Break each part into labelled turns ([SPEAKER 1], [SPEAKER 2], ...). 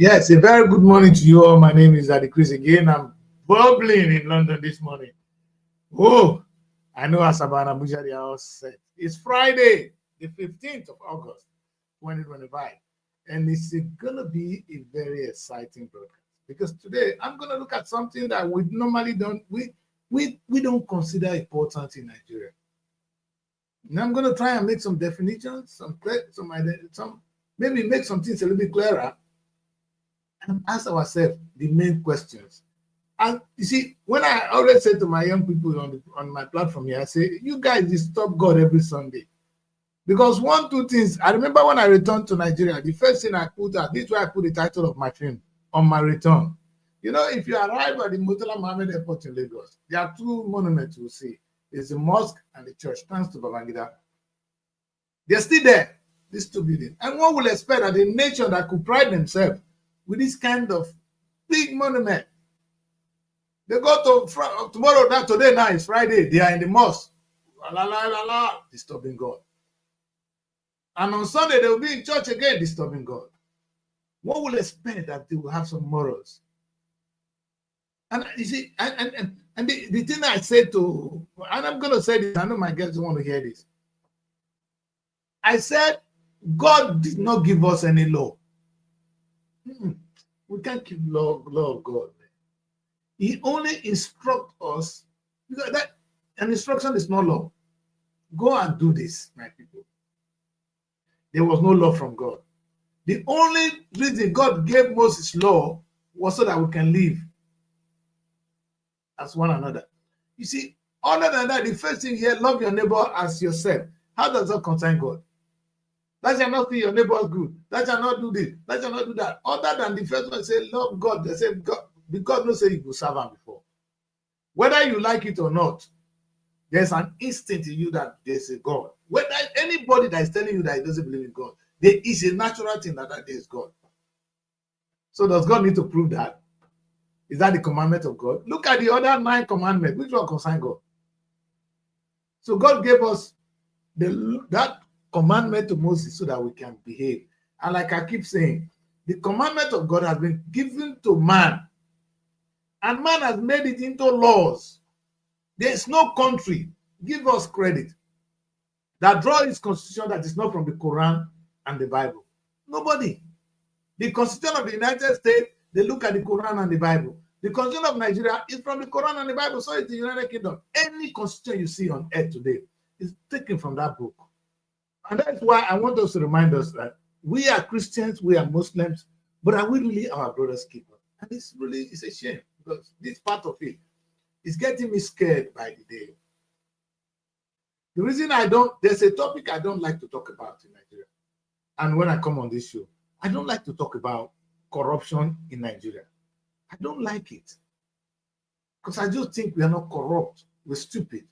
[SPEAKER 1] Yes, a very good morning to you all. My name is Adi Chris again. I'm bubbling in London this morning. Oh, I know Asaba and Abuja, they are all set. It's Friday, the 15th of August, 2025. And it's going to be a very exciting broadcast. Because today, I'm going to look at something that we normally don't, we don't consider important in Nigeria. And I'm going to try and make some definitions, some maybe make some things a little bit clearer and ask ourselves the main questions. And you see, when I always say to my young people on my platform here, I say, you guys disturb God every Sunday. Because two things, I remember when I returned to Nigeria, the first thing I put out, this is where I put the title of my film, On My Return. You know, if you arrive at the Murtala Mohammed Airport in Lagos, there are two monuments you will see. There's the mosque and the church, thanks to Babangida. They're still there, these two buildings. And one will expect that a nation that could pride themselves with this kind of big monument, they go to tomorrow, today now is Friday, they are in the mosque, disturbing God. And on Sunday, they will be in church again, disturbing God. One will expect that they will have some morals. And you see, and the thing I said and I'm going to say this, I know my guests want to hear this. I said, God did not give us any law. We can't keep law of God. He only instructs us, because an instruction is not law. Go and do this, my people. There was no law from God. The only reason God gave Moses law was so that we can live as one another. You see, other than that, the first thing here, love your neighbor as yourself. How does that concern God? That shall not see your neighbor good. That shall not do this. That shall not do that. Other than the first one, say, love God. They say, God knows say you will serve him before. Whether you like it or not, there's an instinct in you that there's a God. Whether anybody that is telling you that he doesn't believe in God, there is a natural thing that there is God. So does God need to prove that? Is that the commandment of God? Look at the other 9 commandments. Which one concern God? So God gave us that commandment to Moses so that we can behave. And like I keep saying, the commandment of God has been given to man. And man has made it into laws. There is no country, give us credit, that draws its constitution that is not from the Quran and the Bible. Nobody. The constitution of the United States, they look at the Quran and the Bible. The constitution of Nigeria is from the Quran and the Bible, so is the United Kingdom. Any constitution you see on earth today is taken from that book. And that's why I want us to remind us that we are Christians, we are Muslims, but are we really our brother's keeper? And it's a shame, because this part of it is getting me scared by the day. The reason there's a topic I don't like to talk about in Nigeria. And when I come on this show, I don't like to talk about corruption in Nigeria. I don't like it. Because I just think we are not corrupt. We're stupid.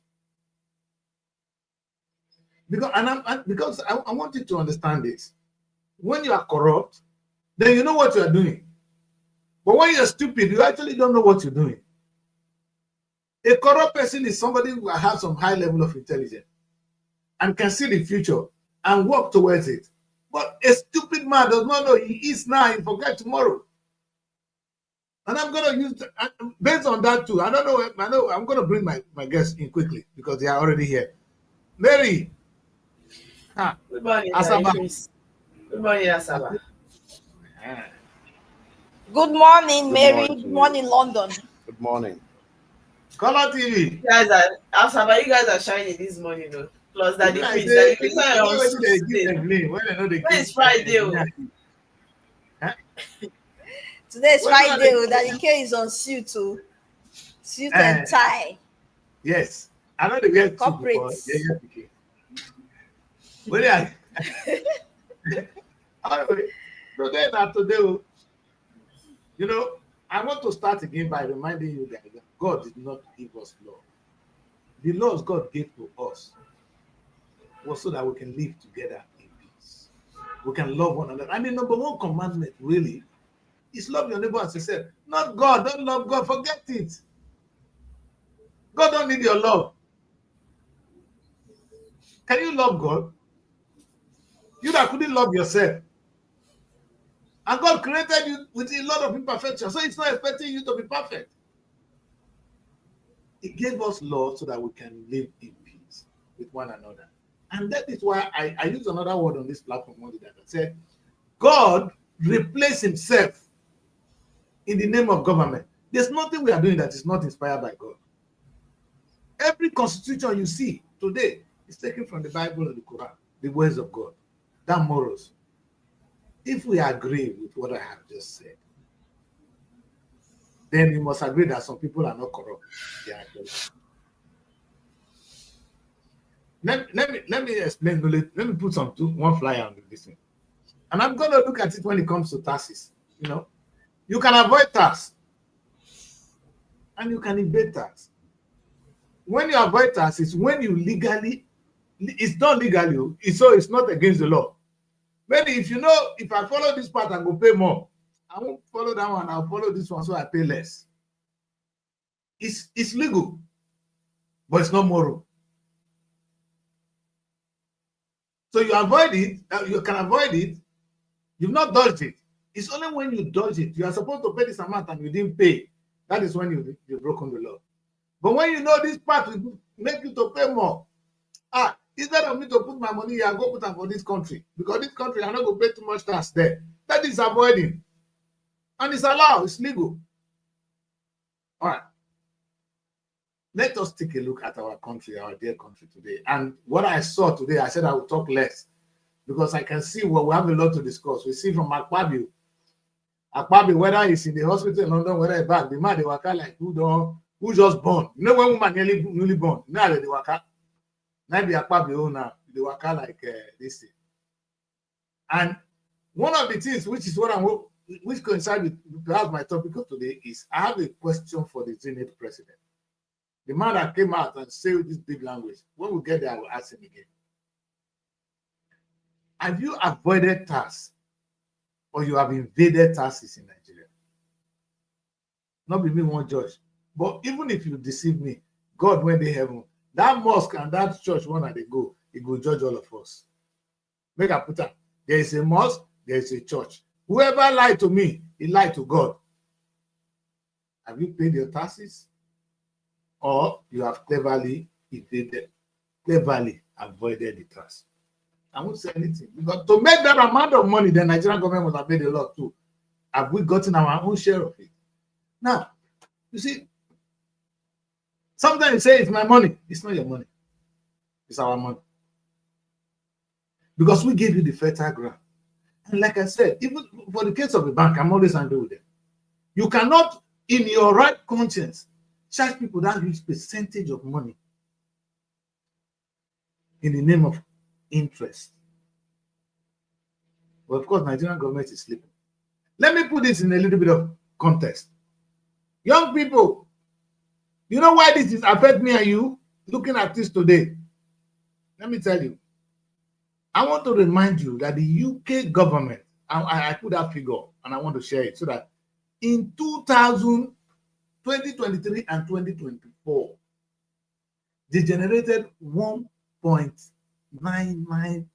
[SPEAKER 1] Because I want you to understand this. When you are corrupt, then you know what you are doing. But when you're stupid, you actually don't know what you're doing. A corrupt person is somebody who has some high level of intelligence and can see the future and work towards it. But a stupid man does not know. He is now, he forget tomorrow. And I'm going to use, based on that too, I know I'm going to bring my guests in quickly because they are already here. Mary.
[SPEAKER 2] Good morning,
[SPEAKER 1] Asaba.
[SPEAKER 2] Good morning, Asaba.
[SPEAKER 3] Good morning, Mary. Good morning, London.
[SPEAKER 4] Good morning.
[SPEAKER 1] Color TV.
[SPEAKER 2] Asaba, you guys are shining this morning, though. Plus that the quiz. It's Friday.
[SPEAKER 3] Today is Friday. That the K is on suit and tie.
[SPEAKER 1] Yes, I know they get
[SPEAKER 3] corporates.
[SPEAKER 1] Well, today, you know, I want to start again by reminding you that God did not give us law. The laws God gave to us was so that we can live together in peace. We can love one another. And the number one commandment, really, is love your neighbor as yourself. Not God. Don't love God. Forget it. God don't need your love. Can you love God? You that couldn't love yourself. And God created you with a lot of imperfection. So it's not expecting you to be perfect. He gave us law so that we can live in peace with one another. And that is why I used another word on this platform one day that I said, God replaced himself in the name of government. There's nothing we are doing that is not inspired by God. Every constitution you see today is taken from the Bible and the Quran, the words of God, that morals. If we agree with what I have just said, then we must agree that some people are not corrupt. They are corrupt. Let me explain. Let me put one flyer on this thing. And I'm going to look at it when it comes to taxes. You know, you can avoid tax and you can evade tax. When you avoid tax, it's when you legally, it's not legally, so it's not against the law. Maybe if you know, if I follow this path, I go pay more. I won't follow that one, I'll follow this one, so I pay less. It's legal, but it's not moral. So you avoid it, you can avoid it, you've not dodged it. It's only when you dodge it, you are supposed to pay this amount and you didn't pay. That is when you've broken the law. But when you know this path will make you to pay more, instead of me to put my money here, I go put them for this country. Because this country, I'm not going to pay too much tax there. That is avoiding. And it's allowed, it's legal. All right. Let us take a look at our country, our dear country today. And what I saw today, I said I would talk less because I can see we have a lot to discuss. We see from Akpabio, whether he's in the hospital in London, whether he's back, the man they waka like who just born. You know when woman newly born, now they waka. Now be Akpabio now, they waka like this thing. And one of the things which coincides with perhaps my topic of today is I have a question for the Senate president. The man that came out and said this big language, when we get there, I will ask him again. Have you avoided tax or you have invaded taxes in Nigeria? Not be me one judge. But even if you deceive me, God when they heaven, that mosque and that church one that they go, it will judge all of us. Make a put up. There is a mosque, there is a church. Whoever lied to me, he lied to God. Have you paid your taxes? Or you have cleverly avoided the tax? I won't say anything. Because to make that amount of money, the Nigerian government must have made a lot too. Have we gotten our own share of it? Now, you see, sometimes you say it's my money. It's not your money. It's our money. Because we gave you the fertile ground. And like I said, even for the case of the bank, I'm always angry with them. You cannot, in your right conscience, charge people that huge percentage of money in the name of interest. Well, of course, Nigerian government is sleeping. Let me put this in a little bit of context. Young people, you know why this is affect me and you looking at this today? Let me tell you. I want to remind you that the UK government, I put that figure and I want to share it so that in 2023 and 2024, they generated 1.99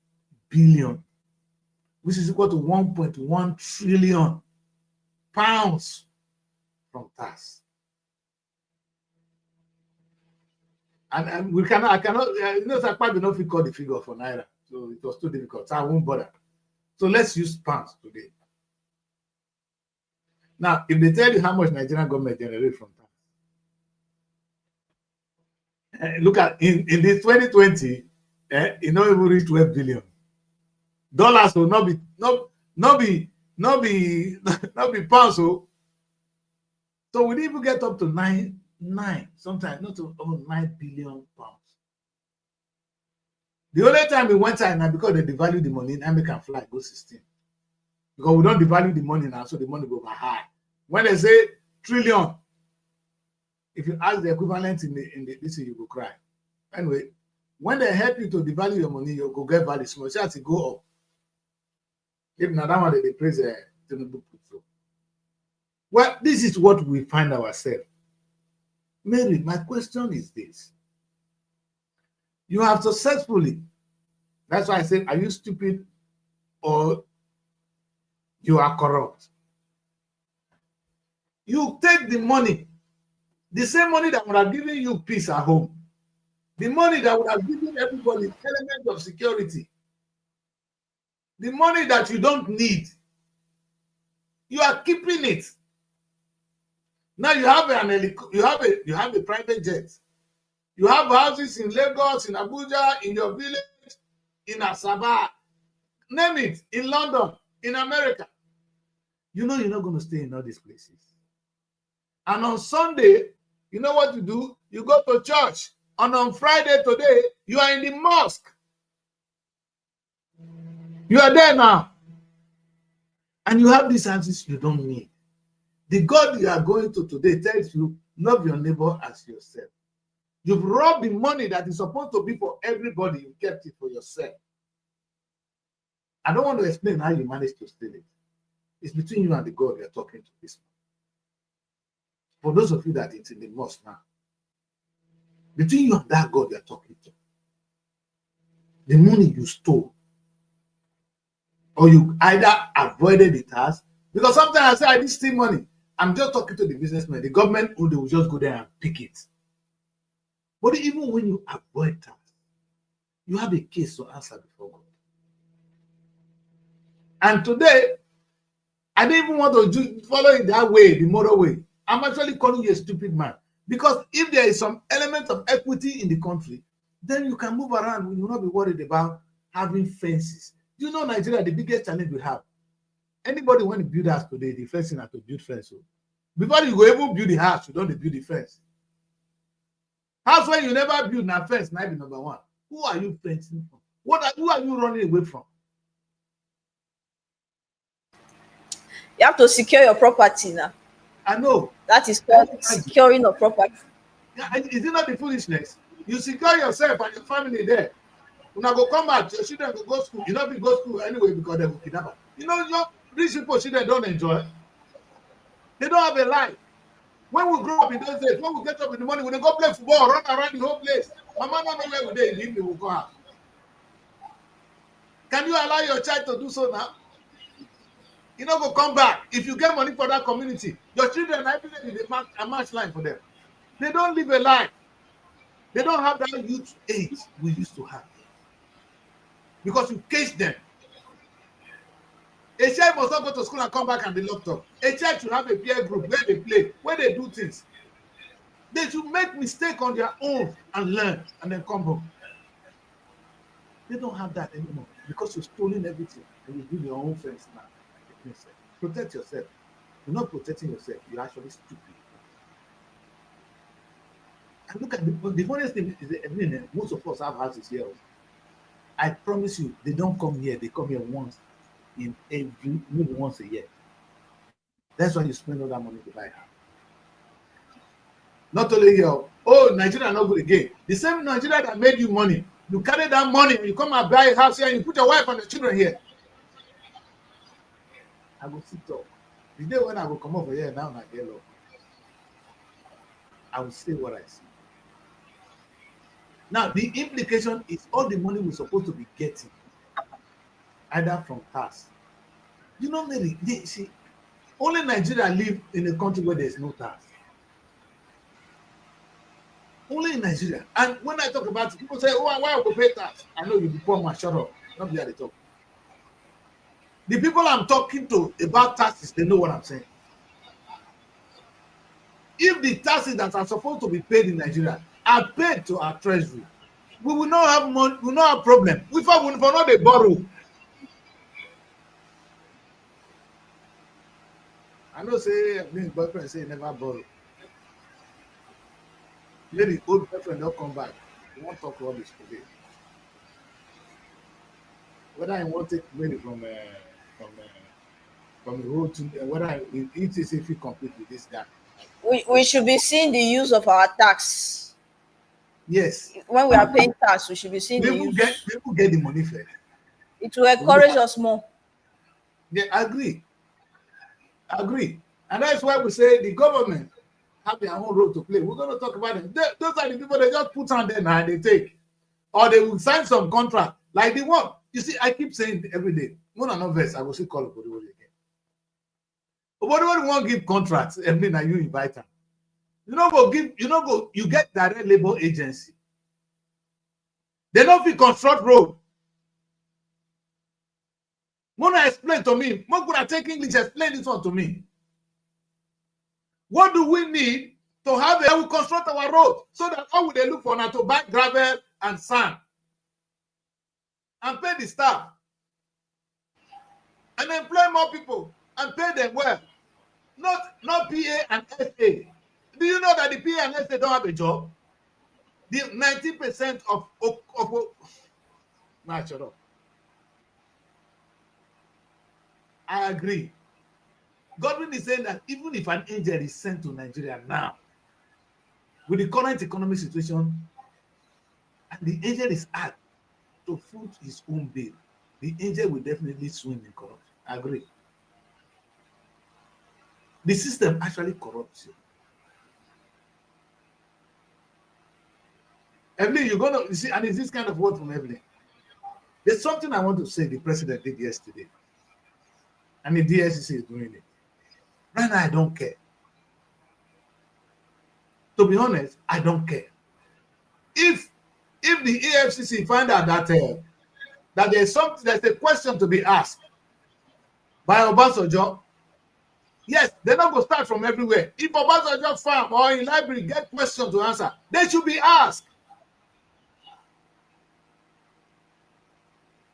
[SPEAKER 1] billion, which is equal to 1.1 trillion pounds from tax. And we cannot, I cannot, you know, I probably not call the figure for Naira. So it was too difficult. So I won't bother. So let's use pounds today. Now, if they tell you how much Nigerian government generates from tax, look at in this 2020, it not even reach 12 billion. Dollars will not be pounds. So we didn't even get up to nine, sometimes not to over 9 billion pounds. The only time we went out now because they devalue the money, now we can fly go 16. Because we don't devalue the money now, so the money go high. When they say trillion, if you ask the equivalent in the this, you go cry. Anyway, when they help you to devalue your money, you go get value. So much as it go up. If not that one, they praise the book. Well, this is what we find ourselves. Mary, my question is this. You have successfully, that's why I said, are you stupid or you are corrupt. You take the money, the same money that would have given you peace at home, the money that would have given everybody element of security, the money that you don't need, you are keeping it. Now you have you have a private jet. You have houses in Lagos, in Abuja, in your village, in Asaba, name it, in London, in America. You know you're not going to stay in all these places. And on Sunday, you know what you do? You go to church. And on Friday today, you are in the mosque. You are there now. And you have these houses you don't need. The God you are going to today tells you, love your neighbor as yourself. You've robbed the money that is supposed to be for everybody. You kept it for yourself. I don't want to explain how you managed to steal it. It's between you and the God you're talking to this man. For those of you that it's in the mosque now, between you and that God you're talking to, the money you stole, or you either avoided the task, because sometimes I say I didn't steal money. I'm just talking to the businessman. The government will just go there and pick it. But even when you avoid tax, you have a case to answer before God. And today, I don't even want to follow it that way, the moral way. I'm actually calling you a stupid man. Because if there is some element of equity in the country, then you can move around. You will not be worried about having fences. You know, Nigeria, the biggest challenge we have. Anybody want to build a house today, the first thing have to build fence. So before you go even build the house, you don't build the fence. House when you never build na fence, might be number one. Who are you fencing from? Who are you running away from?
[SPEAKER 3] You have to secure your property now.
[SPEAKER 1] I know.
[SPEAKER 3] That is called securing your property.
[SPEAKER 1] Yeah, is it not the foolishness? You secure yourself and your family there. When I go come back, your children will go to school. You know, go to school anyway because they will kidnap them. You know, these people children don't enjoy. They don't have a life. When we grow up in those days, when we get up in the morning, when they go play football, run around the whole place. Mama don't know where we in the evening will go out. Can you allow your child to do so now? You know, go come back. If you get money for that community, your children every day is a match line for them. They don't live a life. They don't have that youth age we used to have. Because you cage them. A child must not go to school and come back and be locked up. A child should have a peer group where they play, where they do things. They should make mistakes on their own and learn and then come home. They don't have that anymore because you've stolen everything and you build your own fence now. Protect yourself. You're not protecting yourself. You're actually stupid. And look at the funniest thing is that most of us have houses here. I promise you, they don't come here. They come here once in maybe once a year. That's why you spend all that money to buy a house. Not only here, Nigeria not good again. The same Nigeria that made you money, you carry that money and you come and buy a house here and you put your wife and the children here. I go sit up. The day when I go come over here, now I get low. I will say what I see. Now, the implication is all the money we're supposed to be getting, either from tax. You know, Mary, see, only Nigeria live in a country where there's no tax. Only in Nigeria. And when I talk about it, people say, why I go pay tax? I know you'll be poor man, shut up. Not be at the top. The people I'm talking to about taxes, they know what I'm saying. If the taxes that are supposed to be paid in Nigeria are paid to our treasury, we will not have money, we will not have problem. We will not they borrow. I know say my boyfriend say never borrow. Maybe old boyfriend don't come back. He won't talk rubbish today. Whether I want to take money from the road to whether it is if you compete with this guy.
[SPEAKER 3] We should be seeing the use of our tax.
[SPEAKER 1] Yes.
[SPEAKER 3] When we are paying tax, we should be seeing
[SPEAKER 1] people get the money first.
[SPEAKER 3] It will encourage us more.
[SPEAKER 1] Yeah, I agree. And that's why we say the government have their own role to play. We're going to talk about them. Those are the people they just put on there now and they take. Or they will sign some contract. Like the one. You see, I keep saying every day, when I'm not vexed, I will still call it again. But when you want to give contracts, I mean, you invite them. You get direct labor agency. They don't fit construct road. Mona explain to me. Mona take English, explain this one to me. What do we need to have a we construct our road so that how would they look for now to buy gravel and sand and pay the staff and employ more people and pay them well? Not PA and SA. Do you know that the PA and SA don't have a job? The 90% of nah, shut up. I agree. Godwin is saying that even if an angel is sent to Nigeria now, with the current economic situation, and the angel is asked to foot his own bill, the angel will definitely swim in corruption. I agree. The system actually corrupts you. Evelyn, you see, and it's this kind of word from Evelyn. There's something I want to say the president did yesterday, and the DSCC is doing it. Right now, I don't care. To be honest, I don't care. If the EFCC find out that there's a question to be asked by Obasanjo, yes, they're not going to start from everywhere. If Obasanjo farm or in library get questions to answer, they should be asked.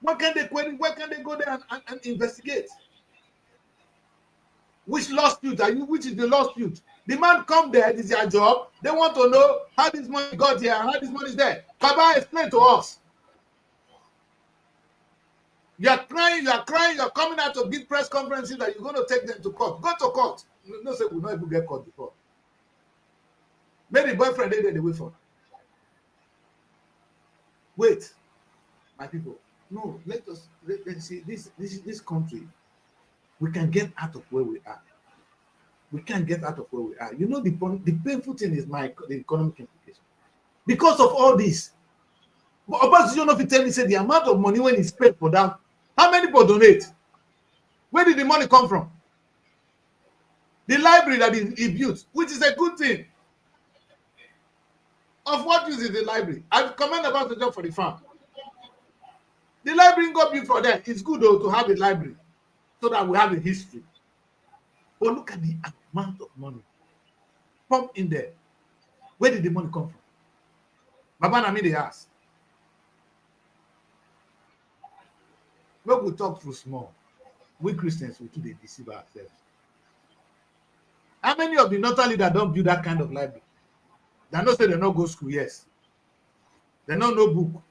[SPEAKER 1] What can they query? Where can they go there and investigate? Which lawsuit are you? Which is the lawsuit? The man come there, it is their job. They want to know how this money got here, how this money is there. Baba, explain to us. You are crying, you're coming out to big press conferences that you're going to take them to court. Go to court. No, say we'll not even get caught before. Maybe boyfriend they wait for. Wait, my people. No, let's see this country. We can get out of where we are. We can't get out of where we are. You know, the painful thing is the economic implication. Because of all this, but about you know if you tell me say the amount of money when it's paid for that, how many people donate? Where did the money come from? The library that he built, which is a good thing. Of what use is the library? I comment about the job for the farm. The library got built for them. It's good though to have a library so that we have a history. But look at the amount of money pumped in there. Where did the money come from? Baba Nami they ask. When we talk through small, we Christians will do they deceive ourselves. How many of the northern leaders don't build that kind of library? They not say they not go school, yes. They not know book.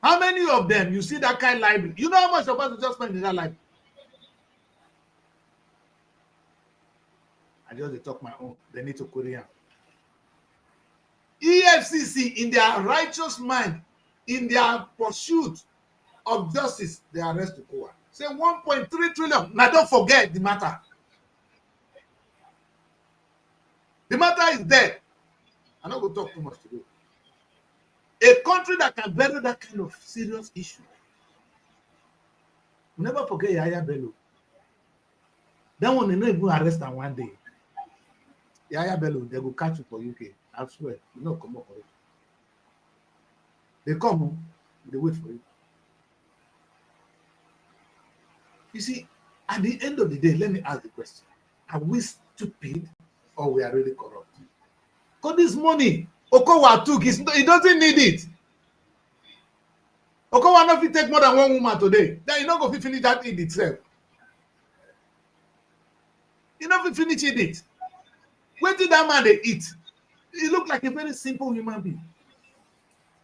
[SPEAKER 1] How many of them you see that kind of library? You know how much of us just spend in that library? I just talk my own. They need to Korean. EFCC in their righteous mind, in their pursuit of justice, they arrest Okowa. Say 1.3 trillion. Now don't forget the matter. The matter is there. I'm not going to talk too much today. A country that can battle that kind of serious issue. We never forget Yahya Bello. That one they not even arrest him one day. Yahya Bello, they will catch you for UK. I swear, you know, come up for it. They come, they wait for you. You see, at the end of the day, let me ask the question: are we stupid or we are really corrupt? Because this money, Okowa took, he doesn't need it. Okowa not fit take more than one woman today. Then you not go fit finish that in itself. You not fit finish it. Where did that man they eat? He looked like a very simple human being.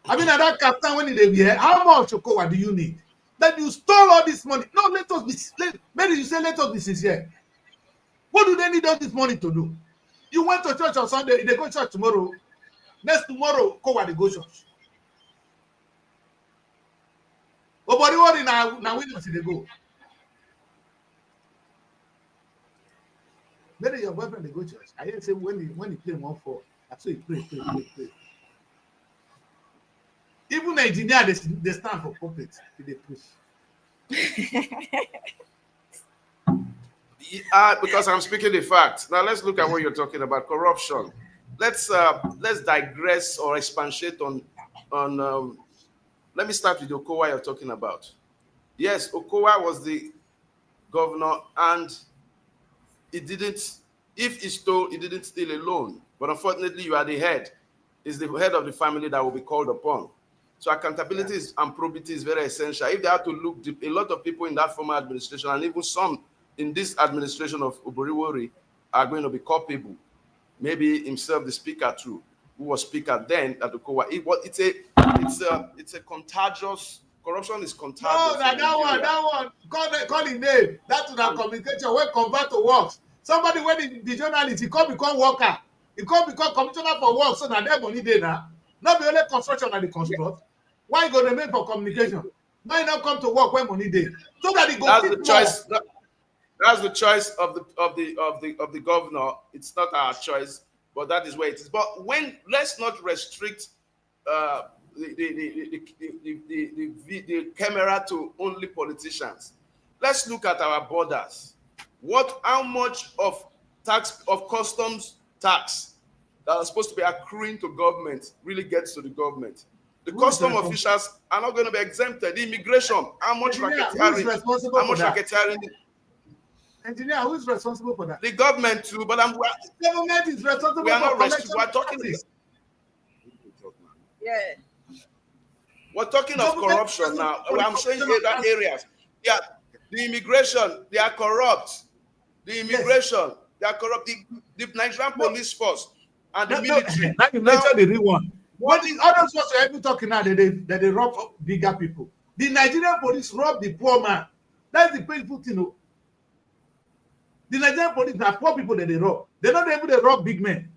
[SPEAKER 1] I mean, at that captain when they wear, how much Okowa do you need? That you stole all this money. No, let us be. Maybe you say let us be sincere. What do they need all this money to do? You went to church on Sunday, they go to church tomorrow. Next tomorrow, Okowa they go to church. Nobody worry now we don't see they go. Maybe your boyfriend they go to church. I hear say when he play 1-4, I say he pray. Even the engineer they stand for pulpit, they preach.
[SPEAKER 4] Because I'm speaking the facts. Now let's look at what you're talking about, corruption. Let's digress or expatiate on. Let me start with Okowa you're talking about. Yes, Okowa was the governor, and he didn't. If he stole, he didn't steal alone. But unfortunately, you are the head. It's the head of the family that will be called upon. So accountability and probity is very essential. If they have to look deep, a lot of people in that former administration, and even some in this administration of Uburiwori, are going to be culpable. Maybe himself, the speaker too, who was speaker then at Okowa. It's a contagious. Corruption is contagious.
[SPEAKER 1] No, that one. Call his name. That's our communication. When convert to works. Somebody when the journalist, he can't become worker. He can't become commissioner for work. So now they money there now. Not be only construction and the construct. Why go to make for communication? Why not come to work when money there? So that he go.
[SPEAKER 4] That's the choice. That's the choice of the governor. It's not our choice, but that is where it is. But let's not restrict the camera to only politicians. Let's look at our borders. How much of customs tax that are supposed to be accruing to government really gets to the government? The custom officials are not going to be exempted. The immigration, how much racketeering?
[SPEAKER 1] Engineer, who is responsible for that?
[SPEAKER 4] The government too, but
[SPEAKER 1] government is responsible.
[SPEAKER 4] We are not responsible. We're talking this.
[SPEAKER 3] Yeah.
[SPEAKER 4] We're talking of corruption now. I'm showing you that areas. Yeah, the immigration, they are corrupt. The immigration, they are corrupt. The Nigerian police force and the military.
[SPEAKER 1] Now you mentioned the real one. What the others was every talking now that they rob bigger people. The Nigerian police rob the poor man. That's the painful thing. The Nigerian police are poor people that they rob. They're not able to rob big men.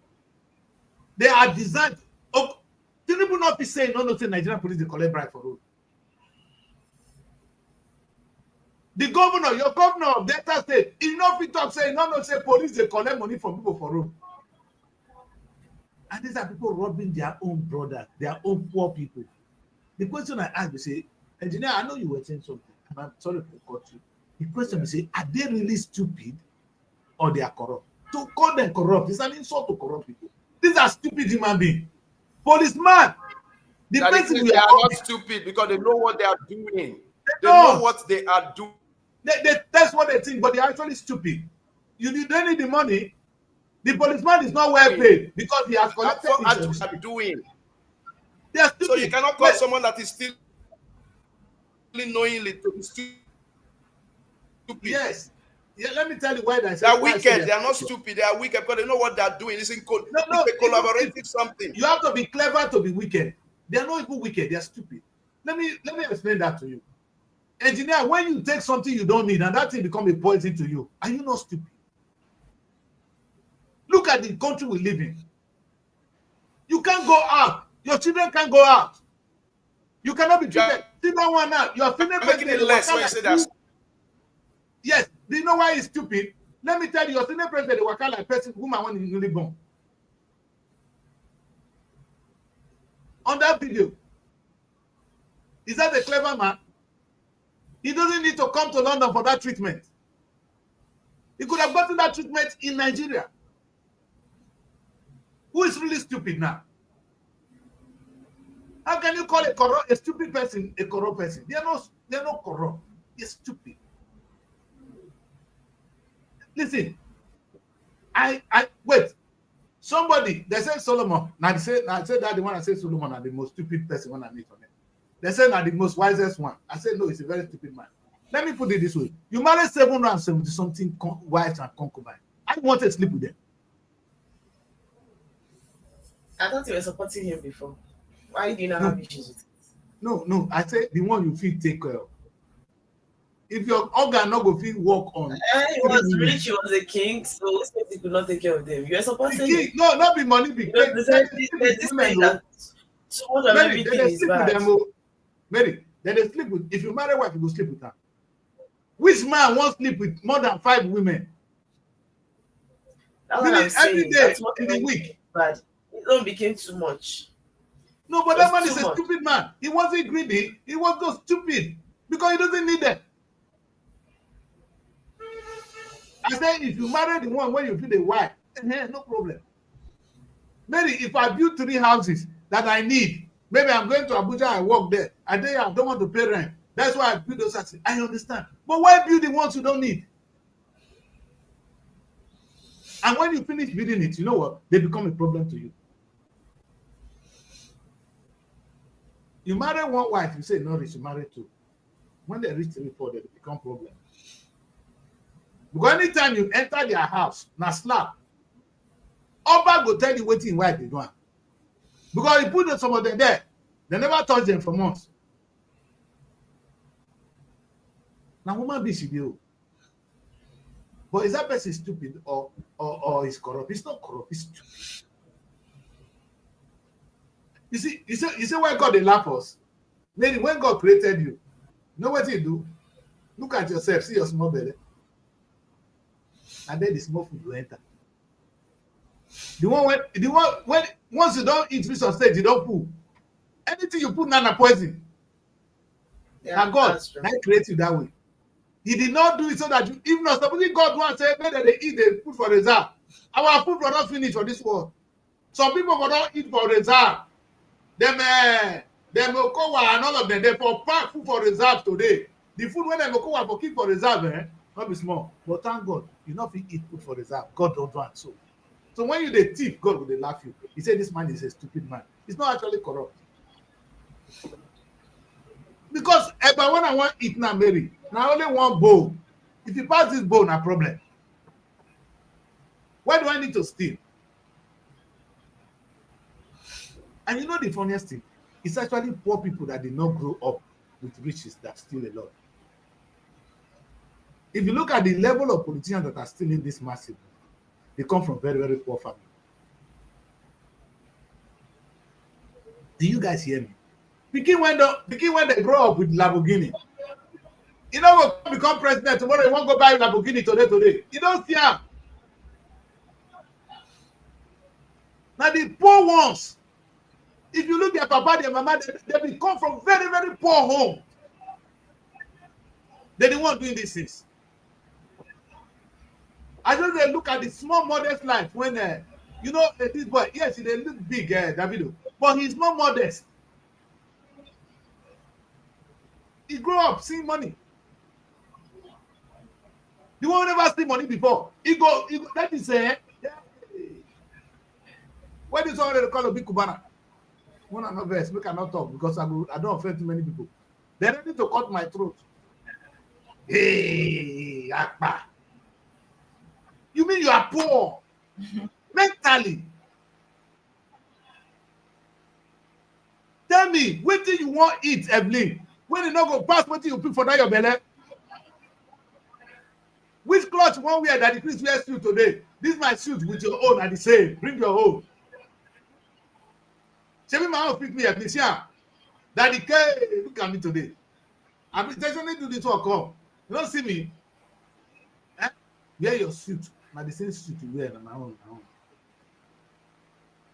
[SPEAKER 1] They are designed. People not be saying no, say Nigerian police they collect bribe for road. The governor, your governor of Delta State, enough he talk say no, say police they collect money from people for road. And these are people robbing their own brothers, their own poor people. The question I ask, you say, engineer, I know you were saying something, and I'm sorry to cut you. The question is, say, are they really stupid or they are corrupt? To call them corrupt is an insult to corrupt people. These are stupid human beings. Policeman,
[SPEAKER 4] they are not stupid because they know what they are doing. They know what they are doing.
[SPEAKER 1] That's what they think, but they're actually stupid. They need the money. The policeman is not well paid because he has collected
[SPEAKER 4] what they are doing.
[SPEAKER 1] They are stupid.
[SPEAKER 4] So you cannot call someone that is still knowingly to be stupid.
[SPEAKER 1] Yes. Yeah, let me tell you why
[SPEAKER 4] they are wicked. They are not stupid. They are wicked because they know what they are doing. It's a collaborative something.
[SPEAKER 1] You have to be clever to be wicked. They are not even wicked. They are stupid. Let me explain that to you. Engineer, when you take something you don't need and that thing become a poison to you, are you not stupid? Look at the country we live in. You can't go out. Your children can't go out. You cannot be treated. See that one now. Your female president. Yes. Do you know why he's stupid? Let me tell you, your senior president, they work out like person whom I want is really born. On that video, is that a clever man? He doesn't need to come to London for that treatment. He could have gotten that treatment in Nigeria. Who is really stupid now? How can you call a stupid person a corrupt person? They're not corrupt. They're stupid. Listen, I wait. Somebody, they said Solomon. Now I said that the one I said Solomon are the most stupid person when I meet on it. They said are the most wisest one. I said no, it's a very stupid man. Let me put it this way: you marry 770 something wives and concubines. I want to sleep with them.
[SPEAKER 2] I thought you were supporting him before. Why do you not have issues with it?
[SPEAKER 1] No. I said the one you feel take care of. If your organ not go feel work on.
[SPEAKER 2] He was rich, he was a king, so he could not take care of them. You are supporting him.
[SPEAKER 1] No, not be money. Be
[SPEAKER 2] this thing that so much of everything is bad.
[SPEAKER 1] Mary, then they sleep with. If you marry wife, you go sleep with her. Which man won't sleep with more than 5 women?
[SPEAKER 2] That's what I'm saying.
[SPEAKER 1] Every day in the week.
[SPEAKER 2] But it don't became too much.
[SPEAKER 1] No, but that man is a stupid man. He wasn't greedy. He was just stupid because he doesn't need them. I say if you marry the one when you feel the wife, no problem. Maybe if I build 3 houses that I need, maybe I'm going to Abuja, I work there. I don't want to pay rent. That's why I build those houses. I understand. But why build the ones you don't need? And when you finish building it, you know what? They become a problem to you. You marry one wife, you say no, you marry 2. When they reach 3, 4, they become problem. Because anytime you enter their house, now slap, Oba go tell you wetin wife dey do am. Because he put some of them there, they never touch them for months. Now woman be she do. But is that person stupid or is corrupt? It's not corrupt, it's stupid. You see why God dey laugh us? Maybe when God created you, know what he do? Look at yourself, see your small belly. And then the small food will enter. The one when once you don't eat fish on stage, you don't poo. Anything you put now poison.
[SPEAKER 2] Yeah,
[SPEAKER 1] and God
[SPEAKER 2] right.
[SPEAKER 1] create you that way. He did not do it so that you, even though somebody God wants to say, maybe they eat the food for reserve. Our food will not finish for this world. Some people will not eat for reserve. Them Okowa and all of them, they for pack food for reserve today. The food when them Okowa for keep for reserve, not be small. But thank God, you not eat food for reserve. God don't want so. So when you the thief, God will laugh you. He said this man is a stupid man. He's not actually corrupt. Because but when I want to eat now, Mary, now only one bowl. If you pass this bowl, no problem. Why do I need to steal? And you know the funniest thing? It's actually poor people that did not grow up with riches that steal a lot. If you look at the level of politicians that are stealing this massive, they come from very, very poor families. Do you guys hear me? Begin when they grow up with Lamborghini. You know what become president tomorrow, you won't go buy Lamborghini today. You don't see him. Now the poor ones, if you look at papa, their mama, they come from very, very poor home. They're the one doing these things. I just look at the small modest life when this boy, yes, they look big, Davido, but he's not modest. He grew up seeing money. The one who never see money before. He go that is what is already called a big Cubana? One another verse, we cannot talk because I don't offend too many people. They're ready to cut my throat. Hey, Akbar. You mean you are poor? Mentally. Tell me, what do you want to eat, Evelyn? When you not go pass, what do you put for that your belly? Which cloth you want wear that the Chris wears suit today? This my suit with your own are the same. Bring your own. Tell me my own pick me, Evelyn. That the K, look at me today. I'm intentionally do this work. Come. You don't see me. Wear your suit. Now the same suit you wear on my own.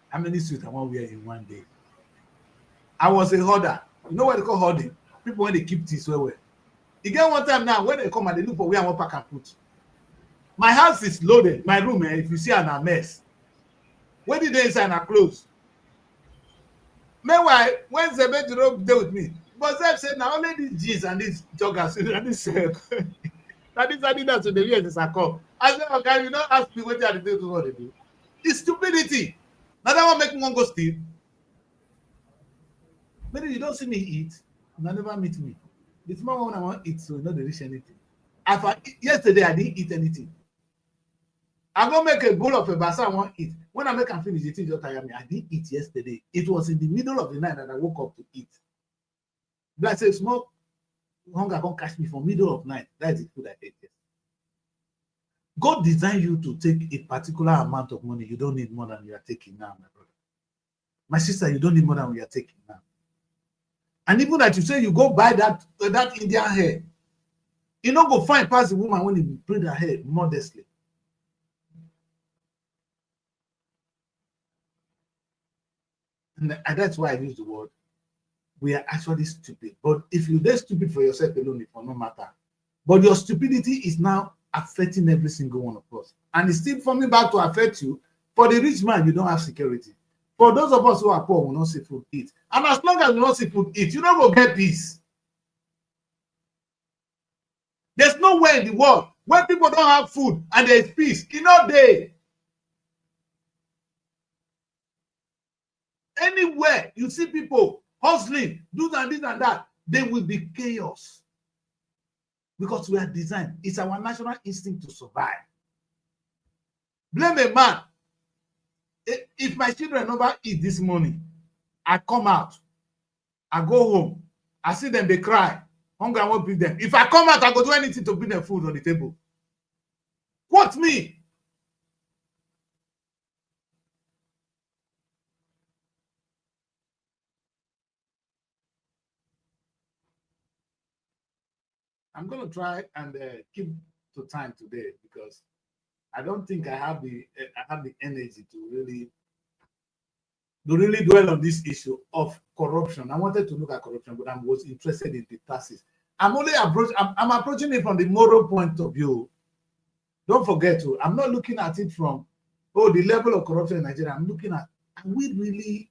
[SPEAKER 1] How many suits I want to wear in one day? I was a hoarder. You know what they call hoarding? People when they keep things well. You get one time now when they come and they look for where I want to pack and put. My house is loaded. My room, if you see, I'm a mess. When did they inside and close? Meanwhile, when Zebedee deal with me, but Zeb said, now only these jeans and these joggers and this that is Adidas to the years is a call. I said, okay, you don't ask me what they do what they do. It's stupidity. Now that one make me want to go steal. Maybe you don't see me eat, you never meet me. The small one I want to eat, so you know they reach anything. Yesterday I didn't eat anything. I'm gonna make a bowl of a basa I want to eat. When I make and finish, the thing just tire me. I didn't eat yesterday. It was in the middle of the night that I woke up to eat. But I say small hunger can't catch me from middle of night. That is the food I ate. God designed you to take a particular amount of money. You don't need more than you are taking now, my brother. My sister, you don't need more than we are taking now. And even that you say you go buy that Indian hair, you don't go find past the woman when you braid her hair modestly. And that's why I use the word. We are actually stupid. But if you're that stupid for yourself alone, it will not matter. But your stupidity is now affecting every single one of us. And it's still coming back to affect you. For the rich man, you don't have security. For those of us who are poor, we not see food eat. And as long as we not see food eat, you don't go get peace. There's nowhere in the world where people don't have food and there's peace. In all day. Anywhere you see people hustling, do that, this and that, there will be chaos. Because we are designed. It's our natural instinct to survive. Blame a man. If my children never eat this morning, I come out, I go home, I see them, they cry. Hunger, I won't feed them. If I come out, I go do anything to bring them food on the table. What me? I'm going to try and keep to time today because I don't think I have the energy to really dwell on this issue of corruption. I wanted to look at corruption, but I was interested in the taxes. I'm approaching it from the moral point of view. Don't forget to, I'm not looking at it from, the level of corruption in Nigeria. I'm looking at, are we really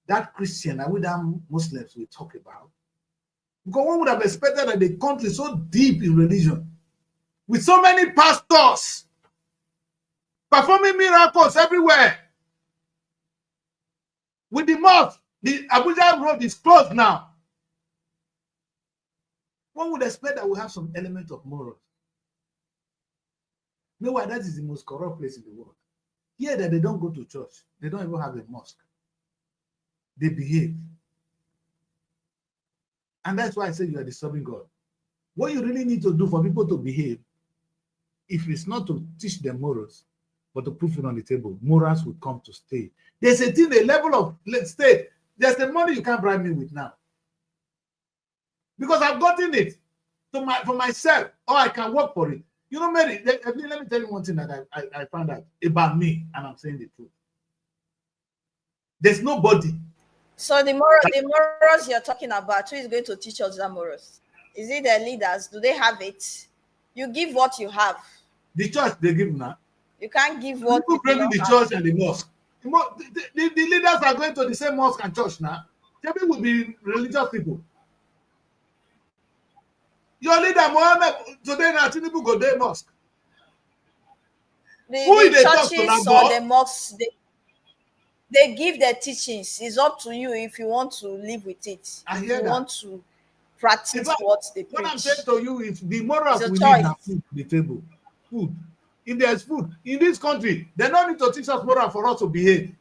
[SPEAKER 1] that Christian? Are we that Muslims we talk about? Because one would have expected that the country so deep in religion, with so many pastors performing miracles everywhere. With the mosque, the Abuja road is closed now. One would expect that we have some element of morals. Meanwhile, that is the most corrupt place in the world. Here that they don't go to church. They don't even have a mosque. They behave. And that's why I say you are disturbing God. What you really need to do for people to behave, if it's not to teach them morals, but to put it on the table, morals will come to stay. There's a thing, a level of, let's say, there's the money you can't bribe me with now. Because I've gotten it for myself, or I can work for it. You know, Mary, let me tell you one thing that I found out about me, and I'm saying the truth. There's nobody.
[SPEAKER 3] So the morals you're talking about, who is going to teach us the morals? Is it the leaders? Do they have it? You give what you have.
[SPEAKER 1] The church, they give now.
[SPEAKER 3] You can't give what
[SPEAKER 1] people bring in the church and the mosque. The leaders are going to the same mosque and church now. They will be religious people. Your leader, Mohammed, today now Tinubu go to mosque.
[SPEAKER 3] The churches or the mosques, they give their teachings. It's up to you if you want to live with it. If you want to practice what they preach.
[SPEAKER 1] What I'm saying to you is the morals we need are food to the table. Food. If there's food in this country, they don't need to teach us moral for us to behave.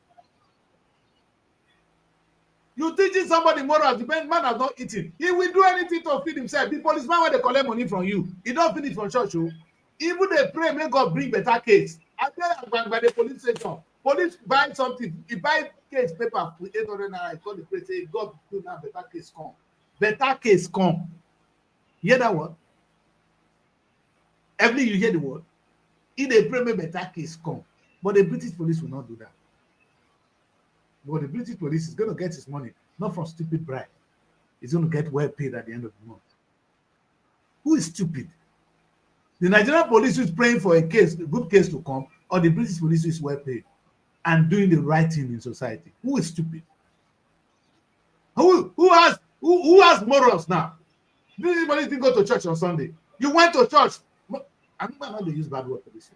[SPEAKER 1] You teaching somebody moral, the man has not eaten. He will do anything to feed himself. The policeman, when they collect money from you, he don't finish from church. Even they pray, may God bring better case. I tell you, by the police station, police buy something. He buy case paper with 800 naira. I call the place, say, God, do now better case come. Better case come. You hear that word? Every you hear the word. If they pray, may better case come. But the British police will not do that. But the British police is going to get his money, not from stupid bribe. He's going to get well paid at the end of the month. Who is stupid? The Nigerian police is praying for a good case to come, or the British police is well paid and doing the right thing in society? Who is stupid? Who has morals now? This anybody didn't go to church on Sunday. You went to church. I'm not going to use bad word for this.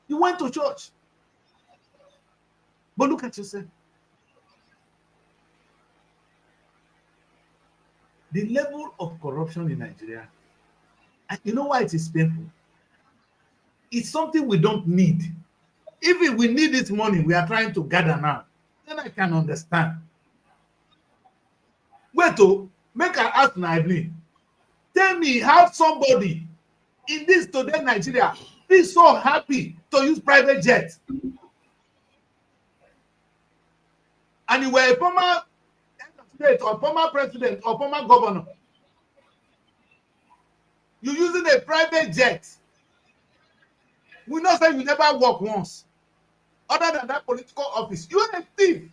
[SPEAKER 1] You went to church. But look at yourself. The level of corruption in Nigeria, and you know why it is painful? It's something we don't need. If we need this money, we are trying to gather now. Then I can understand. Wait, make I ask Naibli. Tell me how somebody in this today Nigeria is so happy to use private jets. And you were a former head of state or former president or former governor. You're using a private jet. We not say you never work once. Other than that political office, you're a thief.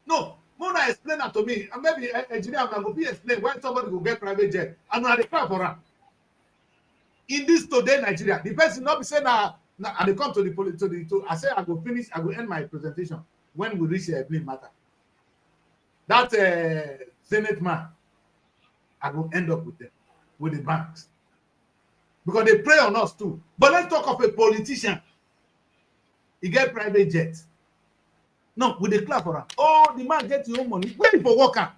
[SPEAKER 1] No, Mona explain that to me. And maybe engineer will be explain why somebody will get private jet and not the car for her. in this today Nigeria. The person not be saying now and they come to the police I say I go finish, I go end my presentation when we reach the blame matter. That Senate man, I go end up with them, with the banks. Because they prey on us too. But let's talk of a politician. He get private jet. No, we declare for him. Oh, the man gets your own money. Wait for worker.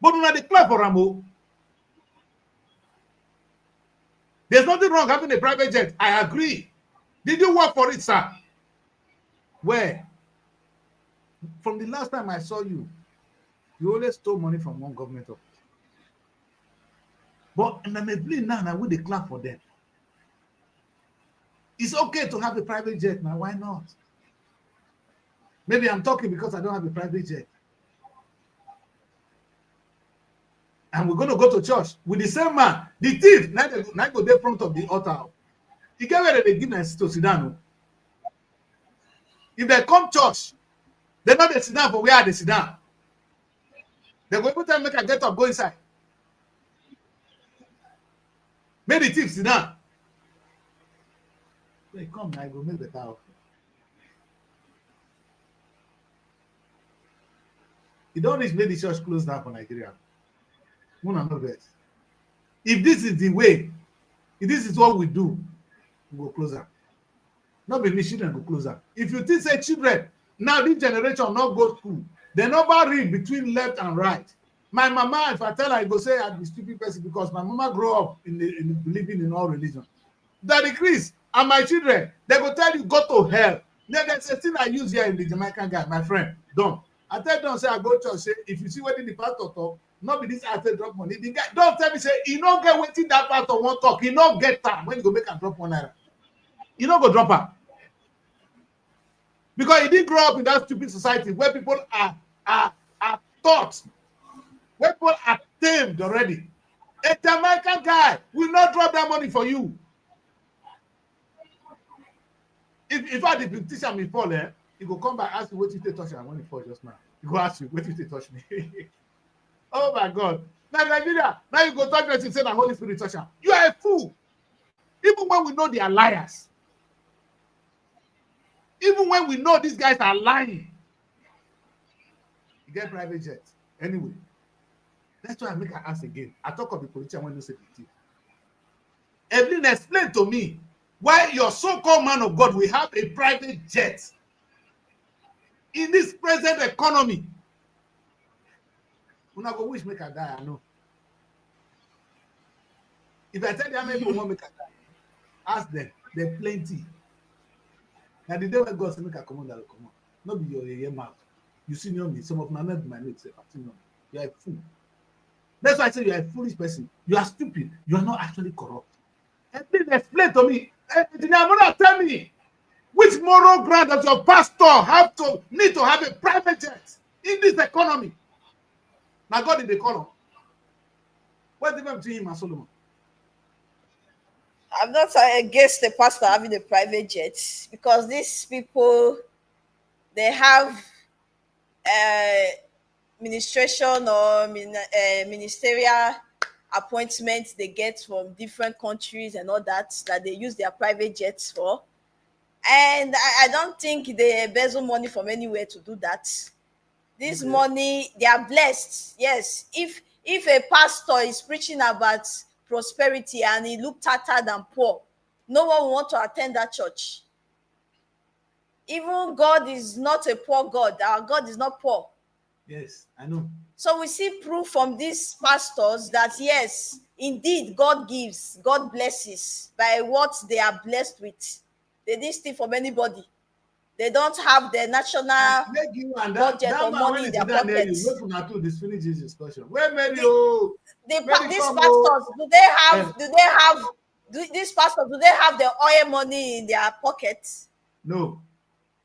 [SPEAKER 1] But we not declare for him. Oh. There's nothing wrong having a private jet. I agree. Did you work for it, sir? Where? From the last time I saw you, you always stole money from one government office. But in the now, I will declare for them. It's okay to have a private jet now. Why not? Maybe I'm talking because I don't have a private jet. And we're going to go to church with the same man. The thief, now go there front of the altar. He get where they give us to sit down. If they come church, they know they sit down for where they sit down. They go every time make a get up, go inside. Make the thief sit down. They come now, go make the cow. You don't reach make the church close down for Nigeria. If this is the way, if this is what we do, we go closer. Not be children go closer. If you think say children, now this generation not go to school, they never read between left and right. My mama, if I tell her, I go say I'm a stupid person because my mama grew up in believing in all religion. That increase, and my children, they go tell you go to hell. Then there's a thing I use here in the Jamaican guy, my friend, Don. I tell them, say I go to church, say if you see what the pastor talk, not be this after drop money. The guy don't tell me say he not get waiting that pastor won't talk. He not get time when you go make and drop 1 naira. You not go drop her. Because he didn't grow up in that stupid society where people are taught, where people are tamed already. A Jamaican guy will not drop that money for you. If I did teach him fall there, he go come back ask you what you touch him when he fall just now. He go ask you what you touch me. Oh my God. Now Nigeria, now you go talk to him say the Holy Spirit touch him. You are a fool. Even when we know they are liars. Even when we know these guys are lying. You get private jets. Anyway. That's why I make her ask again. I talk of the politician when you say the thief. Evelyn, explain to me why your so-called man of God will have a private jet in this present economy. When I go wish make her die, I know. If I tell you how many people want make her die, ask them. They're plenty. Now the day when God say make her come on, that will come on. Not be your mouth. You see me, some of my mates say, you are a fool. That's why I say you are a foolish person. You are stupid. You are not actually corrupt. And please explain to me. Tell me which moral ground does your pastor need to have a private jet in this economy? Now God did they call him. What's the difference between him and Solomon?
[SPEAKER 3] I'm not against the pastor having a private jet because these people, they have administration or ministerial appointments they get from different countries and all that they use their private jets for. And I don't think they embezzle money from anywhere to do that. This money, they are blessed. Yes. If a pastor is preaching about prosperity and he look tattered and poor, no one will want to attend that church. Even God is not a poor God. Our God is not poor.
[SPEAKER 1] Yes, I know.
[SPEAKER 3] So we see proof from these pastors that yes, indeed, God gives, God blesses by what they are blessed with. They didn't steal from anybody. They don't have the national budget or money in their pockets.
[SPEAKER 1] These
[SPEAKER 3] pastors, do they have the oil money in their pockets?
[SPEAKER 1] No.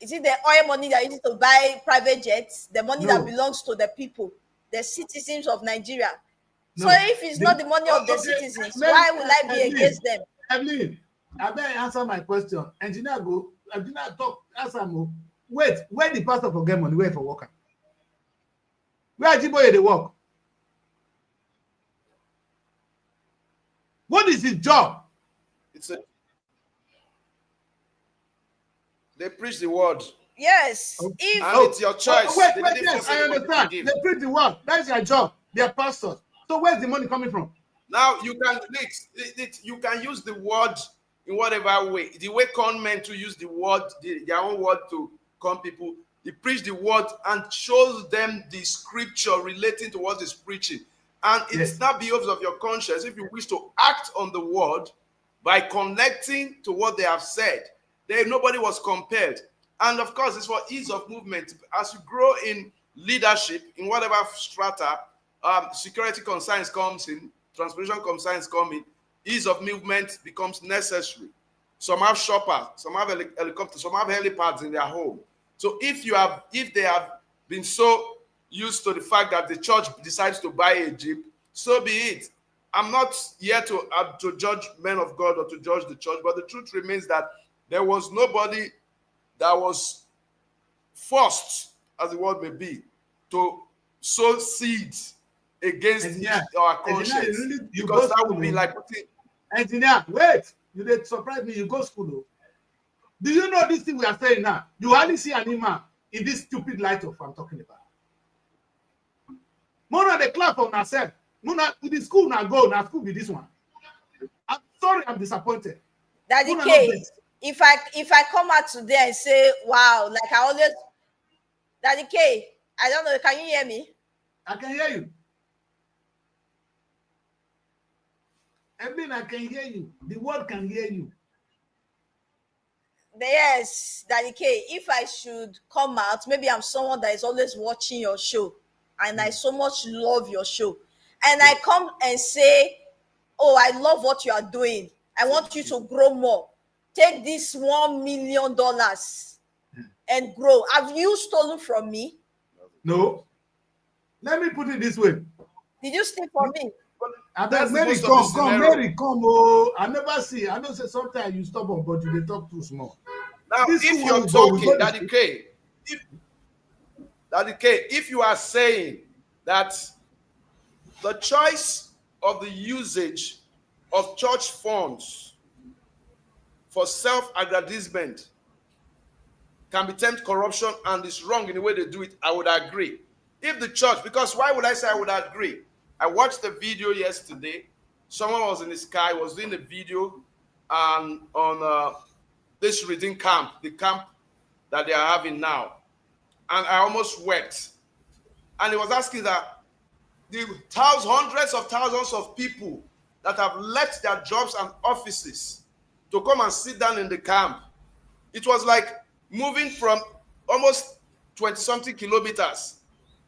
[SPEAKER 3] Is it the oil money that you need to buy private jets? The money that belongs to the people, the citizens of Nigeria. No. So if it's not the money of the citizens, why will I be against them?
[SPEAKER 1] Evelyn, I better answer my question. Engineer talk, answer me. Wait, where the pastor for get money? Where for worker? Where Ajiboye they work? What is his job?
[SPEAKER 4] They preach the word.
[SPEAKER 3] Yes.
[SPEAKER 1] Okay.
[SPEAKER 3] If
[SPEAKER 4] And it's your choice.
[SPEAKER 1] Wait,
[SPEAKER 4] They
[SPEAKER 1] wait,
[SPEAKER 4] didn't
[SPEAKER 1] yes,
[SPEAKER 4] force
[SPEAKER 1] I
[SPEAKER 4] anybody to
[SPEAKER 1] understand.
[SPEAKER 4] give.
[SPEAKER 1] They preach the word. That's their job. They are pastors. So where's the money coming from?
[SPEAKER 4] Now you can you can use the word in whatever way. The way con men to use the word, their own word to con people. He preach the word and shows them the scripture relating to what he's preaching. And it's
[SPEAKER 1] Yes.
[SPEAKER 4] not because of your conscience. If you wish to act on the word by connecting to what they have said, then nobody was compelled. And of course, it's for ease of movement. As you grow in leadership, in whatever strata, security concerns comes in, transportation concerns come in, ease of movement becomes necessary. Some have shoppers, some have helicopters, some have helipads in their home. So if they have been so used to the fact that the church decides to buy a jeep, so be it. I'm not here to judge men of God or to judge the church, but the truth remains that there was nobody that was forced, as the word may be, to sow seeds against our conscience. Because that would be like putting...
[SPEAKER 1] Engineer, wait. You did surprise me. You go school though. Do you know this thing we are saying now? You hardly see an imam in this stupid light of I'm talking about. Mona the clap for myself. Mona with the school now go now school with this one. I'm sorry, I'm disappointed.
[SPEAKER 3] Daddy K, if I come out today and say, wow, like I always, Daddy K, I don't know, can you hear me?
[SPEAKER 1] I can hear you. Evelyn, I can hear you. The world can hear you.
[SPEAKER 3] Yes, Daddy K, if I should come out, maybe I'm someone that is always watching your show and I so much love your show. And I come and say, oh, I love what you are doing. I want you to grow more. Take this $1 million and grow. Have you stolen from me?
[SPEAKER 1] No. Let me put it this way.
[SPEAKER 3] Did you steal from me?
[SPEAKER 1] Mary, come, Mary, come. Oh, I never see. I know say sometimes you stop on, but you talk too small.
[SPEAKER 4] Now, if you're talking, Daddy K, if you are saying that the choice of the usage of church funds for self-aggrandizement can be termed corruption and is wrong in the way they do it, I would agree. If the church, because why would I say I would agree? I watched the video yesterday. Someone was in the sky, was doing a video on this reading camp, the camp that they are having now. And I almost wept. And he was asking that the hundreds of thousands of people that have left their jobs and offices to come and sit down in the camp. It was like moving from almost 20-something kilometers.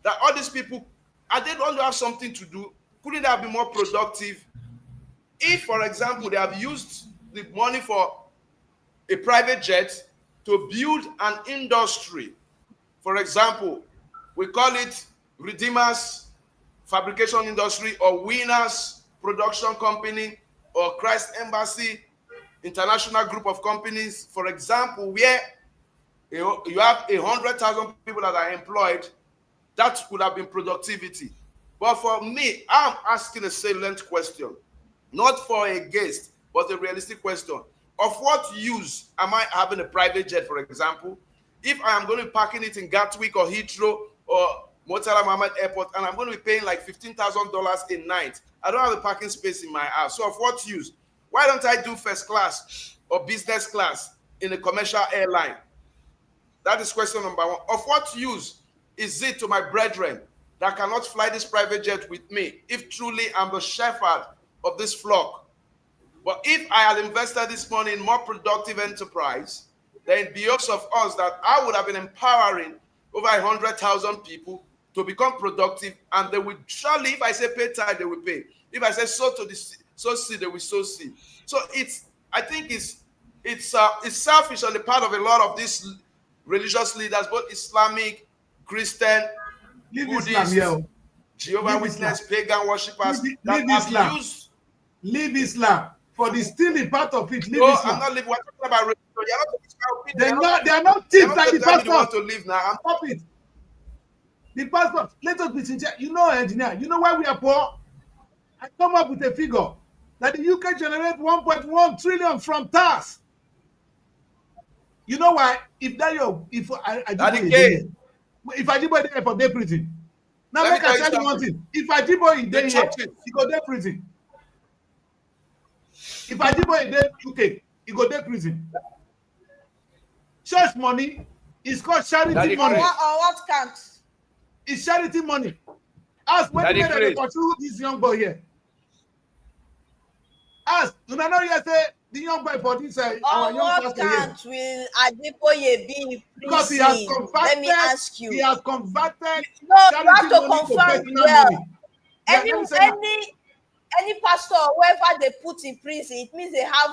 [SPEAKER 4] That all these people, and they don't have something to do. Couldn't they have been more productive? If, for example, they have used the money for a private jet to build an industry. For example, we call it Redeemers Fabrication Industry or Winners Production Company or Christ Embassy International Group of Companies, for example, where you have 100,000 people that are employed, that would have been productivity. But for me, I'm asking a salient question, not for a guest, but a realistic question. Of what use am I having a private jet, for example, if I am going to be parking it in Gatwick or Heathrow or Murtala Mohammed Airport, and I'm going to be paying like $15,000 a night? I don't have a parking space in my house. So of what use? Why don't I do first class or business class in a commercial airline? That is question number one. Of what use is it to my brethren that cannot fly this private jet with me if truly I'm the shepherd of this flock? But if I had invested this money in more productive enterprise, then because of us that I would have been empowering over 100,000 people to become productive, and they will surely, if I say pay tithe, they will pay. If I say sow seed, they will sow seed. So I think it's selfish on the part of a lot of these religious leaders, both Islamic, Christian, Buddhist, Jehovah's Witness, pagan worshippers that have used.
[SPEAKER 1] Leave Islam. For the stealing part of it, leave
[SPEAKER 4] No,
[SPEAKER 1] Islam.
[SPEAKER 4] I'm not leaving. We're talking about religion.
[SPEAKER 1] They are not thieves like the pastor.
[SPEAKER 4] Want to live now.
[SPEAKER 1] Stop it. The pastor, let us be sincere. You know, engineer, you know why we are poor? I come up with a figure. that the UK generate 1.1 trillion from tax. You know why? If that if Ajiboye dey for day prison. Now make I tell you one thing. If Ajiboye dey here, he go dey prison. If Ajiboye dey UK, he go dey prison. Church money is called charity money.
[SPEAKER 3] On what count?
[SPEAKER 1] It's charity money. Ask when they pursue this young boy here. Ask, you know you say the young boy for this our young pastor here.
[SPEAKER 3] On what count will Ajiboye be in prison?
[SPEAKER 1] Because he has converted.
[SPEAKER 3] Let me ask you.
[SPEAKER 1] He has converted.
[SPEAKER 3] No, you have to confirm well. Any pastor or whoever they put in prison, it means they have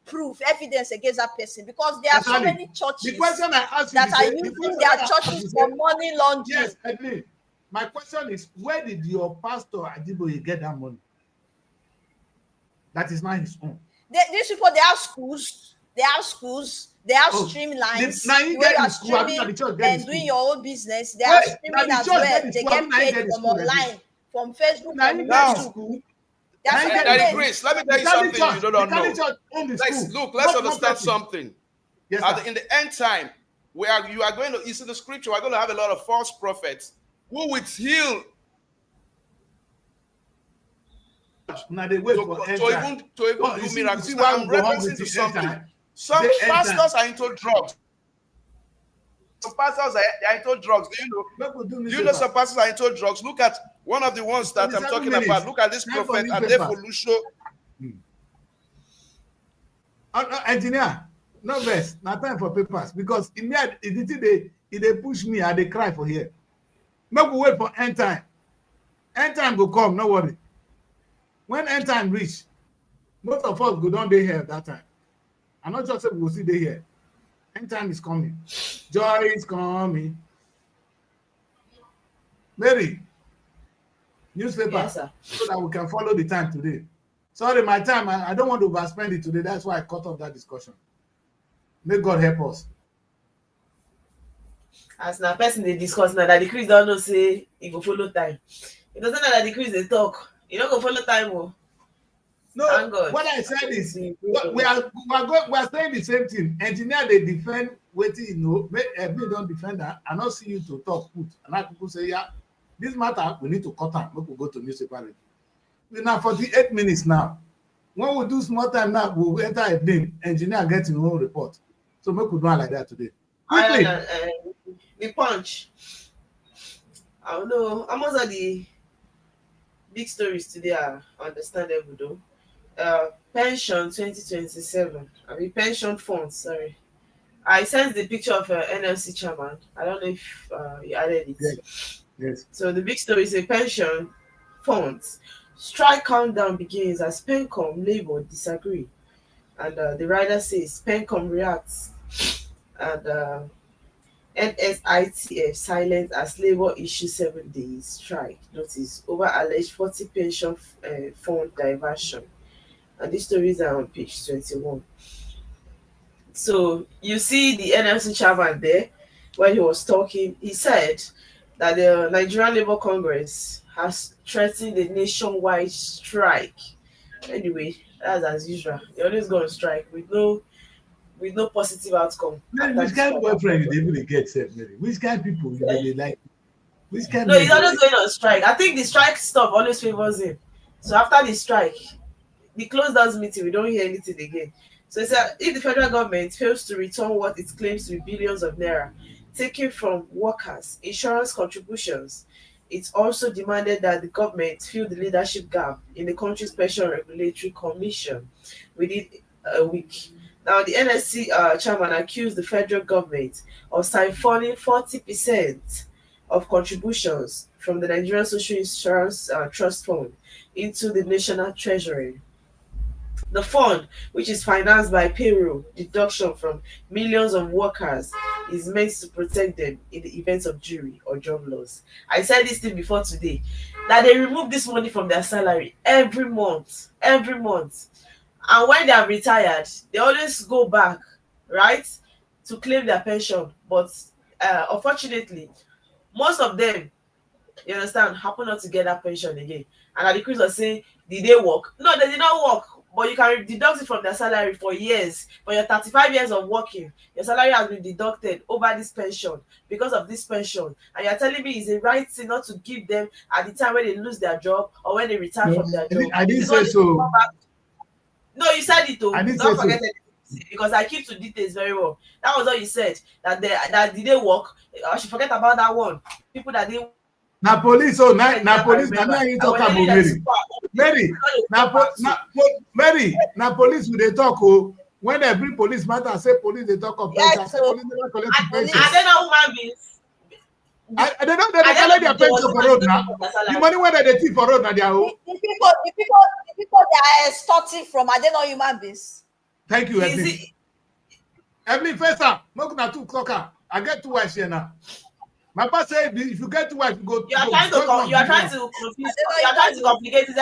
[SPEAKER 3] proof, evidence against that person, because there are so many churches
[SPEAKER 1] the question I ask you
[SPEAKER 3] that are using their churches for money laundering.
[SPEAKER 1] Yes, Edlin. My question is, where did your pastor Ajiboye get that money? That is not his own.
[SPEAKER 3] These people, they have schools, they have streamlines.
[SPEAKER 1] Now you get in school, the church
[SPEAKER 3] and doing your own business. They have streaming as well. They get paid from online, from Facebook, from
[SPEAKER 1] YouTube.
[SPEAKER 4] Grace, let me tell you something you don't know. Let's understand something. Yes, in the end time, where you are going to, you see the scripture, we're going to have a lot of false prophets who will heal.
[SPEAKER 1] Now they wait for
[SPEAKER 4] to even do miracles. I'm referencing to something. Some pastors are into drugs. Some pastors are into drugs. Do you know some pastors are into drugs? Look at one of the ones that I'm talking about. Look at this prophet, Adefolusho.
[SPEAKER 1] Engineer, no best. Now time for papers, because they push me and they cry for here. Make we wait for end time. End time will come, no worry. When end time reach, most of us go down there here at that time. I'm not just saying we will see there here. End time is coming. Joy is coming. Mary, newspaper,
[SPEAKER 2] yes, sir,
[SPEAKER 1] so that we can follow the time today. Sorry, my time, I don't want to overspend it today. That's why I cut off that discussion. May God help us.
[SPEAKER 2] As na person they discuss now that the Chris don't know say he go follow time. It doesn't know that the Chris they talk. You don't go follow time. Oh.
[SPEAKER 1] No, what I said is we are saying the same thing. Engineer they defend waiting, you know, me don't defend that. I not see you to talk put. And I people say, yeah, this matter we need to cut out. We could go to newspaper. We're now 48 minutes now. When we do small time now, we'll enter a name. Engineer gets his own report. So we could do it like that today. Quickly.
[SPEAKER 2] The Punch. I don't know. Almost all the big stories today are understandable though. Pension 2027. I mean pension funds, sorry. I sent the picture of NLC chairman. I don't know if you added it.
[SPEAKER 1] Yes.
[SPEAKER 2] So the big story is a pension funds. Strike countdown begins as PENCOM Labour disagree. And the rider says PENCOM reacts. And NSITF silent as Labour issues 7 days strike notice over alleged 40 pension fund diversion. And these stories are on page 21. So you see the NLC chairman there, when he was talking, he said that the Nigerian Labour Congress has threatened a nationwide strike. Anyway, that's as usual. They always go on strike with no positive outcome.
[SPEAKER 1] Man, which kind of boyfriend you really get, Mary? Which kind of people you really like? Which kind?
[SPEAKER 2] No, he's always going on strike. I think the strike stuff always favors him. So after the strike, the closed doors meeting, we don't hear anything again. So he said, if the federal government fails to return what it claims to be billions of naira taken from workers, insurance contributions, it also demanded that the government fill the leadership gap in the country's pension regulatory commission within a week. Now, the NSC chairman accused the federal government of siphoning 40% of contributions from the Nigerian Social Insurance Trust Fund into the national treasury. The fund, which is financed by payroll deduction from millions of workers, is meant to protect them in the event of jury or job loss. I said this thing before today, that they remove this money from their salary every month. And when they are retired, they always go back, right, to claim their pension. But unfortunately, most of them, You understand? Happen not to get that pension again. And at the cruise was saying, did they work? No, they did not work. But you can deduct it from their salary for years. For your 35 years of working, your salary has been deducted over this pension because of this pension. And you're telling me it's a right thing not to give them at the time when they lose their job or when they retire
[SPEAKER 1] No,
[SPEAKER 2] from their job.
[SPEAKER 1] I
[SPEAKER 2] This
[SPEAKER 1] didn't
[SPEAKER 2] is what
[SPEAKER 1] say
[SPEAKER 2] they
[SPEAKER 1] so.
[SPEAKER 2] come back. No, you said it though.
[SPEAKER 1] I didn't
[SPEAKER 2] Don't
[SPEAKER 1] say
[SPEAKER 2] forget
[SPEAKER 1] so.
[SPEAKER 2] it because I keep to details very well. That was all you said. That did they work? I should forget about that one. People that didn't.
[SPEAKER 1] Now police, oh, now
[SPEAKER 2] I
[SPEAKER 1] police. Now
[SPEAKER 2] remember.
[SPEAKER 1] you
[SPEAKER 2] And
[SPEAKER 1] talk
[SPEAKER 2] when
[SPEAKER 1] about
[SPEAKER 2] they
[SPEAKER 1] Mary.
[SPEAKER 2] let people out,
[SPEAKER 1] Mary, now Mary, now police will they talk. Oh, when they bring police matter, say police they talk of
[SPEAKER 3] Yes,
[SPEAKER 1] pension. I say
[SPEAKER 3] so-
[SPEAKER 1] police never collect the
[SPEAKER 3] police-
[SPEAKER 1] pension.
[SPEAKER 2] Are they not human beings?
[SPEAKER 1] I they don't they
[SPEAKER 2] At the end
[SPEAKER 1] collect
[SPEAKER 2] of
[SPEAKER 1] their
[SPEAKER 2] the day,
[SPEAKER 1] pension
[SPEAKER 2] was
[SPEAKER 1] for
[SPEAKER 2] the
[SPEAKER 1] road
[SPEAKER 2] man
[SPEAKER 1] now.
[SPEAKER 2] taking their
[SPEAKER 1] The
[SPEAKER 2] salary?
[SPEAKER 1] money where they thief for road now they are. Oh.
[SPEAKER 3] The people they are extorting from, are they not human beings?
[SPEAKER 1] Thank you,
[SPEAKER 2] Is
[SPEAKER 1] Evelyn.
[SPEAKER 2] it-
[SPEAKER 1] Evelyn, first up, look na 2 o'clock. I get 2 wives here now. My papa said if you get 2 wives, you go.
[SPEAKER 2] You are
[SPEAKER 1] go
[SPEAKER 2] trying to
[SPEAKER 1] just one
[SPEAKER 2] you are
[SPEAKER 1] give
[SPEAKER 2] trying
[SPEAKER 1] one.
[SPEAKER 2] to confuse.
[SPEAKER 3] I don't know
[SPEAKER 2] You are
[SPEAKER 3] you
[SPEAKER 2] trying to
[SPEAKER 3] guys-
[SPEAKER 2] complicate it.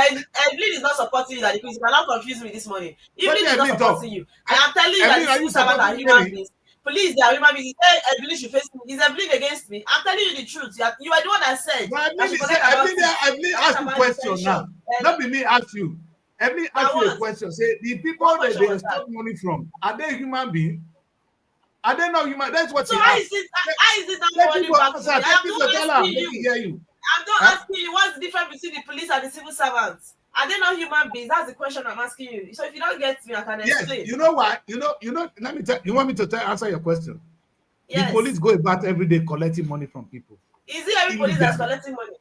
[SPEAKER 2] Evelyn is not supporting you. That you cannot confuse me this morning.
[SPEAKER 1] What
[SPEAKER 2] Evelyn
[SPEAKER 1] did
[SPEAKER 2] is not
[SPEAKER 1] Evelyn talk?
[SPEAKER 2] supporting you. I am telling you that
[SPEAKER 1] Evelyn,
[SPEAKER 2] the
[SPEAKER 1] are
[SPEAKER 2] civil
[SPEAKER 1] you
[SPEAKER 2] servants are
[SPEAKER 1] supporting
[SPEAKER 2] human
[SPEAKER 1] Mary?
[SPEAKER 2] beings. Police, they are human beings. Hey, Evelyn should face me. Is Evelyn against me? I'm telling you the truth. You are the one that said.
[SPEAKER 1] But
[SPEAKER 2] I
[SPEAKER 1] Evelyn,
[SPEAKER 2] should
[SPEAKER 1] say,
[SPEAKER 2] forget about
[SPEAKER 1] Evelyn,
[SPEAKER 2] it.
[SPEAKER 1] Evelyn
[SPEAKER 2] That's
[SPEAKER 1] ask you
[SPEAKER 2] about
[SPEAKER 1] question
[SPEAKER 2] the
[SPEAKER 1] now.
[SPEAKER 2] pension.
[SPEAKER 1] Not be me ask you. Evelyn
[SPEAKER 2] Now
[SPEAKER 1] ask you a
[SPEAKER 2] what?
[SPEAKER 1] question. Say the people
[SPEAKER 2] What
[SPEAKER 1] that
[SPEAKER 2] question
[SPEAKER 1] they
[SPEAKER 2] was that?
[SPEAKER 1] extort money from, are they human beings? Are they not human? That's what
[SPEAKER 2] So
[SPEAKER 1] he
[SPEAKER 2] how
[SPEAKER 1] asked.
[SPEAKER 2] is it not
[SPEAKER 1] Let
[SPEAKER 2] running
[SPEAKER 1] people
[SPEAKER 2] back to
[SPEAKER 1] answer.
[SPEAKER 2] me?
[SPEAKER 1] Let
[SPEAKER 2] I'm
[SPEAKER 1] people
[SPEAKER 2] not
[SPEAKER 1] tell her.
[SPEAKER 2] asking
[SPEAKER 1] Let me
[SPEAKER 2] you.
[SPEAKER 1] hear you.
[SPEAKER 2] I'm not
[SPEAKER 1] Huh?
[SPEAKER 2] asking you what's the difference between the police and the civil servants. Are they not human beings? That's the question I'm asking you. So if you don't get me, I can
[SPEAKER 1] Yes.
[SPEAKER 2] explain.
[SPEAKER 1] You know why? You know. Let me tell. You want me to answer your question?
[SPEAKER 2] Yes.
[SPEAKER 1] The police go about every day collecting money from people.
[SPEAKER 2] Is it every police that's collecting money?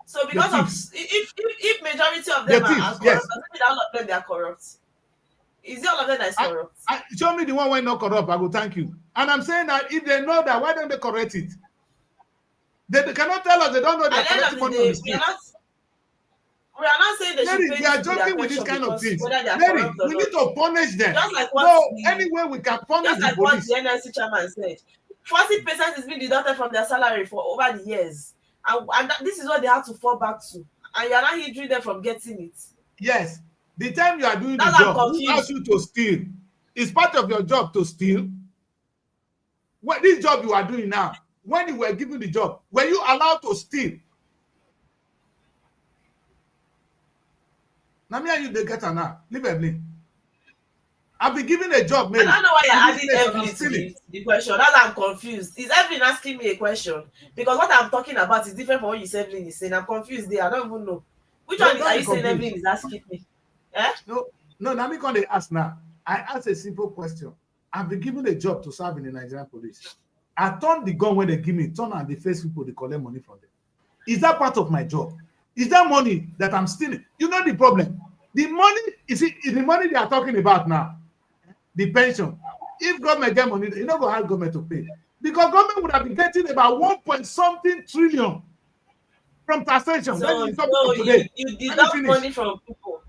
[SPEAKER 2] So because of if majority of them are corrupt,
[SPEAKER 1] yes.
[SPEAKER 2] doesn't mean all of them they are corrupt. Is it all of them that is corrupt?
[SPEAKER 1] Show me the one when not corrupt. I will thank you. And I'm saying that if they know that, why don't they correct it? They cannot tell us they don't know they're
[SPEAKER 2] At the end of
[SPEAKER 1] collecting
[SPEAKER 2] the
[SPEAKER 1] money on
[SPEAKER 2] day,
[SPEAKER 1] the street.
[SPEAKER 2] we are not saying they should
[SPEAKER 1] Mary,
[SPEAKER 2] pay
[SPEAKER 1] we are
[SPEAKER 2] people their
[SPEAKER 1] joking with this
[SPEAKER 2] pension
[SPEAKER 1] kind of
[SPEAKER 2] because
[SPEAKER 1] things.
[SPEAKER 2] whether they are
[SPEAKER 1] Mary,
[SPEAKER 2] corrupt or
[SPEAKER 1] we
[SPEAKER 2] not.
[SPEAKER 1] need to punish them.
[SPEAKER 2] Just like what
[SPEAKER 1] No,
[SPEAKER 2] the-
[SPEAKER 1] anyway we can punish
[SPEAKER 2] Just
[SPEAKER 1] the
[SPEAKER 2] like what
[SPEAKER 1] police.
[SPEAKER 2] the NLC chairman said, 40% is being deducted from their salary for over the years, and this is what they have to fall back to, and you are not hindering them from getting it.
[SPEAKER 1] Yes, the time you are doing
[SPEAKER 2] That's
[SPEAKER 1] the
[SPEAKER 2] why I'm
[SPEAKER 1] job, who
[SPEAKER 2] confused.
[SPEAKER 1] asked you to steal? It's part of your job to steal. What this job you are doing now, when you were given the job, were you allowed to steal? Now me and you they get her now. Leave Evelyn. I've been given a job, Mary.
[SPEAKER 2] I don't know why you're
[SPEAKER 1] in this
[SPEAKER 2] adding
[SPEAKER 1] place and I'm
[SPEAKER 2] Evelyn to
[SPEAKER 1] stealing.
[SPEAKER 2] the question. That's why I'm confused. Is Evelyn asking me a question? Because what I'm talking about is different from what you said Evelyn is saying. I'm confused there. I don't even know. Which
[SPEAKER 1] No,
[SPEAKER 2] one
[SPEAKER 1] don't
[SPEAKER 2] are
[SPEAKER 1] be
[SPEAKER 2] you saying
[SPEAKER 1] confused.
[SPEAKER 2] Evelyn is asking me? Eh?
[SPEAKER 1] No, now me gonna ask now. I ask a simple question. I've been given a job to serve in the Nigerian police. I turn the gun when they give me, turn and the face people they collect money from them. Is that part of my job? Is that money that I'm stealing? You know the problem. The money is the money they are talking about now. The pension. If government get money, you don't go ask government to pay because government would have been getting about 1.something trillion from taxation. That
[SPEAKER 2] So,
[SPEAKER 1] is the topic of today.
[SPEAKER 2] you
[SPEAKER 1] Let me
[SPEAKER 2] deduct
[SPEAKER 1] finish.
[SPEAKER 2] money from people.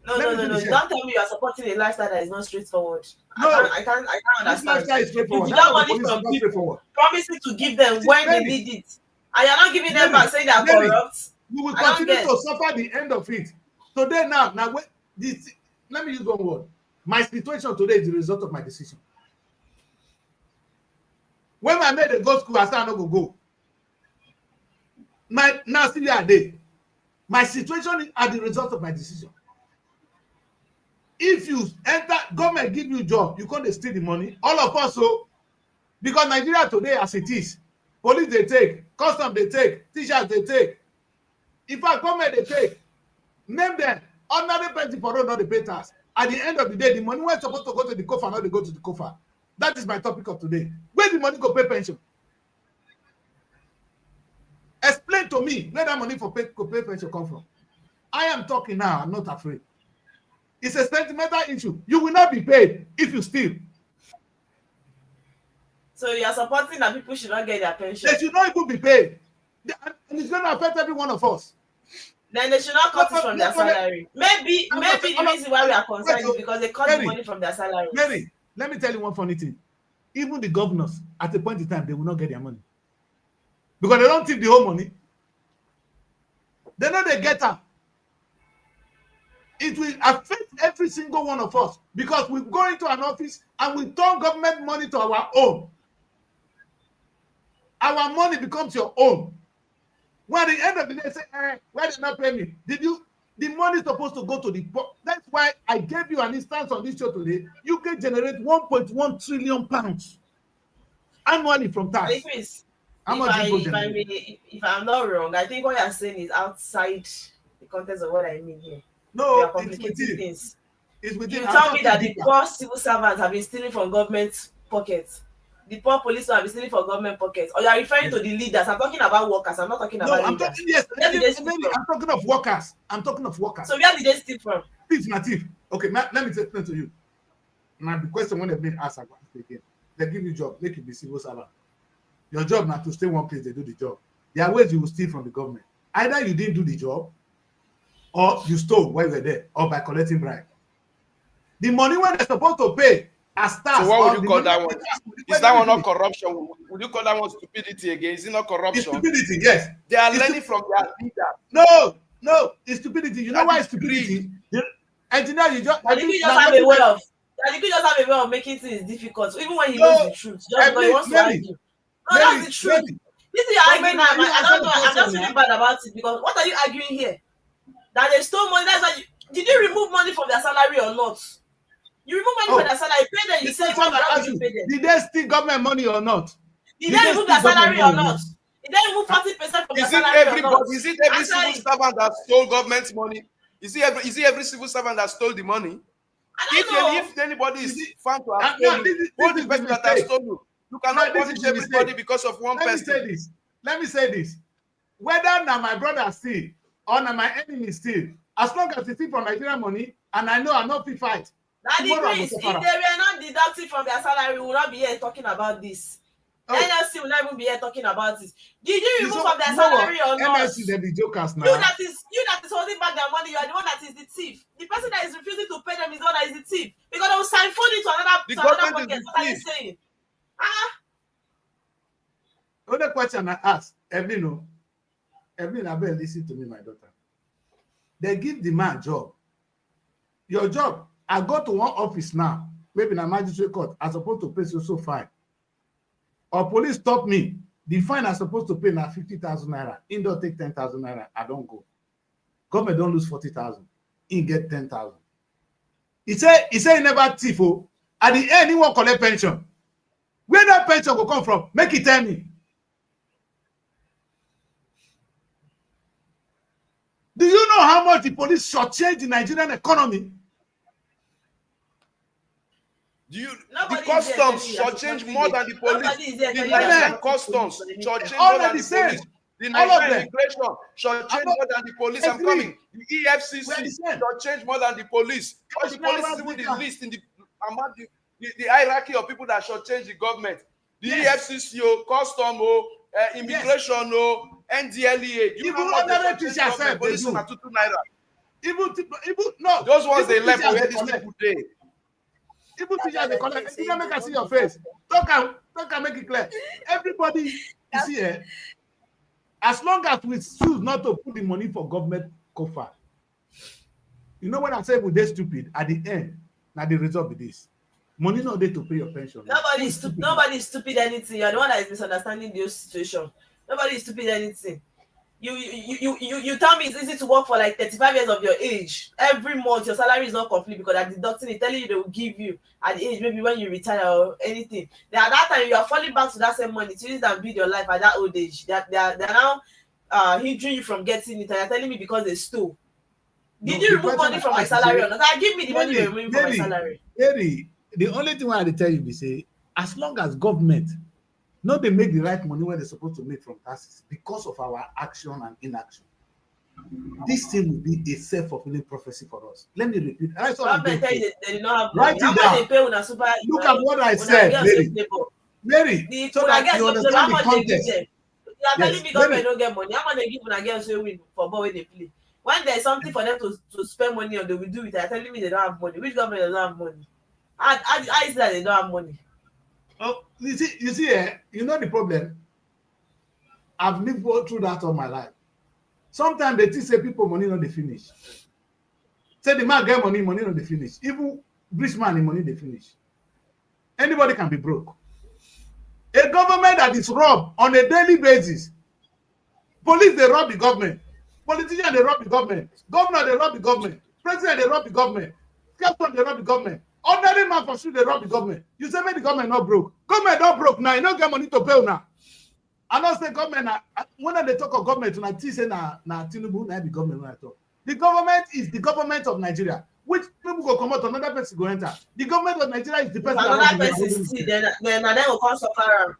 [SPEAKER 2] No.
[SPEAKER 1] Let me
[SPEAKER 2] You
[SPEAKER 1] finish.
[SPEAKER 2] don't tell me you are supporting a lifestyle that is not straightforward.
[SPEAKER 1] No.
[SPEAKER 2] I can't
[SPEAKER 1] This
[SPEAKER 2] understand.
[SPEAKER 1] lifestyle is straightforward.
[SPEAKER 2] You
[SPEAKER 1] That
[SPEAKER 2] deduct
[SPEAKER 1] one the
[SPEAKER 2] money
[SPEAKER 1] police
[SPEAKER 2] from
[SPEAKER 1] is not
[SPEAKER 2] people,
[SPEAKER 1] straightforward.
[SPEAKER 2] promising to give them when they
[SPEAKER 1] Mary,
[SPEAKER 2] need it, and you're not giving them
[SPEAKER 1] Mary,
[SPEAKER 2] back, saying they are
[SPEAKER 1] Mary,
[SPEAKER 2] corrupt.
[SPEAKER 1] We will
[SPEAKER 2] I don't
[SPEAKER 1] continue
[SPEAKER 2] get.
[SPEAKER 1] to suffer the end of it. Today now this, let me use one word. My situation today is the result of my decision. When I made a go school, I said I no go. Now still here day. My situation are the result of my decision. If you enter, government give you job, you can't steal the money. All of us so because Nigeria today as it is, police they take, custom they take, teachers they take. In fact, government they take. Name them. Ordinary person for road not the pay tax. At the end of the day, the money was supposed to go to the COFA, not they go to the COFA. That is my topic of today. Where the money go pay pension? Explain to me where that money for pay pension come from. I am talking now. I'm not afraid. It's a sentimental issue. You will not be paid if you steal.
[SPEAKER 2] So you are supporting that people should not get their pension.
[SPEAKER 1] They should not even be paid. And it's going to affect every one of us.
[SPEAKER 2] Then they should not cut it from their salary. Maybe the reason why we are concerned is because they cut the money from their salary.
[SPEAKER 1] Mary, let me tell you one funny thing. Even the governors, at a point in time, they will not get their money. Because they don't take the whole money. They know they get her. It will affect every single one of us because we go into an office and we turn government money to our own. Our money becomes your own. When at the end of the day, say, why did not pay me? Did you? The money is supposed to go to the poor. That's why I gave you an instance on this show today. You can generate 1.1 trillion pounds annually from tax. How much
[SPEAKER 2] if I'm not wrong, I think what you're saying is outside the context of what I mean here.
[SPEAKER 1] No,
[SPEAKER 2] complicating things.
[SPEAKER 1] It's within.
[SPEAKER 2] You tell me that the poor civil servants have been stealing from government pockets. The poor policemen have been stealing from government pockets. Or you are referring to the leaders. I'm talking about workers. I'm not talking about
[SPEAKER 1] I'm talking, yes. I'm talking of workers. I'm talking of workers.
[SPEAKER 2] So where did they steal from?
[SPEAKER 1] It's native. Okay, let me explain to you. Now the question when they've been asked again, they give you job, make you be civil servant. Your job now to stay one place, they do the job. There are ways you will steal from the government. Either you didn't do the job, or you stole while you were there, or by collecting bribe. The money when they're supposed to pay as tax.
[SPEAKER 4] So what would you call that one? Is that one not corruption? Would you call that one stupidity again? Is it not corruption?
[SPEAKER 1] It's stupidity, yes.
[SPEAKER 4] They are learning from their
[SPEAKER 1] leader. No, it's stupidity. You know why it's stupidity? Engineer, you just
[SPEAKER 2] have a way of. You could just have a way of making things difficult, even when he knows the truth. Just because he wants to argue. No, that's the truth. This is your argument now. I don't know. I'm just feeling bad about it because what are you arguing here? That they stole money. That's why. Did you remove money from their salary or not? You remove money from their salary. Pay them. You say you pay them.
[SPEAKER 1] Did they steal government money or not?
[SPEAKER 2] Did they remove their salary or not? Did they remove 40% from their salary or not?
[SPEAKER 4] Is it every civil servant that stole government money? Is it every civil servant that stole the money? If anybody is found to have stolen, all the person that has stolen, you cannot punish everybody because of one person.
[SPEAKER 1] Let me say this. Whether now my brother steal or now my enemy steal, as long as they steal from Nigerian money, and I know I'm not fit fight.
[SPEAKER 2] If they were not deducting from their salary, we will not be here talking about this. NLC will not even be here talking about this. Did you remove from their salary or not?
[SPEAKER 1] NLC, they're the jokers now.
[SPEAKER 2] You that is holding back their money, you are the one that is the thief. The person that is refusing to pay them is the one that is the thief. Because they will siphon it to another pocket. What are you saying?
[SPEAKER 1] Other question I ask, Evelyn, Abel, listen to me, my daughter. They give the man job. Your job, I go to one office now, maybe in a magistrate court, I'm supposed to pay so fine. Or police stop me. The fine I'm supposed to pay now 50,000 naira. In don't take 10,000 naira. I don't go. Government don't lose 40,000. He get 10,000. He say he never thief. At the end, he won't collect pension. Where that pension will come from? Make it tell me. Do you know how much the police shortchange the Nigerian economy?
[SPEAKER 4] The customs shortchange more than the police. The Nigerian customs shortchange more than the police. The Nigerian immigration shortchange more than the police. I'm coming. The EFCC shortchange more than the police. Because the police is even the least in the among the hierarchy of people that shortchange the government. The EFCC, custom, immigration, NDLEA.
[SPEAKER 1] Even other teachers say they do. Even no.
[SPEAKER 4] Those ones they left where these people dey.
[SPEAKER 1] Even teachers they collect. You don't make us see your face. Talk and make it clear. Everybody, you see, as long as we choose not to put the money for government coffers, you know what I say? We're stupid. At the end, now the result be this: money not there to pay your pension.
[SPEAKER 2] Nobody is stupid anything. You're the one that is misunderstanding the situation. Nobody is stupid anything. You tell me it's easy to work for like 35 years of your age. Every month your salary is not complete because they're deducting it, telling you they will give you at the age maybe when you retire or anything. Then at that time you are falling back to that same money to use and build your life at that old age. They're now hindering you from getting it, and you're telling me because they stole. Did you remove money from my salary or not? Give me the money you're removing from my salary.
[SPEAKER 1] The only thing I tell you is say, as long as government no they make the right money when they're supposed to make from taxes because of our action and inaction, this thing will be a self-fulfilling prophecy for us. Let me repeat. Write it down. Look at what I said, Mary. So that you understand the context.
[SPEAKER 2] You are telling me government don't get money. How much they give when I get so win for ball when they play? When there's something for them to spend money on, they will do it. They're telling me they don't have money. Which government doesn't have money? I say that they don't have money.
[SPEAKER 1] Oh, you see, you know the problem. I've lived through that all my life. Sometimes they say people money not they finish. Say the man get money not they finish. Even rich man the money they finish. Anybody can be broke. A government that is robbed on a daily basis, Police, they rob the government. Politicians, they rob the government. Governor, they rob the government. President, they rob the government. Captain, they rob the government. Ordinary man for sure, they rob the government. You say, make the government not broke. Government not broke now. You don't get money to pay now. I don't say government. When they talk of government, when I say na Tinubu, na the government when I talk. The government is the government of Nigeria. Which people go come out, another person go enter. The government of Nigeria is the person.
[SPEAKER 2] Another person still, then they will come suffer.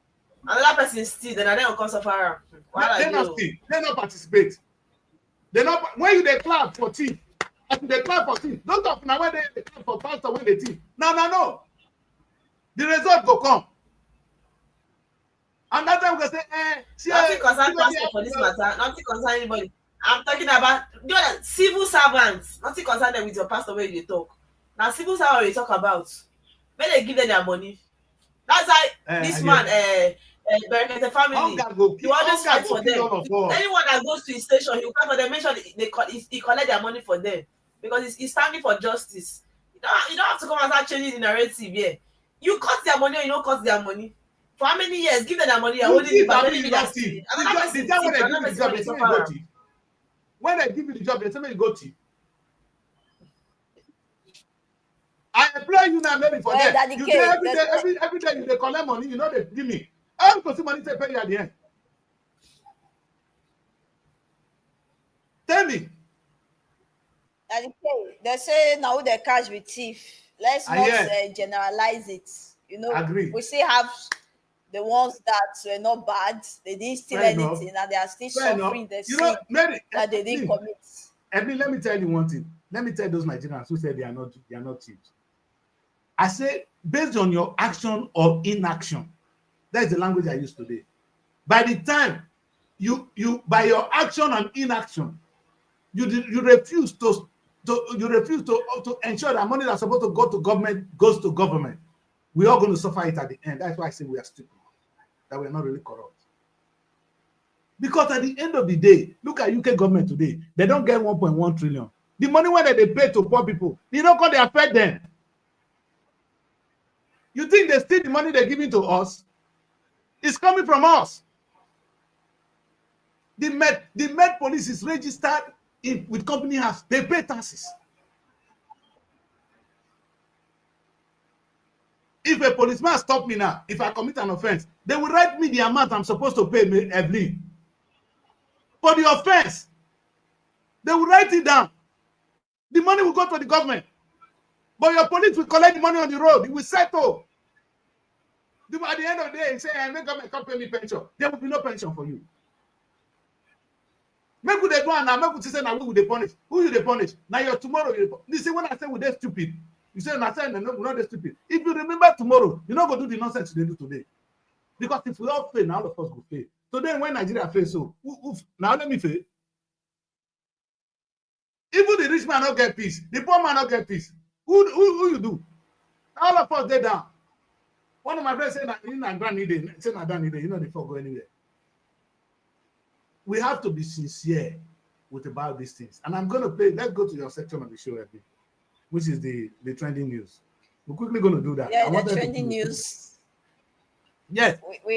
[SPEAKER 2] Another person still, then they will come suffer.
[SPEAKER 1] They not participate. They not when you they clap for team. They clap for team. Don't talk now when they clap for pastor when they team. No. The result go come. And that time we go say,
[SPEAKER 2] nothing concern pastor for this matter. Nothing concern anybody. I'm talking about civil servants. Nothing concern them with your pastor when you talk. Now civil servants we talk about. When they give them their money. That's why this man, Berekete family, he always fight for them. Anyone that goes to his station, he will come for them. Make sure he collect their money for them because he's standing for justice. You don't have to come and start changing the narrative here. You cut their money or you don't cut their money. For how many years? Give them their money. When they give you the job, they tell me you go to.
[SPEAKER 1] I employ you now, maybe for that. You say every day you collect money, you know they give me. I will see money to pay you at the end. Tell me.
[SPEAKER 3] They say now they catch with thief. Let's not generalize it. You know,
[SPEAKER 1] agree.
[SPEAKER 3] We still have the ones that were not bad. They didn't steal anything, and they are still suffering the sin that they didn't commit.
[SPEAKER 1] Let me tell you one thing. Let me tell those Nigerians who say they are not thieves. I say, based on your action or inaction, that's the language I use today. By the time you by your action and inaction, you refuse to ensure that money that's supposed to go to government goes to government. We're all going to suffer it at the end. That's why I say we are stupid, that we're not really corrupt. Because at the end of the day, look at UK government today. They don't get 1.1 trillion. The money when they pay to poor people, they don't they affect them. You think they steal the money they're giving to us? It's coming from us. The Met Police is registered with company house. They pay taxes. If a policeman stop me now, if I commit an offense, they will write me the amount I'm supposed to pay me every. For the offense, they will write it down. The money will go to the government. But your police will collect the money on the road. It will settle. At the end of the day, say, make government come pay me pension. There will be no pension for you. Make who they go and now make who say now who will they punish? Who will they punish? Now your tomorrow. You see, when I say they stupid, you say I say no, not they stupid. If you remember tomorrow, you're not going to do the nonsense they do today. Because if we all fail, now all of us will fail. So then when Nigeria fails, so now let me fail. Even the rich man not get peace, the poor man not get peace. Who you do? All of us dead down. One of my friends said that you know they go anywhere. We have to be sincere about these things. And I'm going to play, let's go to your section of the show, which is the trending news. We're quickly going to do that.
[SPEAKER 3] Yeah, the trending news.
[SPEAKER 1] Yes.
[SPEAKER 3] We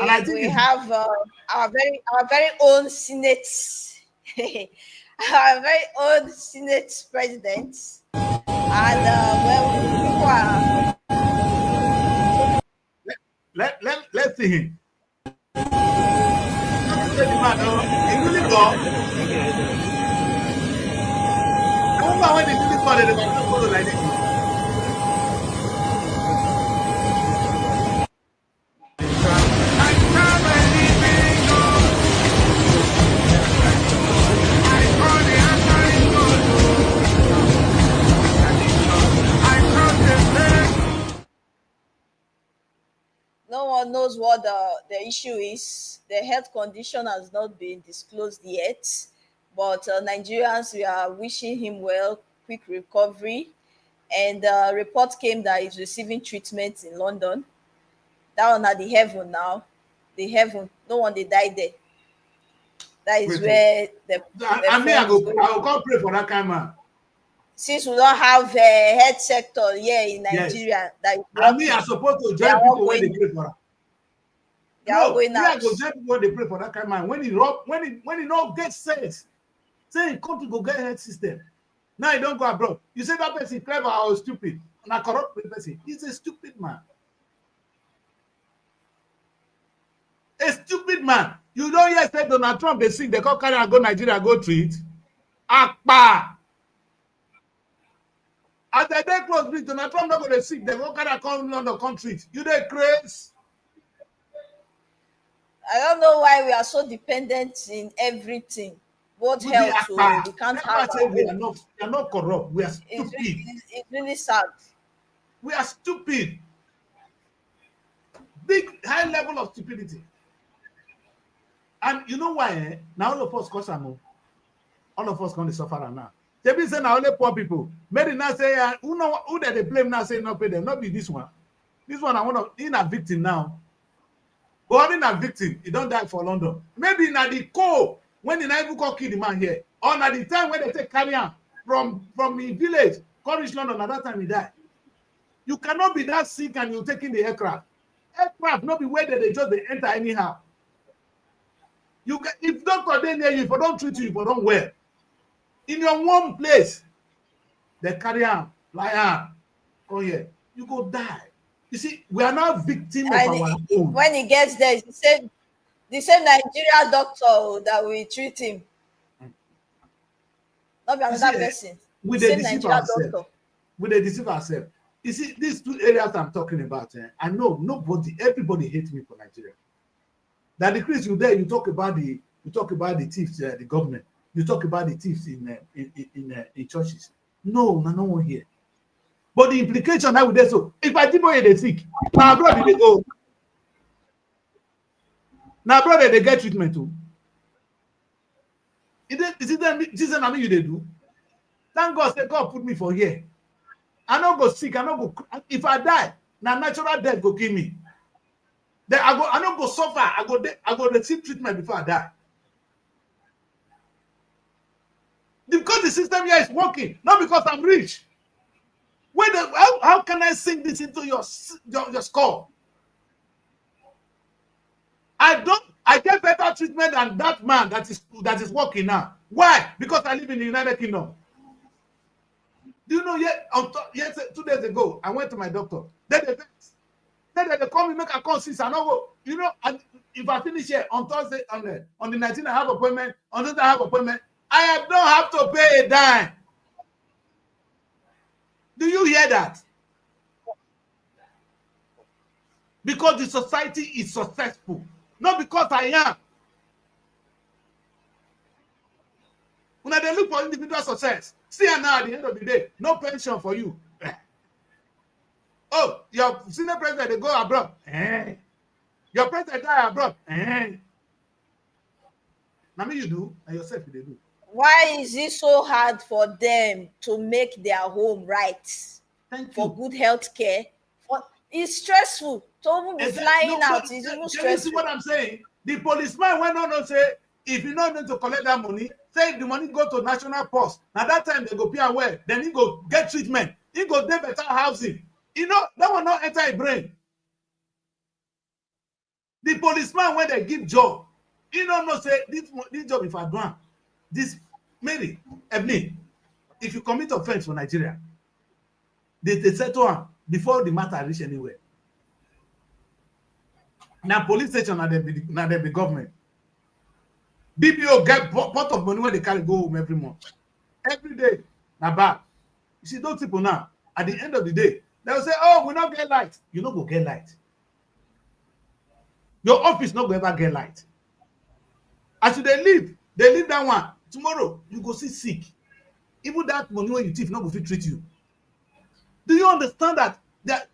[SPEAKER 3] have our very own Senate, our very own Senate president. And people are...
[SPEAKER 1] Let's see him. Really go. I remember when they did this for the photo like this.
[SPEAKER 3] No one knows what the issue is. The health condition has not been disclosed yet, but Nigerians, we are wishing him well, quick recovery. And the report came that he's receiving treatment in London. That one at the heaven now. The heaven, no one they died there. That is where
[SPEAKER 1] I will come pray for that kind of man.
[SPEAKER 3] Since we don't have a health sector here in Nigeria,
[SPEAKER 1] I am supposed to join people when they pray for her.
[SPEAKER 3] They are all
[SPEAKER 1] No,
[SPEAKER 3] going
[SPEAKER 1] yeah,
[SPEAKER 3] out.
[SPEAKER 1] go join people they pray for that kind of man. When he rob, when he not get sense, say he come to go get health system. Now he don't go abroad. You say that person clever or stupid, and a corrupt person. He's a stupid man. A stupid man. You don't hear say Donald Trump they sick, they come carry and go Nigeria, go treat. Akpa. As the day close, please, Donald Trump not going to sick, they go carry and come London, come treat. You they crazy.
[SPEAKER 3] I don't know why we are so dependent in everything. Both
[SPEAKER 1] We
[SPEAKER 3] health,
[SPEAKER 1] be
[SPEAKER 3] so
[SPEAKER 1] akpa.
[SPEAKER 3] we can't
[SPEAKER 1] That's
[SPEAKER 3] have
[SPEAKER 1] why I say
[SPEAKER 3] our
[SPEAKER 1] we
[SPEAKER 3] own.
[SPEAKER 1] are not corrupt. We are
[SPEAKER 3] It's,
[SPEAKER 1] stupid.
[SPEAKER 3] it's really sad.
[SPEAKER 1] We are stupid. Big high level of stupidity. And you know why? Now all of us cause all of us going to suffer now. They be saying now only poor people. Maybe now say who that they blame now say not pay them. Not be this one. This one I want to in a victim now. But in a victim, he don't die for London. Maybe na the co when the even call kill the man here. Or na the time when they take carry him from the village, come reach London, at that time he die. You cannot be that sick and you're taking the aircraft. Aircraft not be where they just they enter anyhow. You can, if doctor they near you, if I don't treat you, if I don't wear. In your warm place, they carry on, fly on. Oh yeah, you go die. You see, we are now victim of
[SPEAKER 3] And
[SPEAKER 1] our own.
[SPEAKER 3] when he gets there, it's the same Nigeria doctor that will treat him. Not be
[SPEAKER 1] You
[SPEAKER 3] another
[SPEAKER 1] see,
[SPEAKER 3] person.
[SPEAKER 1] we
[SPEAKER 3] The
[SPEAKER 1] dey
[SPEAKER 3] same
[SPEAKER 1] deceive
[SPEAKER 3] Nigeria
[SPEAKER 1] ourselves.
[SPEAKER 3] doctor.
[SPEAKER 1] We dey deceive ourselves. You see, these two areas I'm talking about, I know everybody hates me for Nigeria. That the Chris, you there, you talk about the thieves, the government. You talk about the thieves in churches. No one here. But the implication that would so if I people they sick, now brother they go. Now brother they get treatment too. Is it this I mean you they do? Thank God say God put me for here. I not go sick, I not go if I die, now natural death go kill me. Then I not go suffer, I go receive treatment before I die. Because the system here is working, not because I'm rich. How can I sink this into your skull? I get better treatment than that man that is working now. Why? Because I live in the United Kingdom. Do you know yet 2 days ago, I went to my doctor. Then they call me, make a call since I know go. You know, if I finish here on Thursday, on the 19th, I have appointment. On Thursday, I have appointment. I don't have to pay a dime. Do you hear that? Because the society is successful, not because I am. When they look for individual success, see now at the end of the day, no pension for you. Oh, your senior president they go abroad. Your president die abroad. Now me you do, and yourself you do.
[SPEAKER 3] Why is it so hard for them to make their home right?
[SPEAKER 1] Thank
[SPEAKER 3] for
[SPEAKER 1] you.
[SPEAKER 3] good health care? It's stressful. To even be flying out is even
[SPEAKER 1] You
[SPEAKER 3] stressful.
[SPEAKER 1] see what I'm saying? The policeman went on and say, if you not need to collect that money, say if the money go to national post. Now that time they go pay away, then he go get treatment. He go get better housing. You know, that will not enter a brain. The policeman when they give job, he don't know say this job if I do this Mary, Evelyn, if you commit offense for Nigeria, they settle am before the matter reach anywhere. Now police station na they be government. BPO get pot of money when they carry go home every month. Every day, na bad. You see those people now, at the end of the day, they will say, oh, we not get light. You no go get light. Your office not go ever get light. As you they leave that one. Tomorrow, you go see sick. Even that money when you thief not go fit treat you. Do you understand that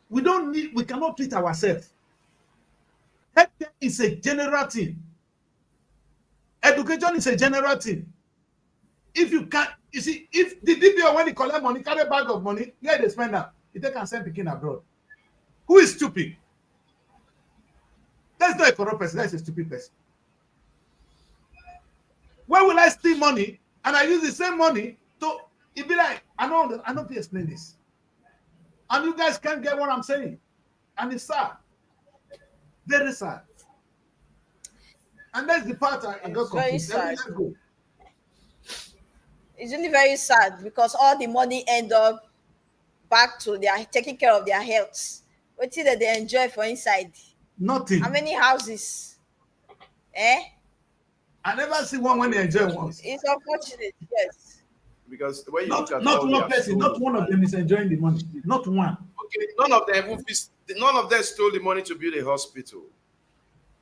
[SPEAKER 1] we cannot treat ourselves? Healthcare is a general thing. Education is a general thing. If you can, you see, if the DPO when he collect money, carry a bag of money, where they spend that, he take and send pikin abroad. Who is stupid? That's not a corrupt person, that's a stupid person. Why will I steal money and I use the same money to it be like I don't explain this. And you guys can't get what I'm saying. And it's sad. Very sad. And that's the part I got
[SPEAKER 3] It's very
[SPEAKER 1] confused. Let me
[SPEAKER 3] sad.
[SPEAKER 1] let's go.
[SPEAKER 3] It's really very sad because all the money end up back to their taking care of their health. What that they enjoy for inside?
[SPEAKER 1] Nothing.
[SPEAKER 3] How many houses? Eh?
[SPEAKER 1] I never see one when they enjoy once.
[SPEAKER 3] It's unfortunate, yes.
[SPEAKER 4] Because when you
[SPEAKER 1] Not
[SPEAKER 4] look at
[SPEAKER 1] not
[SPEAKER 4] all
[SPEAKER 1] one
[SPEAKER 4] they have
[SPEAKER 1] person, not
[SPEAKER 4] stolen,
[SPEAKER 1] one of them is enjoying the money. Not one.
[SPEAKER 4] okay, none of them stole the money to build a hospital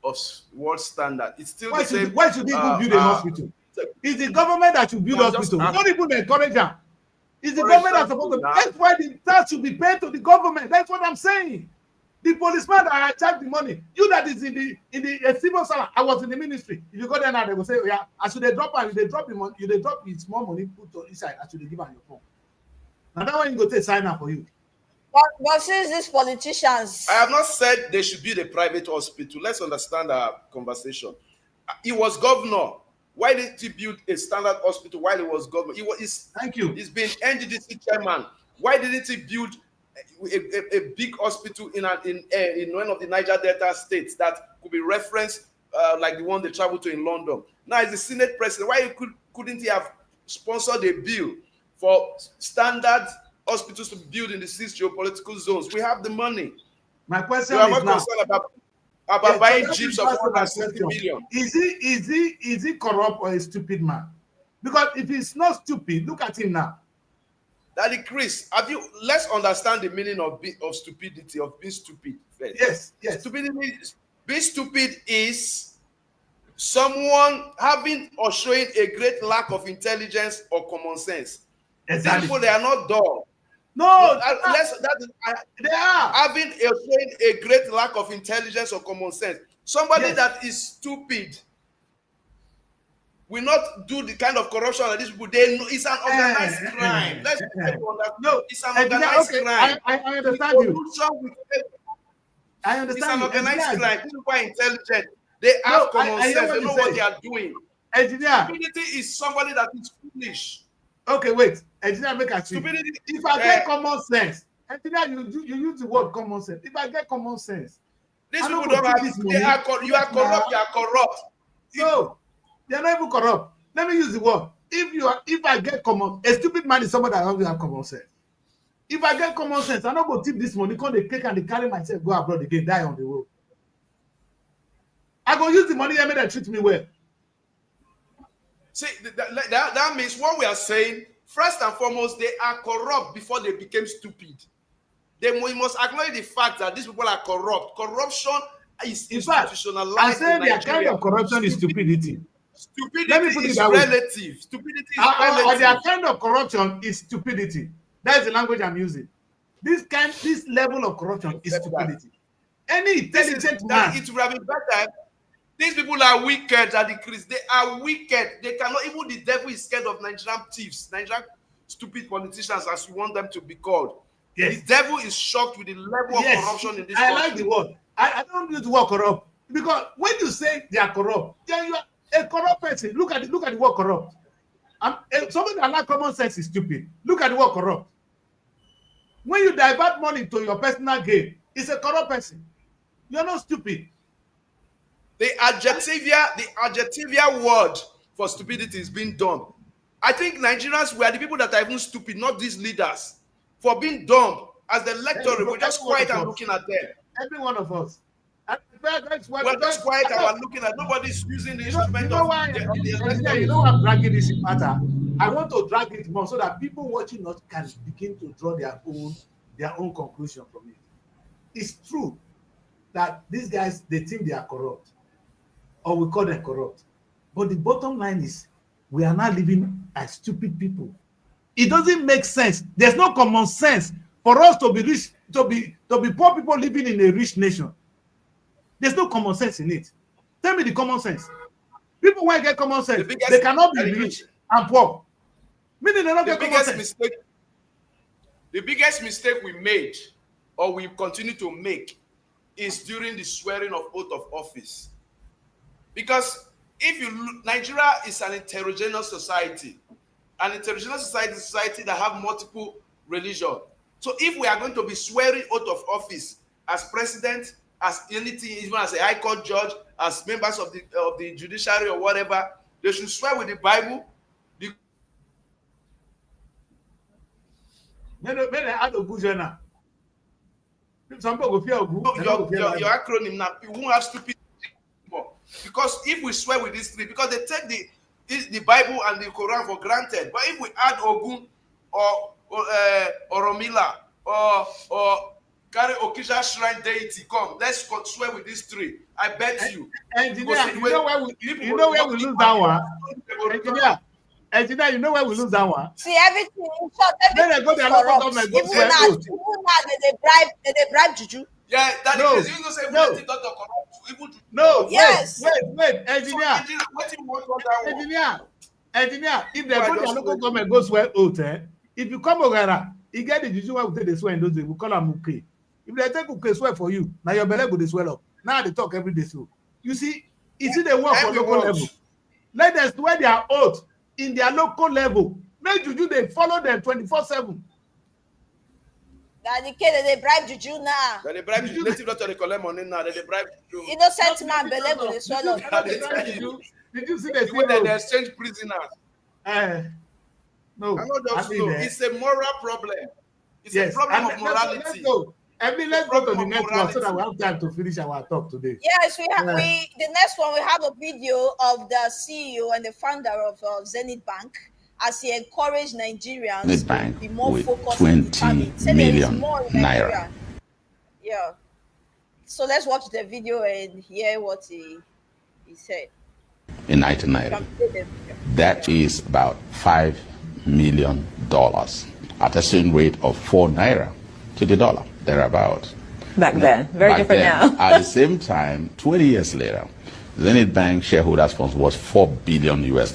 [SPEAKER 4] of world standard. It's still
[SPEAKER 1] Why
[SPEAKER 4] the same.
[SPEAKER 1] should they go build a hospital? It's the government that should build
[SPEAKER 4] I'm just
[SPEAKER 1] hospital. Don't even encourage them. It's the
[SPEAKER 4] For
[SPEAKER 1] government that's
[SPEAKER 4] example,
[SPEAKER 1] supposed to.
[SPEAKER 4] now-
[SPEAKER 1] That's why the tax should be paid to the government. That's what I'm saying. The policeman that charge the money, you that is in the civil servant. I was in the ministry. If you go there now, they will say, oh, yeah, as they drop and they drop the money, they drop the small money put on inside as they give on your phone. And that one you go take sign up for you.
[SPEAKER 3] But since these politicians,
[SPEAKER 4] I have not said they should build a private hospital. Let's understand our conversation. He was governor. Why did he build a standard hospital while he was governor?
[SPEAKER 1] Thank you.
[SPEAKER 4] He's been NDDC chairman. Why didn't he build a big hospital in one of the Niger Delta states that could be referenced like the one they traveled to in London? Now he's the Senate president. Why couldn't he have sponsored a bill for standard hospitals to be built in the 6 geopolitical zones? We have the money.
[SPEAKER 1] My question
[SPEAKER 4] You are
[SPEAKER 1] is
[SPEAKER 4] not
[SPEAKER 1] now.
[SPEAKER 4] concerned about
[SPEAKER 1] Yeah,
[SPEAKER 4] buying
[SPEAKER 1] so
[SPEAKER 4] jeeps
[SPEAKER 1] let
[SPEAKER 4] of
[SPEAKER 1] me ask you my
[SPEAKER 4] 160
[SPEAKER 1] question.
[SPEAKER 4] million.
[SPEAKER 1] Is he corrupt or a stupid man? Because if he's not stupid, look at him now.
[SPEAKER 4] Daddy Chris, let's understand the meaning of stupidity, of being stupid first.
[SPEAKER 1] Yes.
[SPEAKER 4] Being stupid is someone having or showing a great lack of intelligence or common sense.
[SPEAKER 1] Exactly.
[SPEAKER 4] These people, they are not dumb.
[SPEAKER 1] No,
[SPEAKER 4] They are having showing a great lack of intelligence or common sense. Somebody that is stupid will not do the kind of corruption that these people. They know it's an organized crime.
[SPEAKER 1] No,
[SPEAKER 4] it's an organized crime.
[SPEAKER 1] I understand you. I understand
[SPEAKER 4] It's an
[SPEAKER 1] you.
[SPEAKER 4] organized crime. People are intelligent. They have common sense. They know what they are doing.
[SPEAKER 1] Engineer.
[SPEAKER 4] Stupidity is somebody that is foolish.
[SPEAKER 1] Okay, wait. Engineer, make a tweet.
[SPEAKER 4] Stupidity.
[SPEAKER 1] If I get common sense, engineer, you use the word common sense. If I get common sense,
[SPEAKER 4] These people don't have this. You are corrupt. You are corrupt.
[SPEAKER 1] No, they are not even corrupt. Let me use the word. If I get common, a stupid man is somebody that doesn't have common sense. If I get common sense, I'm not going to tip this money, come they take and they carry myself, go abroad again, die on the road. I go use the money and make them treat me well.
[SPEAKER 4] See, that means what we are saying, first and foremost, they are corrupt before they became stupid. We must acknowledge the fact that these people are corrupt. Corruption is institutionalized.
[SPEAKER 1] I say their kind of corruption is stupidity.
[SPEAKER 4] Stupidity is relative. Stupidity is relative.
[SPEAKER 1] Their kind of corruption is stupidity. That's the language I'm using. This level of corruption is stupidity. Any intelligent man.
[SPEAKER 4] It would have been better. These people are wicked, Daddy Chris. They are wicked. They cannot, even the devil is scared of Nigerian thieves, Nigerian stupid politicians, as we want them to be called. Yes. The devil is shocked with the level of corruption in this country.
[SPEAKER 1] I like the word. I don't use the word corrupt. Because when you say they are corrupt, then you are a corrupt person. Look at the word corrupt. Somebody that lacks common sense is stupid. Look at the word corrupt. When you divert money to your personal gain, it's a corrupt person. You're not stupid.
[SPEAKER 4] The adjectivia word for stupidity is being dumb. I think Nigerians were the people that are even stupid, not these leaders, for being dumb. As the electorate, we're just quiet and looking at them.
[SPEAKER 1] Every one of us.
[SPEAKER 4] We're just quiet and we're looking at nobody's using the instrument.
[SPEAKER 1] You know why I'm dragging this matter? I want to drag it more so that people watching us can begin to draw their own conclusion from it. It's true that these guys, they think they are corrupt, or we call them corrupt. But the bottom line is, we are not living as stupid people. It doesn't make sense. There's no common sense for us to be rich, to be poor people living in a rich nation. There's no common sense in it. Tell me the common sense. People who get common sense, they cannot be rich and poor. Meaning they don't get common sense.
[SPEAKER 4] The biggest mistake we made, or we continue to make, is during the swearing of oath of office. Because if you look, Nigeria is an heterogeneous society. An heterogeneous society is a society that have multiple religions. So if we are going to be swearing oath of office as president, as anything, even as a high court judge, as members of the judiciary or whatever, they should swear with the Bible.
[SPEAKER 1] When they add Ogu now, some people go fear Ogu.
[SPEAKER 4] Your acronym now, you won't have stupid people. Because if we swear with these three, because they take the Bible and the Quran for granted. But if we add Ogun or Oromila or carry Okisha Shrine Deity, come, let's swear with these three. I bet you.
[SPEAKER 1] Engineer, you know where we lose that one? Engineer, you know where we lose that one?
[SPEAKER 3] See, everything in short, everything
[SPEAKER 1] go there, local government, go
[SPEAKER 3] even now, they bribe Juju.
[SPEAKER 4] Yeah, that
[SPEAKER 1] No,
[SPEAKER 4] is you go say
[SPEAKER 1] no.
[SPEAKER 4] we not corrupt. Even
[SPEAKER 1] No,
[SPEAKER 3] Yes.
[SPEAKER 1] wait, engineer.
[SPEAKER 4] So, what you want on that one?
[SPEAKER 1] Engineer, if they go to local government, go swear oath, if you come over, you get the Juju where we take the swear in those days, we call them Uke. If they take Uke swear for you, now your belly go to swell up. Now they talk every day. So you see, they work on local level. Let them swear their oath in their local level. Make Juju they follow them 24/7.
[SPEAKER 3] That the kid they bribe Juju now.
[SPEAKER 4] They bribe you. Native doctor collect money now. They bribe you.
[SPEAKER 3] Innocent man belly go to swell up.
[SPEAKER 1] Did you see the
[SPEAKER 4] when they exchange prisoners?
[SPEAKER 1] No.
[SPEAKER 4] It's a moral problem. It's a problem of morality.
[SPEAKER 1] Let's go. Let's go to the next one so that we have time to finish our talk today.
[SPEAKER 3] Yes, the next one we have a video of the CEO and the founder of Zenith Bank as he encouraged Nigerians to be more focused on the family.
[SPEAKER 5] 20 million naira.
[SPEAKER 3] Yeah. So let's watch the video and hear what he said.
[SPEAKER 5] In 1990. That is about $5 million at a certain rate of 4 naira to the dollar, thereabout.
[SPEAKER 6] Back then, very different now.
[SPEAKER 5] At the same time, 20 years later, Zenith Bank shareholders' funds was $4 billion US.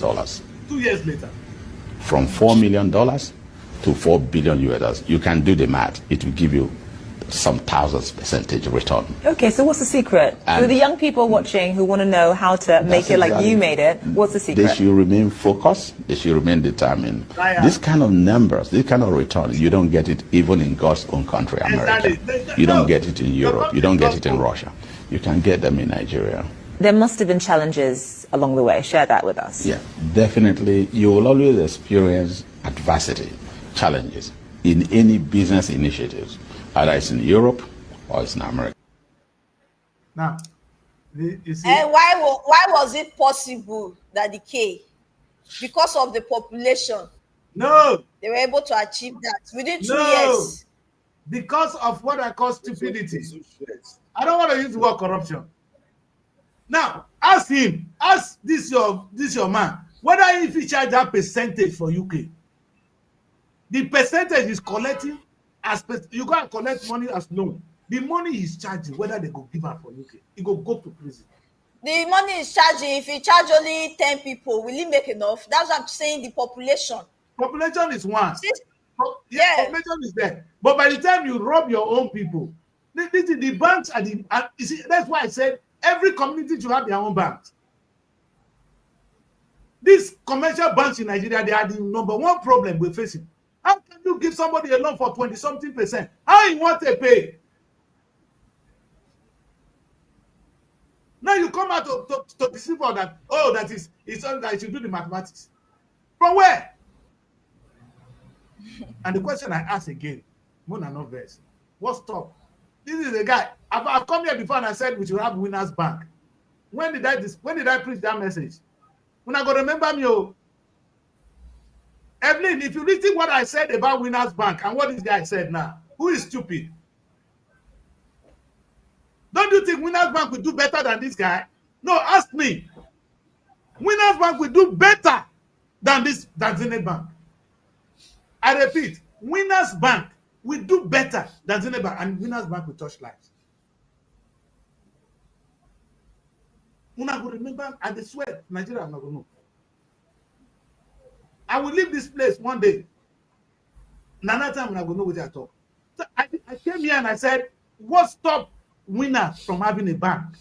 [SPEAKER 1] 2 years later.
[SPEAKER 5] From $4 million to $4 billion US. You can do the math. It will give you some thousands percentage return.
[SPEAKER 6] Okay, so what's the secret? For the young people watching who want to know how to make it like you made it, what's the secret?
[SPEAKER 5] They should remain focused. They should remain determined. This kind of numbers, this kind of return, you don't get it even in God's own country, America. You don't get it in Europe. You don't get it in Russia. You can get them in Nigeria.
[SPEAKER 6] There must have been challenges along the way. Share that with us.
[SPEAKER 5] Yeah, definitely. You will always experience adversity, challenges in any business initiatives, either it's in Europe or it's in America.
[SPEAKER 1] Now, you see,
[SPEAKER 3] and why was it possible that because of the population,
[SPEAKER 1] no,
[SPEAKER 3] they were able to achieve that within 2
[SPEAKER 1] No.
[SPEAKER 3] years?
[SPEAKER 1] Because of what I call stupidity. I don't want to use the word corruption. Now, ask this your man, whether if he charge that percentage for UK. The percentage is collecting you go and collect money as loan. The money he's charging, whether they go give her for UK, he go to prison.
[SPEAKER 3] The money is charging. If he charge only 10 people, will he make enough? That's what I'm saying. The population.
[SPEAKER 1] Population is one.
[SPEAKER 3] Yeah.
[SPEAKER 1] Population is there. But by the time you rob your own people, this is the banks are you see, that's why I said every community should have their own banks. These commercial banks in Nigeria, they are the number one problem we're facing. How can you give somebody a loan for 20-something%? How you want to pay? Now you come out to deceive all that. Oh, that is it's only that you should do the mathematics. From where? And the question I ask again, Mona no verse. What's stop? This is a guy. I've come here before and I said we should have Winners Bank. When did I preach that message? When I go remember me, oh. Evelyn, if you listen what I said about Winners Bank and what this guy said now, who is stupid? Don't you think Winners Bank will do better than this guy? No, ask me. Winners Bank will do better than Zenith Bank. I repeat, Winners Bank will do better than Zenith Bank, and Winners Bank will touch lives. When I go remember, I swear, Nigeria, I'm not going to know. I will leave this place one day. Another time, I'm not going to know what I talk. So I came here and I said, what stopped Winners from having a bank?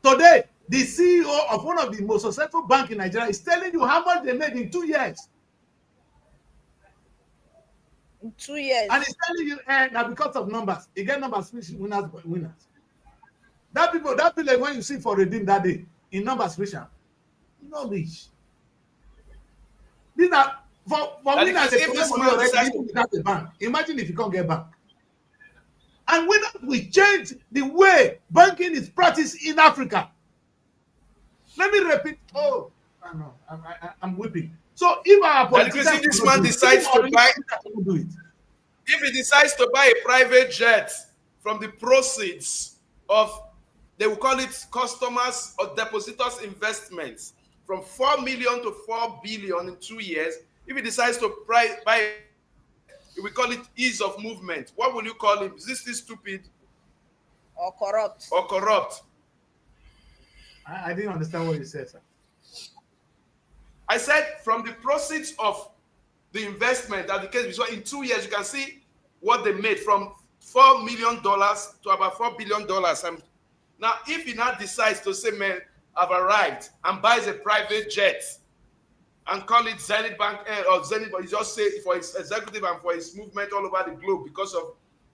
[SPEAKER 1] Today, the CEO of one of the most successful banks in Nigeria is telling you how much they made in 2 years.
[SPEAKER 3] In 2 years.
[SPEAKER 1] And he's telling you that because of numbers, he get numbers winners. That people when you see for redeem that day in numbers vision, you know rich. These are for winners. Without the bank. Imagine if you can't get bank. And when we change the way banking is practiced in Africa. Let me repeat. Oh, I know. I'm weeping. So if our
[SPEAKER 4] politicians, this man decides to buy,
[SPEAKER 1] do it.
[SPEAKER 4] If he decides to buy a private jet from the proceeds of, they will call it customers or depositors' investments, from 4 million to 4 billion in 2 years. If he decides to buy, we call it ease of movement. What will you call him? Is this stupid?
[SPEAKER 3] Or corrupt?
[SPEAKER 4] Or corrupt?
[SPEAKER 1] I didn't understand what you said, sir.
[SPEAKER 4] I said from the proceeds of the investment, that the case, so in 2 years you can see what they made from $4 million to about $4 billion. Now, if he now decides to say, man, I've arrived, and buys a private jet and call it Zenith Bank or Zenith, but he just say for his executive and for his movement all over the globe because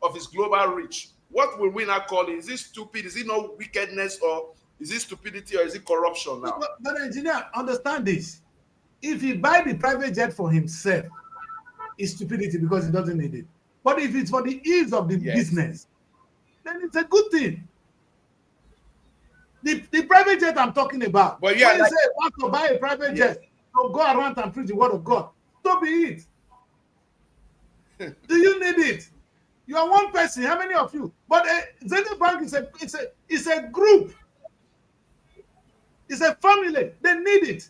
[SPEAKER 4] of his global reach, what will we now call it? Is it stupid? Is it no wickedness, or is it stupidity, or is it corruption now?
[SPEAKER 1] But engineer, understand this. If he buy the private jet for himself, it's stupidity because he doesn't need it. But if it's for the ease of the business, then it's a good thing. The private jet I'm talking about.
[SPEAKER 4] But yeah,
[SPEAKER 1] when you say want to buy a private jet, so go around and preach the word of God. So be it. Do you need it? You are one person. How many of you? But Zenith Bank is a group. It's a family. They need it.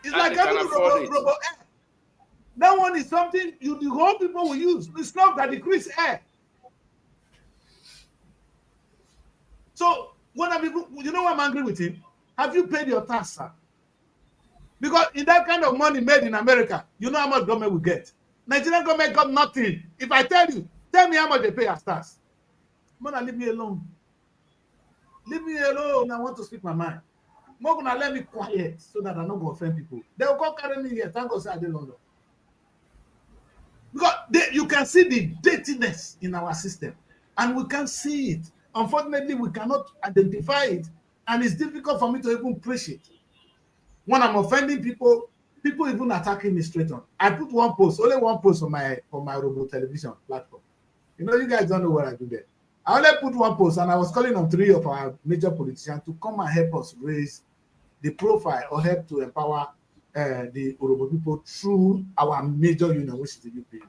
[SPEAKER 1] It's like having Robo Air. That one is something the whole people will use. It's not that decrease air. So when you know why I'm angry with him? Have you paid your tax, sir? Because in that kind of money made in America, you know how much government will get. Nigerian government got nothing. If I tell me how much they pay as tax. Mona, leave me alone. Leave me alone. I want to speak my mind. More gonna let me quiet so that I don't go offend people. They will come carry me here. Thank God, say I did London. Because you can see the dirtiness in our system, and we can see it. Unfortunately, we cannot identify it, and it's difficult for me to even preach it. When I'm offending people even attacking me straight on. I put only one post on my Robo television platform. You know, you guys don't know what I do there. I only put one post, and I was calling on 3 of our major politicians to come and help us raise the profile or help to empower the Orobo people through our major union, which is the UP.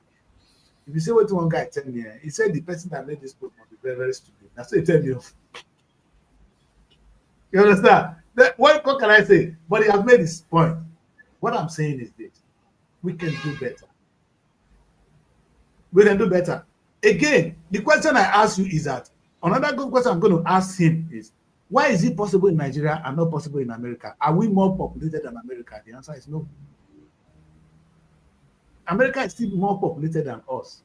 [SPEAKER 1] If you say what one guy tell me, he said the person that made this post must be very, very stupid. That's what he tell you. You understand? What can I say? But he has made his point. What I'm saying is this: we can do better. We can do better. Again, the question I ask you is that another good question I'm going to ask him is, why is it possible in Nigeria and not possible in America? Are we more populated than America? The answer is no. America is still more populated than us,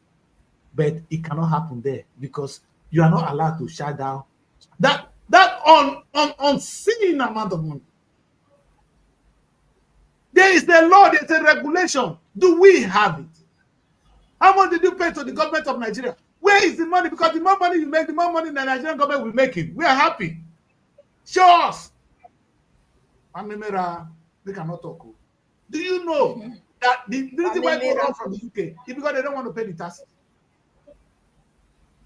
[SPEAKER 1] but it cannot happen there because you are not allowed to shut down that unseen amount of money. There is a law, there's a regulation. Do we have it? How much did you pay to the government of Nigeria? Where is the money? Because the more money you make, the more money the Nigerian government will make it. We are happy. Show us. Amemera, they cannot talk. Do you know that the reason why they run from the UK is because they don't want to pay the taxes?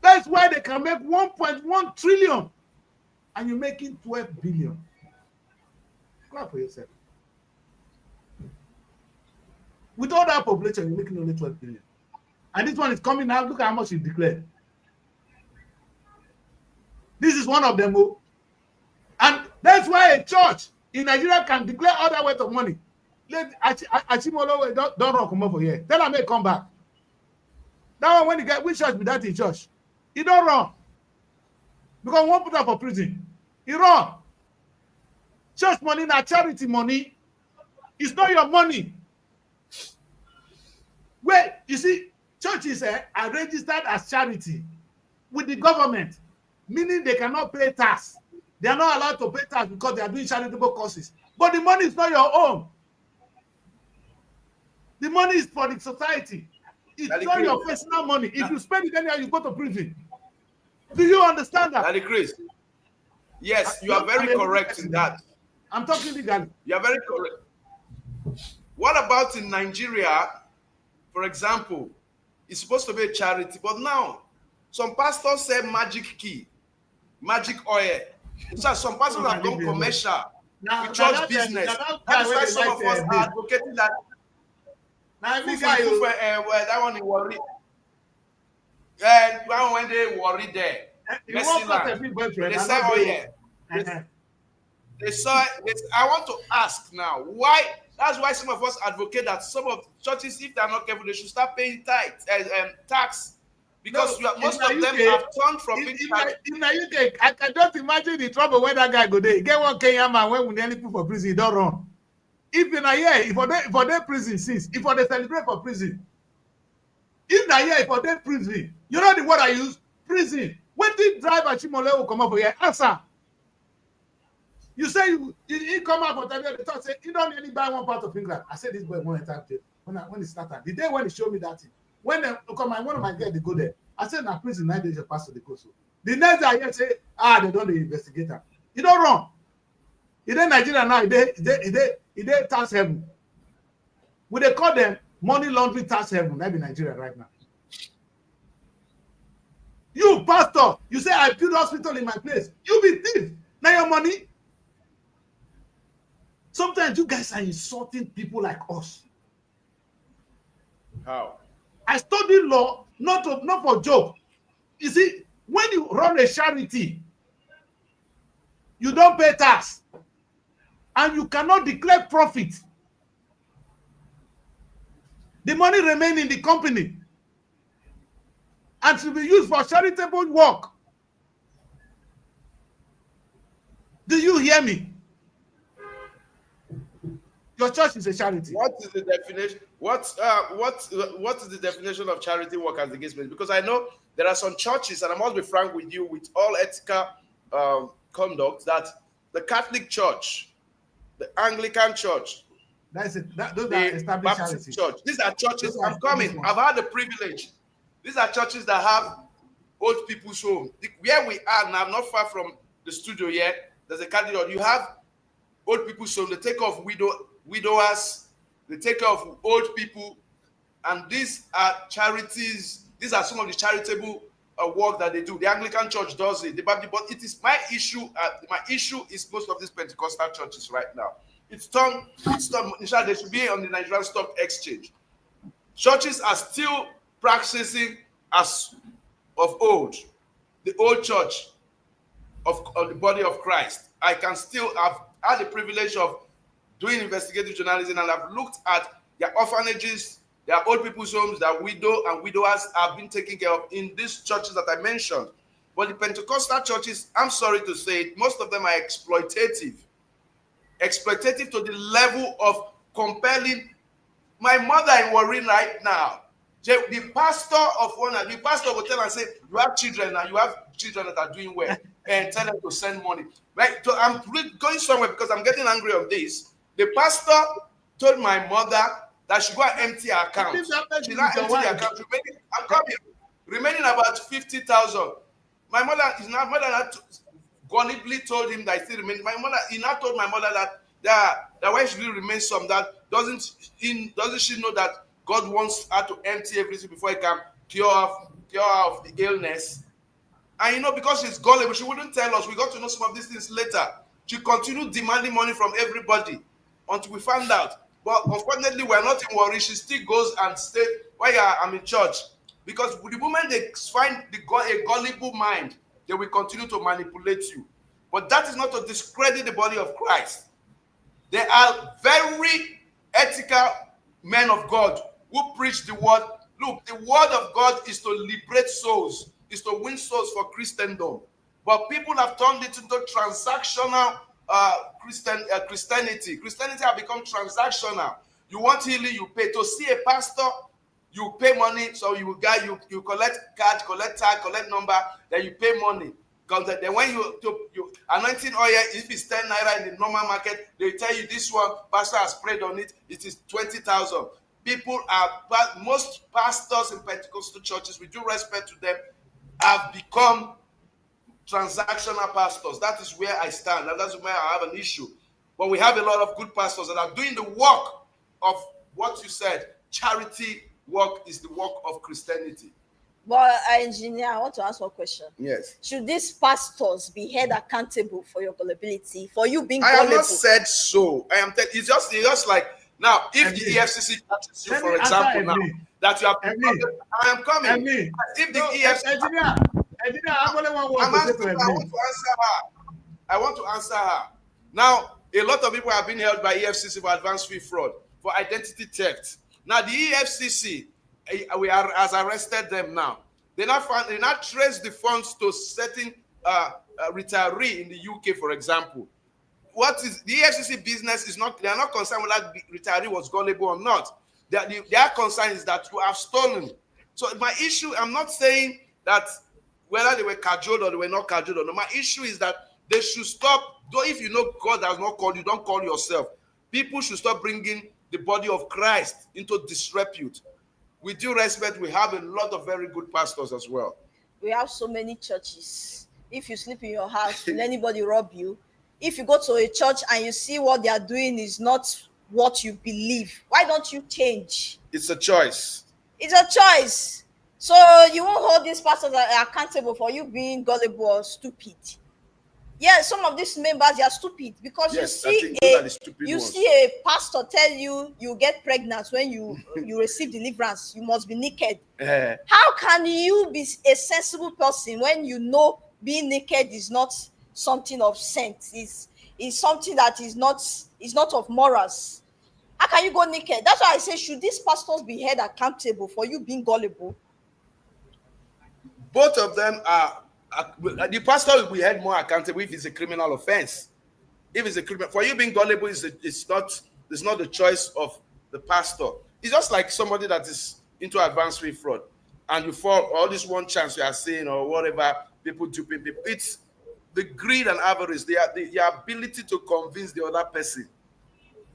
[SPEAKER 1] That's why they can make 1.1 trillion and you're making 12 billion. Clap for yourself. With all that population, you're making only 12 billion. And this one is coming out. Look at how much you declared. This is one of them. And that's why a church in Nigeria can declare other weight of money. Let Achimolo don't run come over here. Tell him to come back. That one when you get which church be that in church? He don't run. Because one put up for prison. He run. Church money, not charity money. It's not your money. Wait, you see, churches are registered as charity with the government, meaning they cannot pay tax. They are not allowed to pay tax because they are doing charitable causes. But the money is not your own. The money is for the society. It's not your personal money. If you spend it anyhow, you go to prison. Do you understand that?
[SPEAKER 4] Daddy Chris. Yes, you are very correct in that.
[SPEAKER 1] I'm talking legally.
[SPEAKER 4] You are very correct. What about in Nigeria, for example? It's supposed to be a charity, but now some pastors say magic key, magic oil. So some pastors have gone commercial with church business. That's why some of us are advocating that. That one is worried. And when they worry there, they say, oh yeah. They saw. I want to ask now why. That's why some of us advocate that some of churches, if they are not careful, they should start paying tax, because most of them have turned from paying tax.
[SPEAKER 1] In the UK, I can just imagine the trouble where that guy go there. Get one Kenyan man when we nearly put for prison, he don't run. If in a year, if for their prison since, if for they celebrate for prison, if na year, if for their prison, you know the word I use, prison. When the driver Chimole will come up here, answer. You say you come out for the talk, say you don't really buy one part of England. I said this boy won't attack you. When it started, the day when he showed me that thing, when they come, one of my guys they go there. I said now prison 9 days you pass to the coast. The next day I hear say they don't investigate him. You don't run. He in Nigeria now. He tax heaven. Would they call them money laundering tax heaven? That be Nigeria right now. You pastor, you say I build hospital in my place. You be thief. Now your money. Sometimes you guys are insulting people like us.
[SPEAKER 4] How?
[SPEAKER 1] I studied law not for joke. You see, when you run a charity, you don't pay tax, and you cannot declare profit. The money remains in the company and should be used for charitable work. Do you hear me? Your church is a charity.
[SPEAKER 4] What is the definition? What is the definition of charity work as against me? Because I know there are some churches, and I must be frank with you, with all ethical conduct, that the Catholic Church, the Anglican Church,
[SPEAKER 1] those are established
[SPEAKER 4] Baptist Church. These are churches. I'm coming. I've had the privilege. These are churches that have old people's home. Where we are now, not far from the studio here, there's a Catholic. You have old people's home. They take off widowers. They take care of old people, and these are charities. These are some of the charitable work that they do. The Anglican Church does it. The Baptist, but it is my issue. My issue is most of these Pentecostal churches right now. It's done. In fact, they should be on the Nigerian Stock Exchange. Churches are still practicing as of old, the old church of the body of Christ. I can still have had the privilege of doing investigative journalism, and I've looked at their orphanages, their old people's homes, their widow and widowers have been taken care of in these churches that I mentioned. But the Pentecostal churches, I'm sorry to say it, most of them are exploitative to the level of compelling. My mother in Warri right now, the pastor will tell and say, you have children and you have children that are doing well, and tell them to send money. Right? So I'm going somewhere because I'm getting angry on this. The pastor told my mother that she go and empty her account. She not empty the account. Remaining about 50,000. My mother gunnibly told him that still remaining. He now told my mother that why she didn't remain some, that doesn't she know that God wants her to empty everything before he can cure her of the illness. And because she's gullible, she wouldn't tell us. We got to know some of these things later. She continued demanding money from everybody until we found out. But unfortunately, we're not in Warri. She still goes and stays, I'm in church. Because the moment they find a gullible mind, they will continue to manipulate you. But that is not to discredit the body of Christ. There are very ethical men of God who preach the word. Look, the word of God is to liberate souls, is to win souls for Christendom. But people have turned it into transactional Christianity. Christianity has become transactional. You want healing, you pay. To see a pastor, you pay money, so you collect card, collect tag, collect number, then you pay money. Because then when you anointing oil, if it's 10 naira in the normal market, they tell you this one, pastor has prayed on it, it is 20,000. most pastors in Pentecostal churches, with due respect to them, have become transactional pastors. That is where I stand, and that's where I have an issue. But we have a lot of good pastors that are doing the work of what you said. Charity work is the work of Christianity.
[SPEAKER 3] But engineer, I want to ask one question.
[SPEAKER 4] Yes.
[SPEAKER 3] Should these pastors be held accountable for your gullibility, for you being gullible?
[SPEAKER 4] I have not said so. I am telling it's just like now, if the EFCC catches you, for example, now that you have I am coming. If the EFCC I want to answer her. Now, a lot of people have been held by EFCC for advanced fee fraud, for identity theft. Now, the EFCC has arrested them now. They now trace the funds to certain retiree in the UK, for example. What is the EFCC business is not, they are not concerned whether the retiree was gullible or not. Their concern is that you have stolen. So my issue, I'm not saying that whether they were cajoled or they were not cajoled or not. My issue is that they should stop. Though if you know God has not called you, don't call yourself. People should stop bringing the body of Christ into disrepute. With due respect, we have a lot of very good pastors as well.
[SPEAKER 3] We have so many churches. If you sleep in your house, will anybody rob you? If you go to a church and you see what they are doing is not what you believe, why don't you change?
[SPEAKER 4] It's a choice.
[SPEAKER 3] It's a choice. So you won't hold these pastors accountable for you being gullible or stupid. Yeah, some of these members, they are stupid because
[SPEAKER 4] yes,
[SPEAKER 3] you see a pastor tell you get pregnant when you receive deliverance, you must be naked. How can you be a sensible person when you know being naked is not something of sense? Is something that is not of morals. How can you go naked? That's why I say, should these pastors be held accountable for you being gullible?
[SPEAKER 4] Both of them are. The pastor will be held more accountable if it's a criminal offense. If it's a criminal, for you being gullible, it's not the choice of the pastor. It's just like somebody that is into advanced fee fraud, and you fall all this one chance you are saying or whatever, people duping people. It's the greed and avarice, the ability to convince the other person.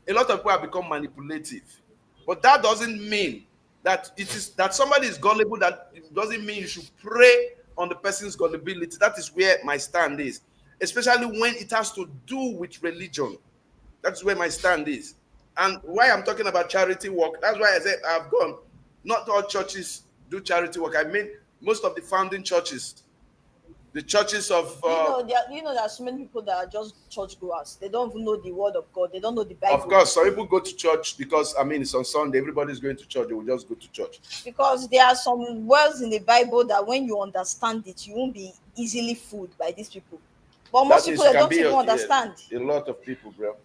[SPEAKER 4] A lot of people have become manipulative, but that doesn't mean that that somebody is gullible. That doesn't mean you should pray on the person's gullibility. That is where my stand is, especially when it has to do with religion. That's where my stand is. And why I'm talking about charity work, that's why I said I've gone. Not all churches do charity work. I mean, most of the founding churches, the churches of
[SPEAKER 3] there are so many people that are just church goers. They don't even know the word of God. They don't know the Bible.
[SPEAKER 4] Of course, some people go to church because it's on Sunday. Everybody's going to church. They will just go to church.
[SPEAKER 3] Because there are some words in the Bible that when you understand it, you won't be easily fooled by these people. But most people don't even understand.
[SPEAKER 4] A lot of people, bro.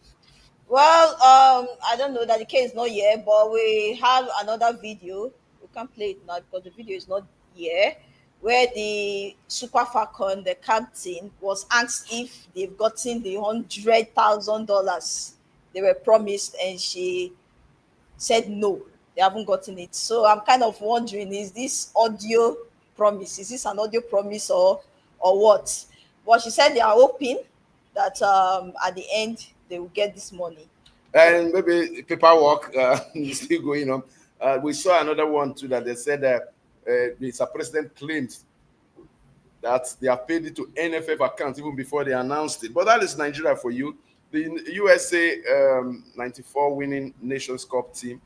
[SPEAKER 3] Well, I don't know that the case is not here, but we have another video. We can't play it now because the video is not here, where the Super Falcon, the captain, was asked if they've gotten the $100,000 they were promised, and she said no, they haven't gotten it. So I'm kind of wondering, is this audio promise? Is this an audio promise or what? But she said they are hoping that at the end they will get this money.
[SPEAKER 4] And maybe paperwork is still going on. We saw another one too that they said that Mr. President claimed that they have paid it to NFF accounts even before they announced it. But that is Nigeria for you. The USA 94 winning Nations Cup team,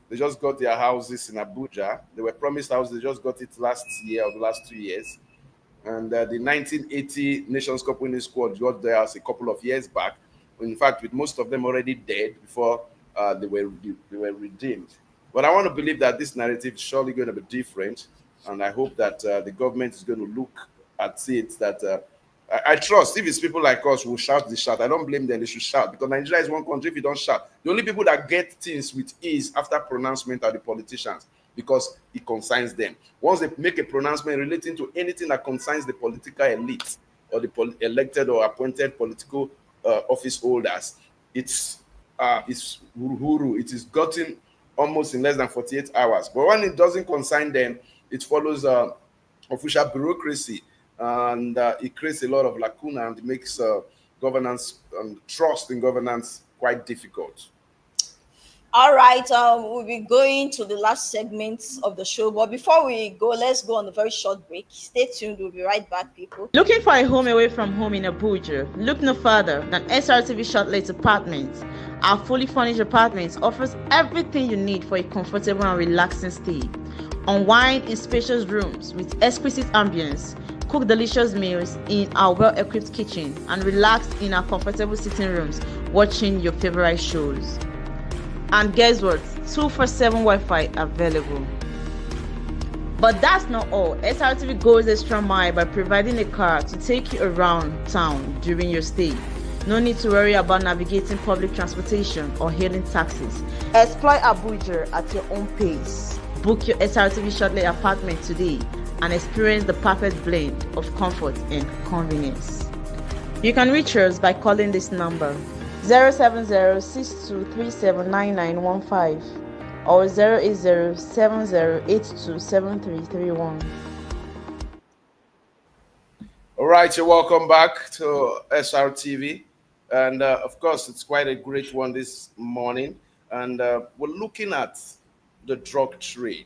[SPEAKER 4] they just got their houses in Abuja. They were promised houses. They just got it last year or the last 2 years. And the 1980 Nations Cup winning squad got theirs a couple of years back. In fact, with most of them already dead before they were redeemed. But I want to believe that this narrative is surely going to be different, and I hope that the government is going to look at it. That I trust if it's people like us who will shout the shout. I don't blame them; they should shout, because Nigeria is one country. If you don't shout, the only people that get things with ease after pronouncement are the politicians, because it concerns them. Once they make a pronouncement relating to anything that concerns the political elite or the elected or appointed political office holders, it's huru. It is gotten almost in less than 48 hours. But when it doesn't concern them, it follows official bureaucracy, and it creates a lot of lacuna and makes governance and trust in governance quite difficult.
[SPEAKER 3] All right, we'll be going to the last segment of the show. But before we go, let's go on a very short break. Stay tuned. We'll be right back, people.
[SPEAKER 7] Looking for a home away from home in Abuja? Look no further than SRTV Shortlet Apartments. Our fully furnished apartments offers everything you need for a comfortable and relaxing stay. Unwind in spacious rooms with exquisite ambience. Cook delicious meals in our well-equipped kitchen and relax in our comfortable sitting rooms watching your favorite shows. And guess what? 247 Wi-Fi available. But that's not all. SRTV goes extra mile by providing a car to take you around town during your stay. No need to worry about navigating public transportation or hailing taxis. Explore Abuja at your own pace. Book your SRTV Shortlet apartment today and experience the perfect blend of comfort and convenience. You can reach us by calling this number 070-6237-9915 or 080-7082-7331.
[SPEAKER 4] All right, you're welcome back to SRTV. And of course, it's quite a great one this morning. And we're looking at the drug trade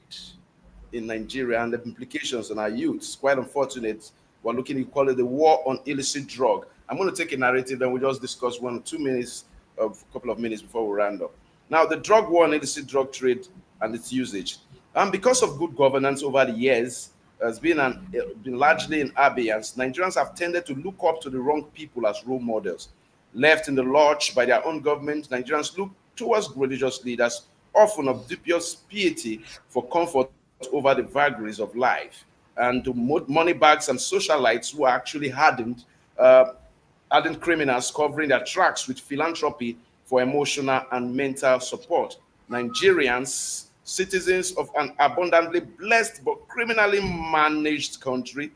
[SPEAKER 4] in Nigeria and the implications on our youth. It's quite unfortunate. We're looking at call it the war on illicit drug. I'm going to take a narrative, then we'll just discuss 1 or 2 minutes, a couple of minutes before we round up. Now, the drug war and illicit drug trade and its usage. And because of good governance over the years, has been largely in abeyance. Nigerians have tended to look up to the wrong people as role models. Left in the lurch by their own government, Nigerians look towards religious leaders, often of dubious piety, for comfort over the vagaries of life. And to money bags and socialites who are actually hardened criminals covering their tracks with philanthropy for emotional and mental support. Nigerians, citizens of an abundantly blessed but criminally managed country,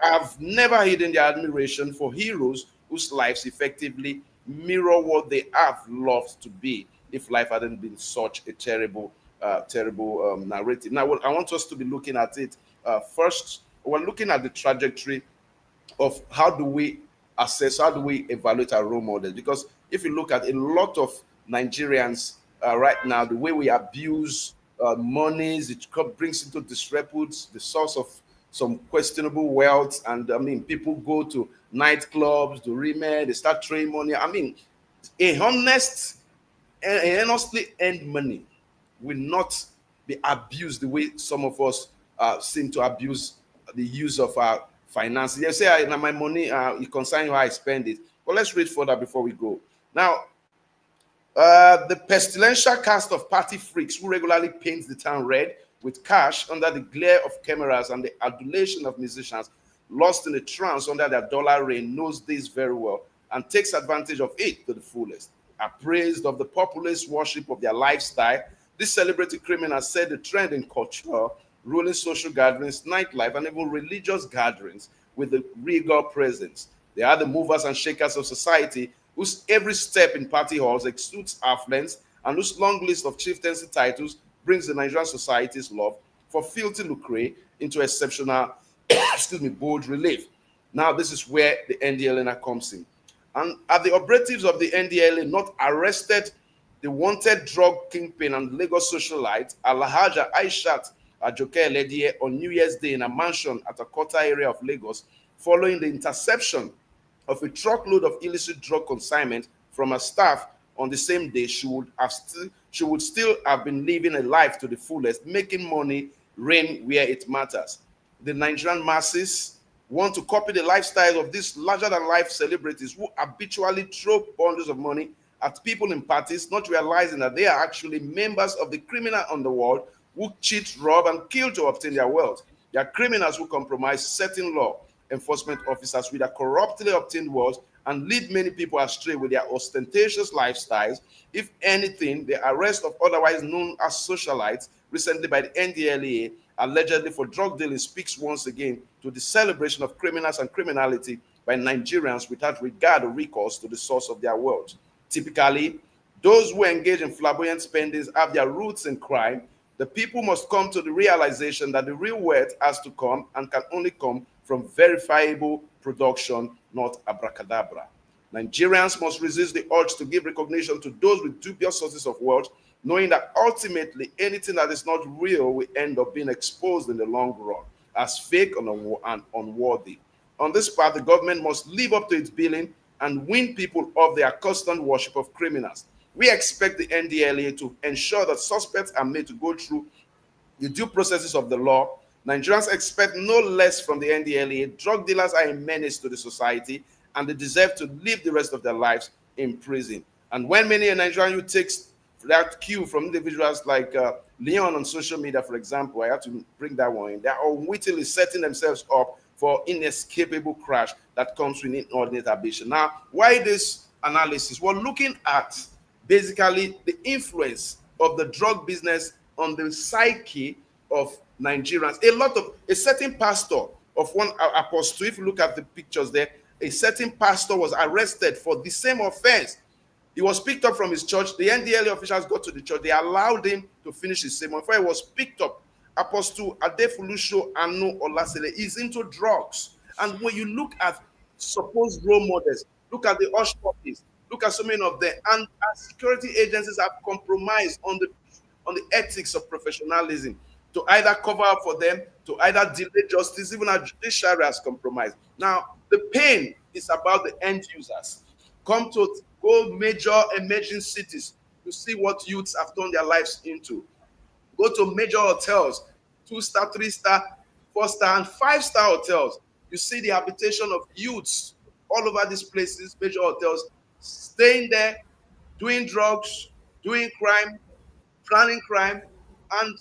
[SPEAKER 4] have never hidden their admiration for heroes whose lives effectively mirror what they have loved to be if life hadn't been such a terrible narrative. Now, I want us to be looking at it. First, we're looking at the trajectory of how do we assess, how do we evaluate our role models? Because if you look at a lot of Nigerians right now, the way we abuse monies, it brings into disrepute the source of some questionable wealth. And I mean, people go to nightclubs, to women, they start throwing money. I mean, honestly earned money will not be abused the way some of us seem to abuse the use of our finances. They say, my money, it concerns how I spend it. But let's read further before we go. Now, the pestilential cast of party freaks who regularly paints the town red with cash under the glare of cameras and the adulation of musicians lost in a trance under their dollar reign knows this very well and takes advantage of it to the fullest. Appraised of the populace worship of their lifestyle, these celebrated criminals set the trend in culture, ruling social gatherings, nightlife, and even religious gatherings with a regal presence. They are the movers and shakers of society whose every step in party halls exudes affluence and whose long list of chieftaincy titles brings the Nigerian society's love for filthy lucre into exceptional, bold relief. Now, this is where the NDLA comes in. And are the operatives of the NDLA not arrested the wanted drug kingpin and Lagos socialite Alhaja Aishat Ajoke Eledie on New Year's Day in a mansion at a quarter area of Lagos following the interception of a truckload of illicit drug consignment from her staff on the same day? She would still have been living a life to the fullest, making money reign where it matters. The Nigerian masses want to copy the lifestyles of these larger-than-life celebrities who habitually throw bundles of money at people in parties, not realizing that they are actually members of the criminal underworld who cheat, rob, and kill to obtain their wealth. They are criminals who compromise certain law enforcement officers with their corruptly obtained wealth and lead many people astray with their ostentatious lifestyles. If anything, the arrest of otherwise known as socialites recently by the NDLEA, allegedly for drug dealing, speaks once again to the celebration of criminals and criminality by Nigerians without regard or recourse to the source of their wealth. Typically, those who engage in flamboyant spendings have their roots in crime. The people must come to the realization that the real wealth has to come and can only come from verifiable production, not abracadabra. Nigerians must resist the urge to give recognition to those with dubious sources of wealth knowing that ultimately anything that is not real will end up being exposed in the long run as fake and unworthy. On this part, the government must live up to its billing and win people of their accustomed worship of criminals. We expect the NDLEA to ensure that suspects are made to go through the due processes of the law. Nigerians expect no less from the NDLEA. Drug dealers are a menace to the society, and they deserve to live the rest of their lives in prison. And when many a Nigerian youth takes that cue from individuals like Leon on social media, for example, I have to bring that one in, they are unwittingly setting themselves up for inescapable crash that comes with inordinate ambition. Now, why this analysis? We're looking at basically the influence of the drug business on the psyche of Nigerians. A certain pastor of one apostle, if you look at the pictures there, a certain pastor was arrested for the same offense. He was picked up from his church. The NDLEA officials got to the church. They allowed him to finish his sermon. Before he was picked up, Apostle Adefulusho Anu Olasele is into drugs. And when you look at supposed role models, look at the hush puppies, look at so many of them, and our security agencies have compromised on the ethics of professionalism to either cover up for them, to either delay justice. Even our judiciary has compromised. Now, the pain is about the end users. Go major emerging cities to see what youths have turned their lives into. Go to major hotels, 2-star, 3-star, 4-star, and 5-star hotels. You see the habitation of youths all over these places, major hotels, staying there, doing drugs, doing crime, planning crime, and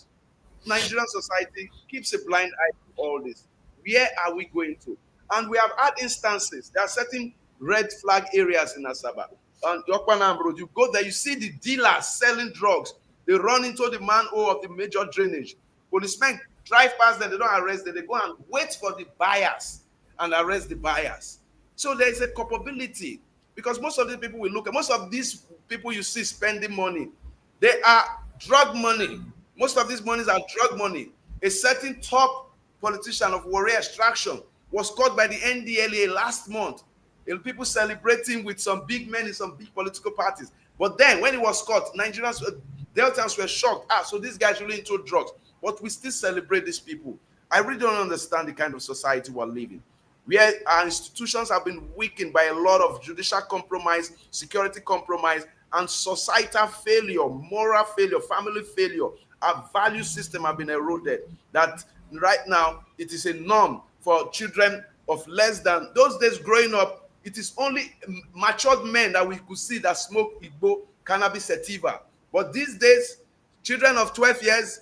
[SPEAKER 4] Nigerian society keeps a blind eye to all this. Where are we going to? And we have had instances. There are certain red flag areas in Asaba. On Yokwanam Road, you go there, you see the dealers selling drugs. They run into the manhole of the major drainage. Policemen drive past them, they don't arrest them. They go and wait for the buyers and arrest the buyers. So there is a culpability, because most of these people we look at, most of these people you see spending money, they are drug money. Most of these monies are drug money. A certain top politician of Warrior Extraction was caught by the NDLEA last month. People celebrating with some big men in some big political parties. But then when he was caught, Nigerians, Deltans were shocked. So these guys really into drugs. But we still celebrate these people. I really don't understand the kind of society we're living, where our institutions have been weakened by a lot of judicial compromise, security compromise, and societal failure, moral failure, family failure. Our value system have been eroded. That right now, it is a norm for children of less than, those days growing up, it is only matured men that we could see that smoke Igbo, cannabis sativa. But these days, children of 12 years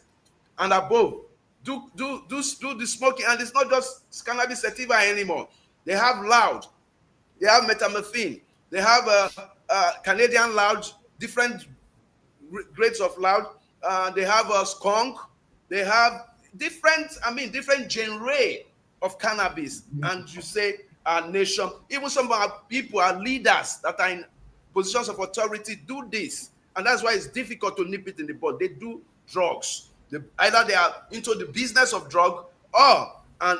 [SPEAKER 4] and above do the smoking, and it's not just cannabis sativa anymore. They have loud, they have metamorphine, they have Canadian loud, different grades of loud. They have a skunk, they have different genre of cannabis. And you say our nation, even some of our people, our leaders that are in positions of authority do this. And that's why it's difficult to nip it in the bud. They do drugs. Either they are into the business of drug or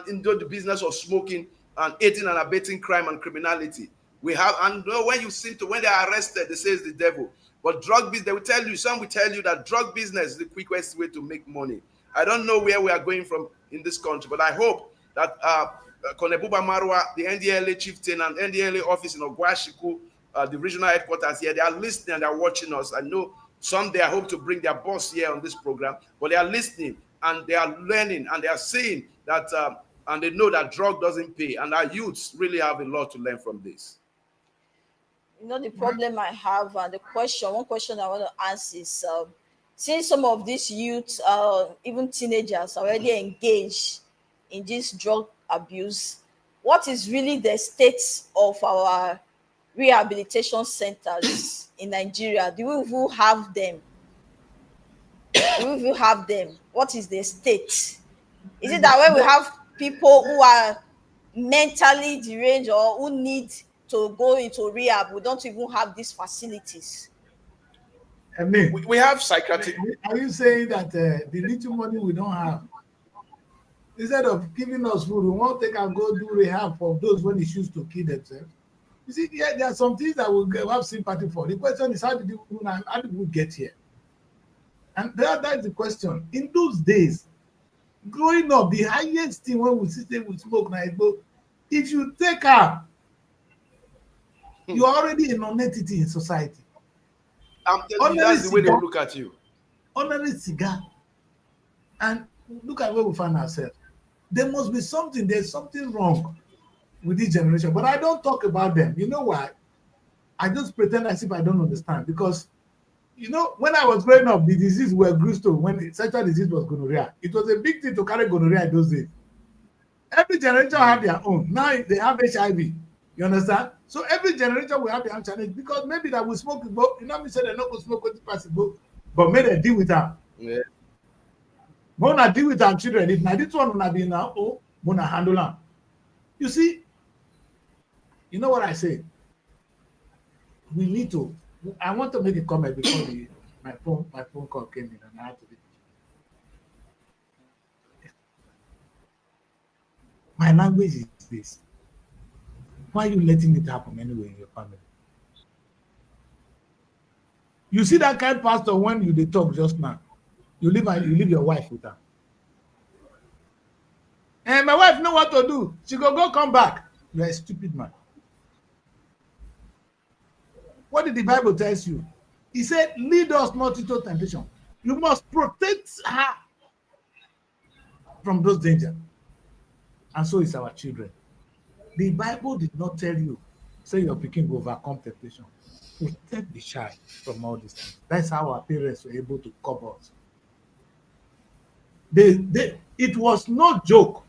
[SPEAKER 4] into the business of smoking and aiding and abetting crime and criminality. We have, and when they are arrested, they say it's the devil. But drug business, they will tell you, some will tell you that drug business is the quickest way to make money. I don't know where we are going from in this country, but I hope that Konebuba Marwa, the NDLEA chieftain and NDLEA office in Ogwashiku, the regional headquarters here, they are listening and they are watching us. I know someday I hope to bring their boss here on this program, but they are listening and they are learning and they are seeing that, and they know that drug doesn't pay. And our youths really have a lot to learn from this.
[SPEAKER 3] You know, the problem I have, and one question I want to ask is, since some of these youths, even teenagers, are already engaged in this drug abuse, what is really the state of our rehabilitation centers in Nigeria? Do we even have them? What is the state? Is it that when we have people who are mentally deranged or who need to go into rehab, we don't even have these facilities?
[SPEAKER 1] I mean,
[SPEAKER 4] we have psychiatric.
[SPEAKER 1] Are you saying that the little money we don't have, instead of giving us food, we won't take and go do rehab for those when they choose to kill themselves? You see, yeah, there are some things that we'll have sympathy for. The question is, how did we get here? And that is the question. In those days, growing up, the highest thing when we sit there, we smoke, if you take her, you're already a non-entity in society.
[SPEAKER 4] I'm telling you, that's the way they look at you.
[SPEAKER 1] Ordinary cigar. And look at where we find ourselves. There must be something, there's something wrong with this generation. But I don't talk about them. You know why? I just pretend as if I don't understand. Because, you know, when I was growing up, the disease were Gusto, when sexual disease was gonorrhea. It was a big thing to carry gonorrhea in those days. Every generation had their own. Now they have HIV. You understand? So every generation will have their own challenge because maybe that will smoke, you know, me say they're not going to smoke 20%, but maybe they deal with them.
[SPEAKER 4] Yeah.
[SPEAKER 1] Mona deal with our children. If now this one will be now, oh, Mona handle them. You see, you know what I say? We need to. I want to make a comment before my phone call came in and I had to be. My language is this. Why are you letting it happen anyway in your family? You see that kind of pastor when you talk just now. You leave your wife with her. And my wife know what to do. She go come back. You are a stupid man. What did the Bible tell you? He said, lead us not into temptation. You must protect her from those dangers. And so is our children. The Bible did not tell you, say your pikin will overcome temptation. Protect the child from all these things. That's how our parents were able to cover us. It was no joke.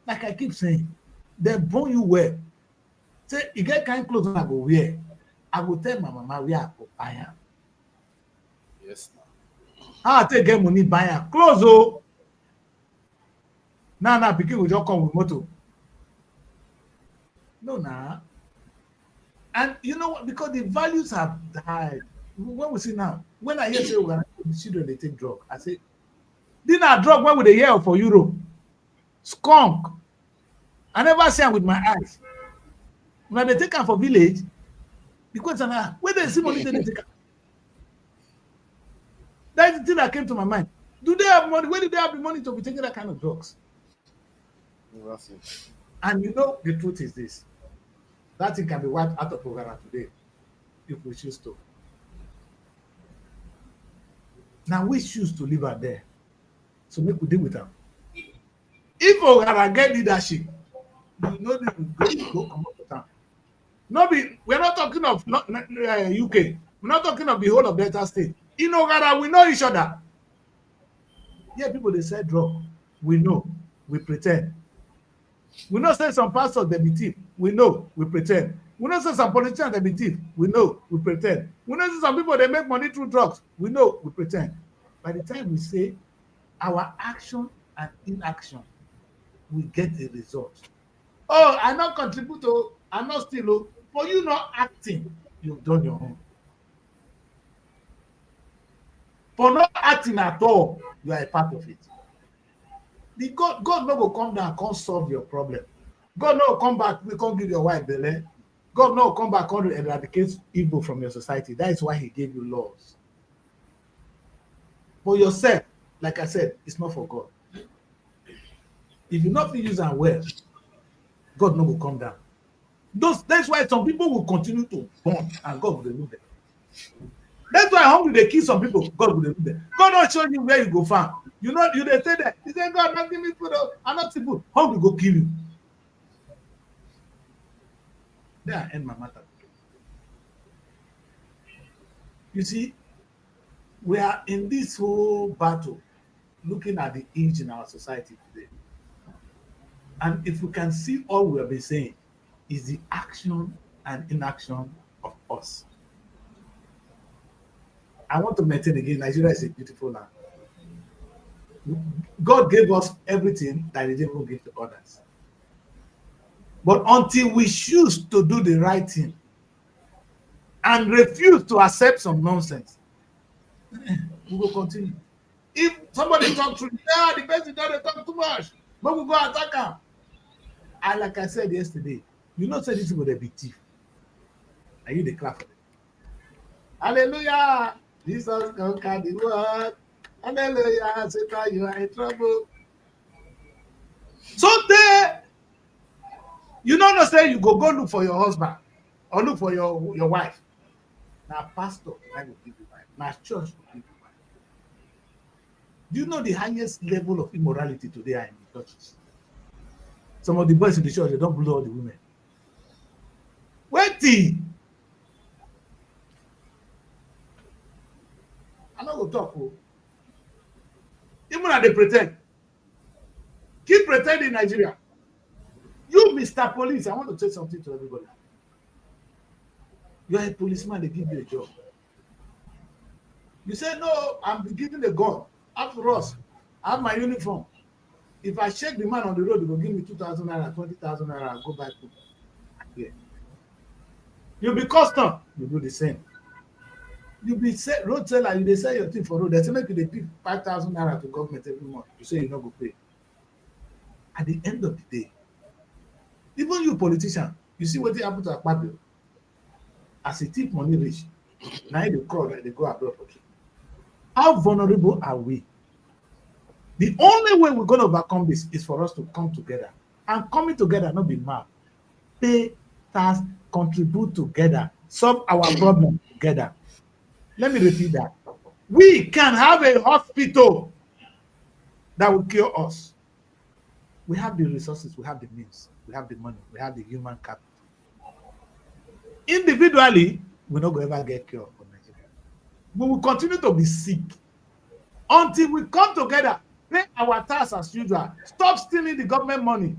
[SPEAKER 1] Like I keep saying, they born you well. Say, you get kind of clothes I go wear. I will tell my mama where I go buy her.
[SPEAKER 4] Yes.
[SPEAKER 1] How I take get money buy her clothes, oh. Now pikin will just come with motor. No, nah. And you know what? Because the values have died. When we see now, when I hear say the children they take drug, I say, these are drug when we they hear for Europe. Skunk. I never see them with my eyes. When they take them for village, the question is, where they see money they take them? That's the thing that came to my mind. Do they have money? Where do they have the money to be taking that kind of drugs? And you know, the truth is this. That thing can be wiped out of Ogara today if we choose to. Now we choose to leave her there. So make we deal with her. If Ogara get leadership, you know they will go come up with her. We're not talking of UK. We're not talking of the whole of Delta State. In Ogara, we know each other. Yeah, people they say drug. We know. We pretend. We know say some pastors they be thief. We know, we pretend. We know say some politicians they be thief. We know, we pretend. We know say some people they make money through drugs. We know, we pretend. By the time we say our action and inaction, we get a result. Oh, I not contribute to, I not steal. For you not acting, you've done your own. For not acting at all, you are a part of it. God no go come down and come solve your problem. God no come back, we can't give your wife belly. God no come back and eradicate evil from your society. That is why he gave you laws. For yourself, like I said, it's not for God. If you not use them well, God no will come down. That's why some people will continue to burn and God will remove them. That's why hungry they kill some people, God will remove them. God don't show you where you go farm. You know, you they say that. He said, God, not give me food. I'm not food. How will go kill you? There I end my matter. You see, we are in this whole battle looking at the age in our society today. And if we can see all we have been saying is the action and inaction of us. I want to maintain again, Nigeria is a beautiful land. God gave us everything that he didn't give to others. But until we choose to do the right thing and refuse to accept some nonsense, we will continue. If somebody talks to the person doesn't talk too much, but we go attack him. And like I said yesterday, you know, say this is going to be thief. Are you the clap for them? Hallelujah. Jesus conquered the world. Hallelujah. Satan, you are in trouble. So there, you don't understand, you go look for your husband or look for your wife. Now, pastor, I will give you wife. Now, church will give you wife. Do you know the highest level of immorality today are in the churches? Some of the boys in the church, they don't blow all the women. Waiting. I'm not going to talk. Even as they pretend. Keep pretending in Nigeria. You, Mr. Police, I want to say something to everybody. You are a policeman, they give you a job. You say, no, I'm giving a gun. After us, I have my uniform. If I shake the man on the road, he will give me 2,000 naira, 20,000 naira, and go back to here. You'll be custom, you do the same. You'll be road seller, you sell your thing for road. They say make you they pick 5,000 naira to government every month. You say you not go pay. At the end of the day, even you politician, you see what happened to Akpabio. As a tip money rich, now they call that they go abroad for treatment. How vulnerable are we? The only way we're going to overcome this is for us to come together. And coming together, not be mad. Pay, tax, contribute together, solve our problem together. Let me repeat that. We can have a hospital that will cure us. We have the resources, we have the means, we have the money, we have the human capital. Individually, we're not going to ever get cured for Nigeria. We will continue to be sick until we come together, pay our tax as usual, stop stealing the government money.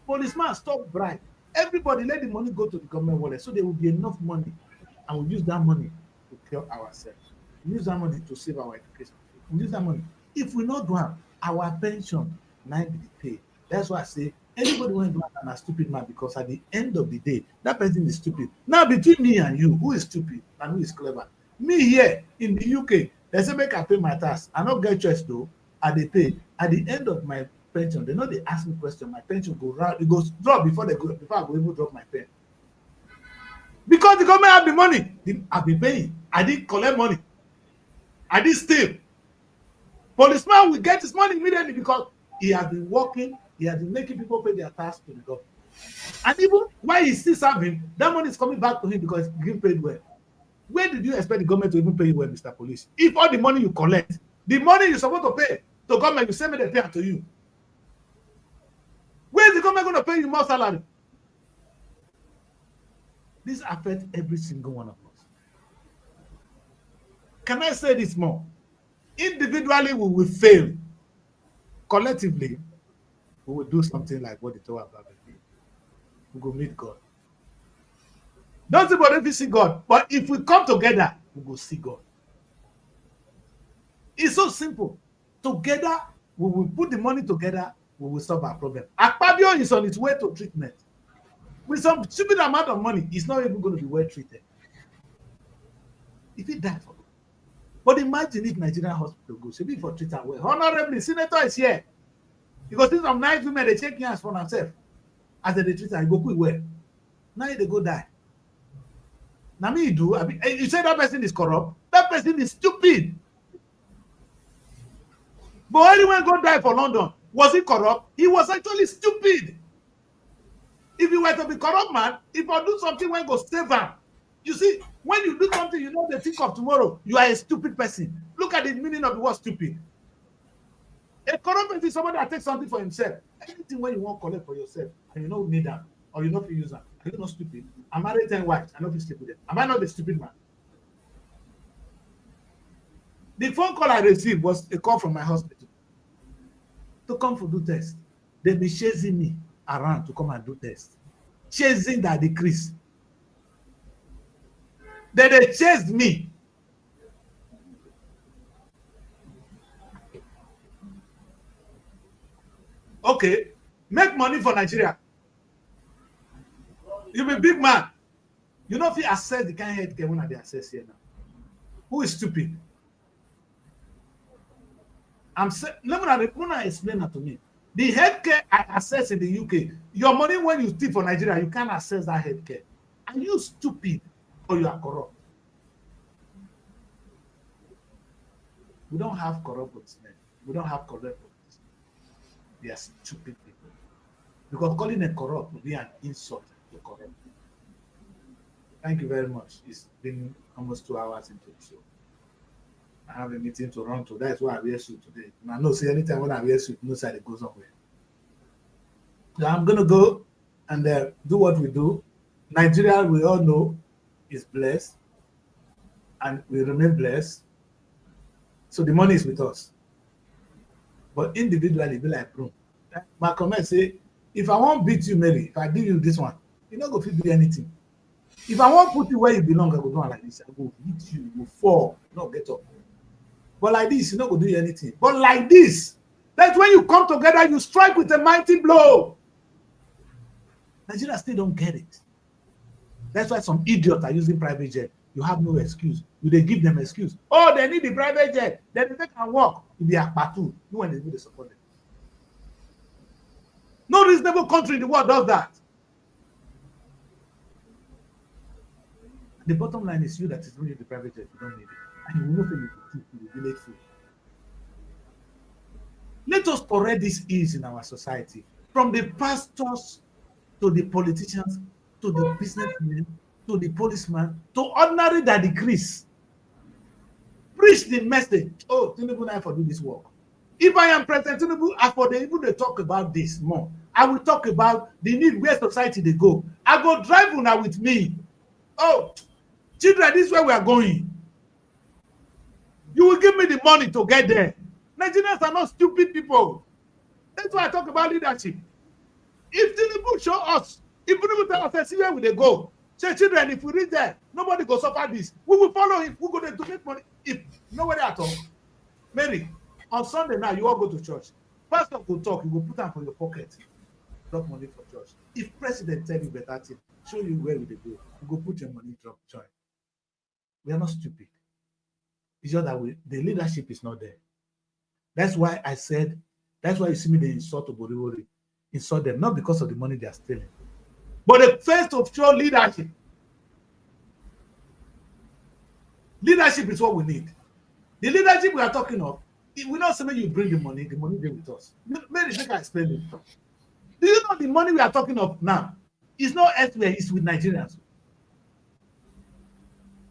[SPEAKER 1] Policeman, stop bribe. Everybody let the money go to the government wallet so there will be enough money, and we'll use that money to cure ourselves. We'll use that money to save our education. We'll use that money. If we not do it, our pension might be paid. That's why I say anybody want to do a stupid man, because at the end of the day, that person is stupid. Now, between me and you, who is stupid and who is clever? Me here in the UK, they say make I pay my tax. I don't get choice though. I they pay. At the end of my pension, they know they ask me question. My pension go round, it goes drop before I go even drop my pen. Because the government have the money. I've been paying. I didn't collect money. I didn't steal. Policeman will get his money immediately because he has been working, he has been making people pay their tax to the government. And even while he's still serving, that money is coming back to him because he's getting paid well. Where did you expect the government to even pay you well, Mr. Police? If all the money you collect, the money you're supposed to pay to government, you send me the pay to you. Where is the government going to pay you more salary? This affects every single one of us. Can I say this more? Individually, we will fail. Collectively, we will do something like what the Torah did. We will meet God. Not everybody see God, but if we come together, we will see God. It's so simple. Together, we will put the money together, we will solve our problem. Akpabio is on its way to treatment. With some stupid amount of money, it's not even going to be well treated. If he died for it. But imagine if Nigerian hospital goes, should be for treatment well. Honorably, Senator is here. Because since some nice women, they take hands for themselves. As they treat her, go quick well. Now they go die. Now me do. I mean, you say that person is corrupt. That person is stupid. But anyone go die for London, was he corrupt? He was actually stupid. If you were to be corrupt man, if I do something when go save him. You see, when you do something, you know they think of tomorrow, you are a stupid person. Look at the meaning of the word stupid. A corrupt person is somebody that takes something for himself. Anything when you want to collect for yourself, and you don't need them, or you don't use them, are you not stupid? I'm married 10 wives, I don't feel sleep with them. Am I not the stupid man? The phone call I received was a call from my hospital to come for do test. They've been chasing me around to come and do test. Chasing that decrease. Then they chased me. Okay, make money for Nigeria. You be big man. You know if you assess the kind of healthcare when they assess here now. Who is stupid? I'm saying, let me explain that to me. The healthcare I assess in the UK, your money when you steal for Nigeria, you can't access that healthcare. Are you stupid or you are corrupt? We don't have corrupt policemen. We don't have corrupt police. They are stupid people. Because calling them corrupt would be an insult to corrupt. Thank you very much. It's been almost 2 hours into the show. I have a meeting to run to. That's why I wear suit today. And I know, see, anytime when I wear suit, no side it goes somewhere. So I'm going to go and do what we do. Nigeria, we all know, is blessed. And we remain blessed. So the money is with us. But individually, be like broom. My comment say, if I won't beat you, Mary, if I give you this one, you're not going to do anything. If I won't put you where you belong, I go do like this. I go hit you, you fall, no get up. But like this, you're not going to do anything. But like this, that's when you come together, you strike with a mighty blow. Nigeria still don't get it. That's why some idiots are using private jet. You have no excuse. They give them excuse. Oh, they need the private jet. Then they can walk in the Akpatu. No one is going to support them. No reasonable country in the world does that. The bottom line is you that is really the private jet. You don't need it. And you will not feel you will be late food. Let us correct this ease in our society. From the pastors to the politicians to the businessmen to the policeman to ordinary daddy Chris. Preach the message. Oh, Tinubu and I for do this work. If I am President Tinubu, as for the even they talk about this more, I will talk about the need where society they go. I go drive una with me. Oh, children, this is where we are going. You will give me the money to get there. Nigerians are not stupid people. That's why I talk about leadership. If Tinubu show us, if Tinubu tell us, see where will they go? Say, children, if we reach there, nobody go suffer this. We will follow him. We go there to make money. If nobody at all. Mary, on Sunday now, you all go to church. Pastor will talk, you will put them for your pocket. Drop money for church. If president tell you better thing, show you where will they go. You go put your money, drop join. We are not stupid. It's just that the leadership is not there. That's why I said, that's why you see me they insult Oboriwori. Insult them, not because of the money they are stealing. But the first of show leadership. Leadership is what we need. The leadership we are talking of, we not say you bring the money there with us. Maybe I explain it. Do you know the money we are talking of now? It's not elsewhere, it's with Nigerians.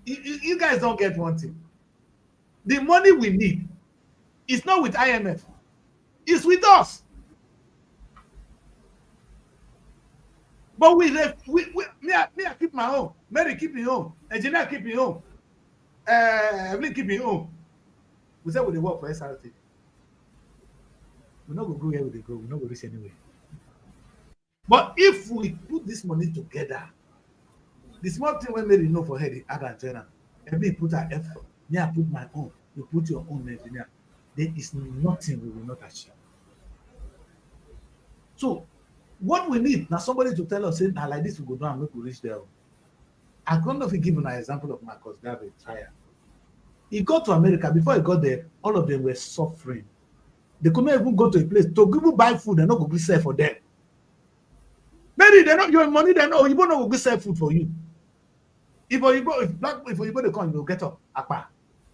[SPEAKER 1] You guys don't get one thing. The money we need is not with IMF. It's with us. But me, I keep my own. Mary keep his own. Engineer keep his own. Evelyn keep his own. We say we dey work for SRT. We're not going to go where we go. We're not going to reach anywhere. But if we put this money together, the small thing when Mary know for her, the other journal, Evelyn put her effort. Me, I put my own. You put your own, engineer. There is nothing we will not achieve. So, what we need now, somebody to tell us, say, nah, like this, we go down and make we reach there. I don't know if you give an example of Marcus Garvey. He got to America. Before he got there, all of them were suffering. They could not even go to a place to give buy food. They're not going to sell for them. Maybe they're not your money. They know you won't know go sell food for you. If black people they come, you'll get up. Akpa.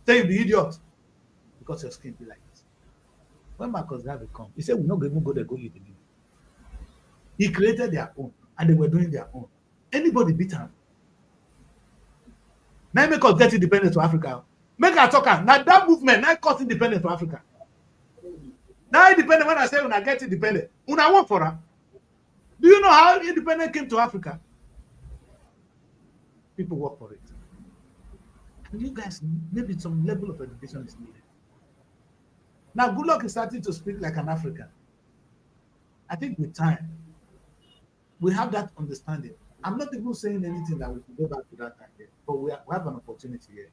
[SPEAKER 1] Tell you the idiot because your skin be like this. When Marcus Garvey come, he said we're not going to go there go eat the meal. He created their own, and they were doing their own. Anybody beat him. Now make us get independent to Africa. Make our talker. Now that movement, now cause independent to Africa. Now independent, when I say when I get independent, when I work for her. Do you know how independent came to Africa? People work for it. And you guys, maybe some level of education is needed. Now, Goodluck is starting to speak like an African. I think with time, we have that understanding. I'm not even saying anything that we can go back to that time yet, but we have an opportunity here.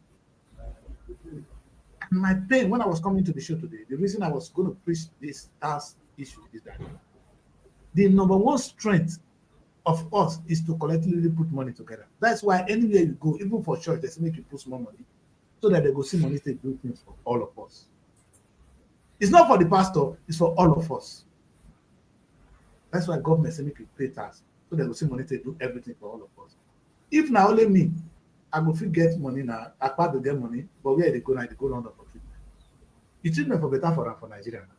[SPEAKER 1] And my pain, when I was coming to the show today, the reason I was going to preach this task issue is that the number one strength of us is to collectively put money together. That's why anywhere you go, even for church, they make you put more money so that they go see money to do things for all of us. It's not for the pastor, it's for all of us. That's why government say make you pay tax so they go see money to do everything for all of us. If now only me, I go fit get money now, I part to get money, but where they go now, they go London for treatment. It's treatment for better for Nigeria now.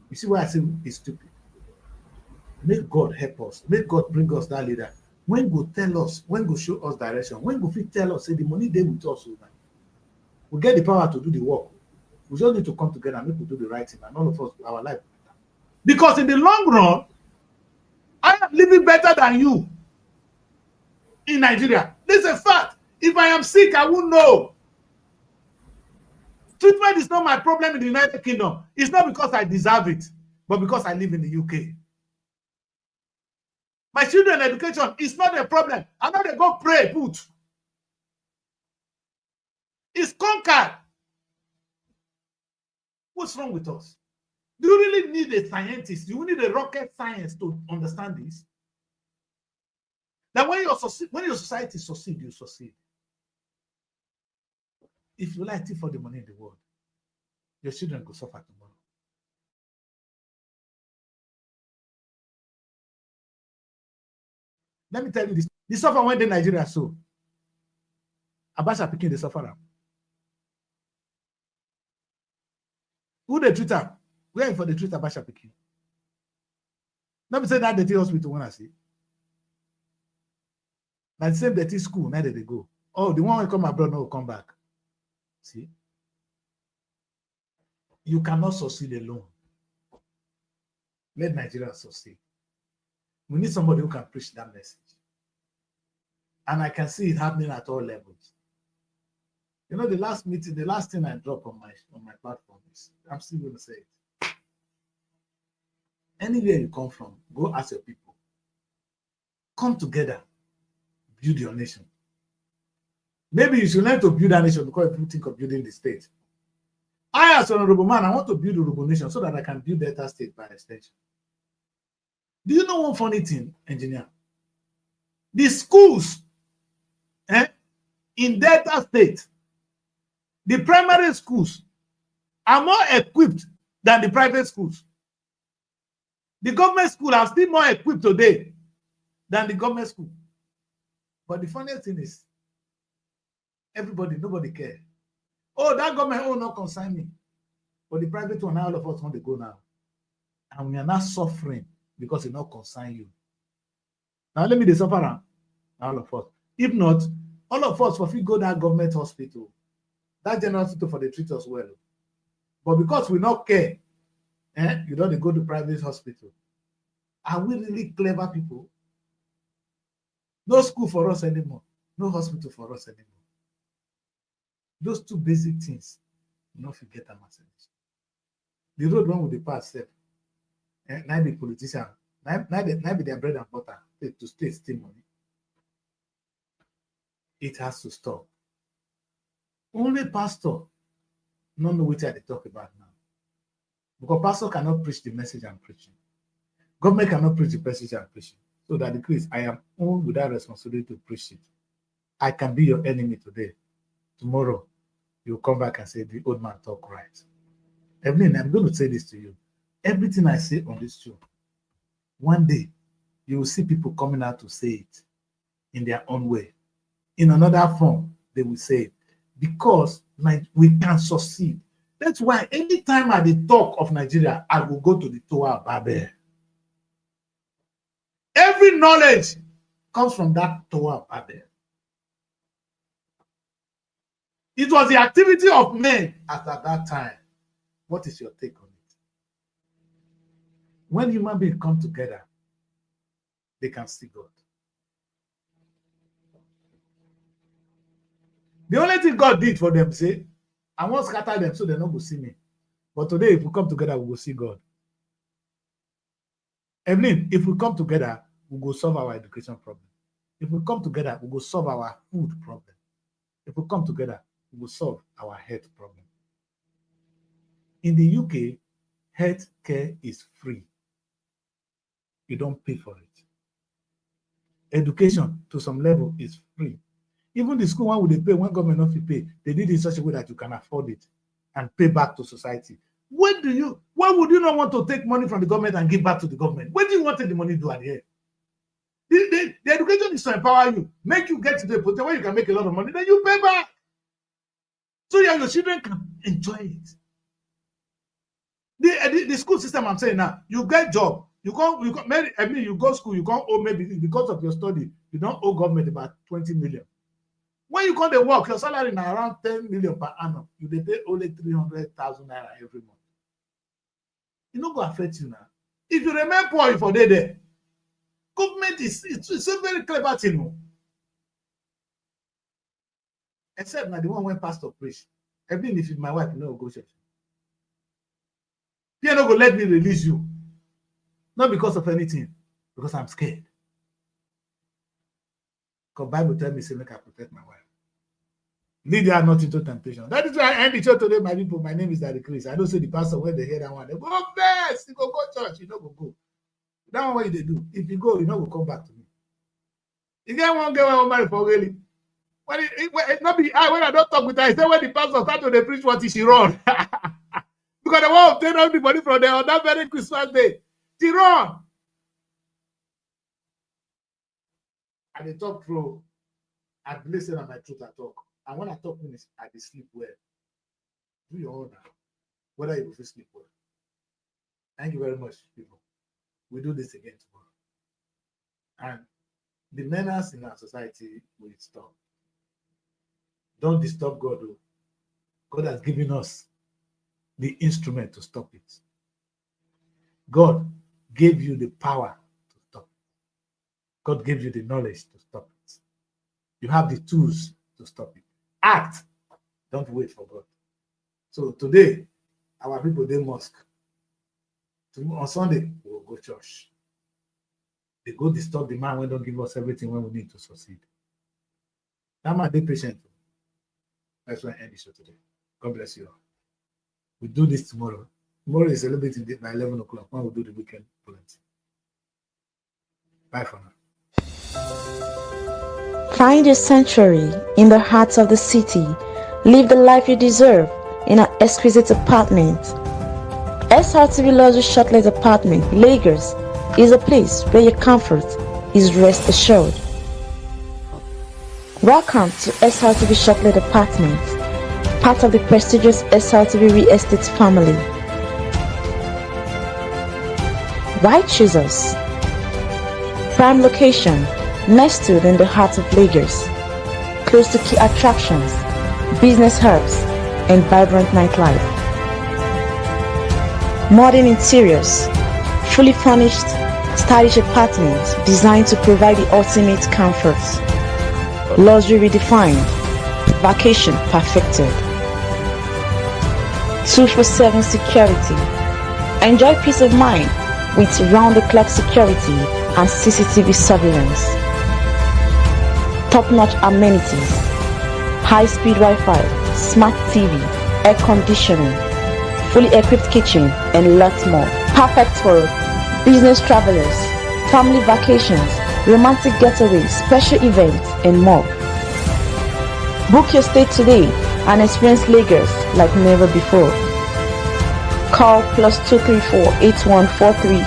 [SPEAKER 1] You see why I say it's stupid? Make God help us. Make God bring us that leader. When go tell us, when go show us direction, when go fit tell us, say the money they with us, we get the power to do the work. We just need to come together and make we do the right thing, and all of us, our life. Because in the long run, I am living better than you in Nigeria. This is a fact. If I am sick, I won't know. Treatment is not my problem in the United Kingdom. It's not because I deserve it, but because I live in the UK. My children's education is not a problem. I'm not going to go pray, put. It's conquered. What's wrong with us? Do you really need a scientist? Do you need a rocket science to understand this? That when your society succeeds, you succeed. If you like it for the money in the world, your children will suffer tomorrow. Let me tell you this. The suffer when the Nigeria so. Abacha Pikin, they suffer. Who they treat them? Where for the treat Abacha Pikin? Let me say that the hospital when I see. Now the same dirty school, now they go. Oh, the one who come abroad now will come back. See? You cannot succeed alone. Let Nigeria succeed. We need somebody who can preach that message. And I can see it happening at all levels. You know, the last meeting, the last thing I dropped on my platform is, I'm still going to say it. Anywhere you come from, go ask your people. Come together, build your nation. Maybe you should learn to build a nation because you think of building the state. I, as an honorable man, I want to build a honorable nation so that I can build Delta State by extension. Do you know one funny thing, engineer? The schools in Delta State, the primary schools are more equipped than the private schools. The government school are still more equipped today than the government school. But the funniest thing is, nobody cares. Oh, that government, not concern me. But the private one, all of us want to go now. And we are not suffering because it not concern you. Now let me suffer all of us. If not, all of us will go to that government hospital. That general hospital for the treat us well. But because we not care, you don't go to private hospital. Are we really clever people? No school for us anymore. No hospital for us anymore. Those two basic things, you not forget a message. The road one with the past step. Now the politician, now be their bread and butter to stay still money. It has to stop. Only pastor don't know what they talk about now. Because pastor cannot preach the message I'm preaching. Government cannot preach the message I'm preaching. So that the case, I am owned with that responsibility to preach it. I can be your enemy today. Tomorrow, you'll come back and say, the old man talk right. Evelyn, I'm going to say this to you. Everything I say on this show, one day, you will see people coming out to say it in their own way. In another form, they will say it. Because we can succeed. That's why anytime I talk of Nigeria, I will go to the Tower of Babel. Every knowledge comes from that Tower of Babel. It was the activity of men at that time. What is your take on it? When human beings come together, they can see God. The only thing God did for them, say, I won't scatter them so they don't go see me. But today, if we come together, we will see God. Evelyn, if we come together, we will solve our education problem. If we come together, we will solve our food problem. If we come together, we will solve our health problem. In the UK, health care is free. You don't pay for it. Education, to some level, is free. Even the school one would they pay when government not pay, they did it in such a way that you can afford it and pay back to society. Why would you not want to take money from the government and give back to the government? What do you want the money to do at the end? The education is to empower you, make you get to the point where you can make a lot of money, then you pay back. So your children can enjoy it. The school system, I'm saying now, you get job, you go school, you can't owe maybe because of your study, you don't owe government about 20 million. When you come to work, your salary is around 10 million per annum. You pay only 300,000 naira every month. It not going to affect you now. If you remain poor for there, government it's a very clever thing. Except now the one when pastor preach. Even if my wife no go church. You're not going to let me release you. Not because of anything, because I'm scared. Because Bible tells me, say, make I protect my wife. Lead her not into temptation. That is why I end the church today, my people. My name is Daddy Chris. I don't say the pastor when they hear that one. They go, best, you go church, you know go. That one what they do. If you go, you know go come back to me. You get one girl when marry for really. When I don't talk with her, I say when the pastor start to preach what she run. Because they want to obtain everybody from there on that very Christmas day. She run. And they talk through. I listen to my truth I talk. And when I talk finish, I dey sleep well. Do your own now. Whether you will sleep well. Thank you very much, people. We do this again tomorrow. And the menace in our society will stop. Don't disturb God. God has given us the instrument to stop it. God gave you the power to stop it. God gave you the knowledge to stop it. You have the tools to stop it. Act. Don't wait for God. So today, our people, they mosque. On Sunday, we will go church. They go disturb the man when don't give us everything when we need to succeed. That man, be patient. That's why I end the show today. God bless you all. We do this tomorrow. Tomorrow is celebrating by 11 o'clock when we do the weekend plenty. Bye for now.
[SPEAKER 7] Find your sanctuary in the heart of the city. Live the life you deserve in an exquisite apartment. SRTV Luxury Shortlet Apartment, Lagos, is a place where your comfort is rest assured. Welcome to SRTV Shortlet Apartment, part of the prestigious SRTV Real Estate family. Why choose us? Prime location, nestled in the heart of Lagos, close to key attractions, business hubs, and vibrant nightlife. Modern interiors, fully furnished, stylish apartments designed to provide the ultimate comfort. Luxury redefined, vacation perfected. 24/7 security. Enjoy peace of mind with round-the-clock security and CCTV surveillance. Top-notch amenities, high-speed Wi-Fi, smart TV, air conditioning, fully equipped kitchen, and lots more. Perfect for business travelers, family vacations, romantic getaways, special events, and more. Book your stay today and experience Lagos like never before. Call +234 8143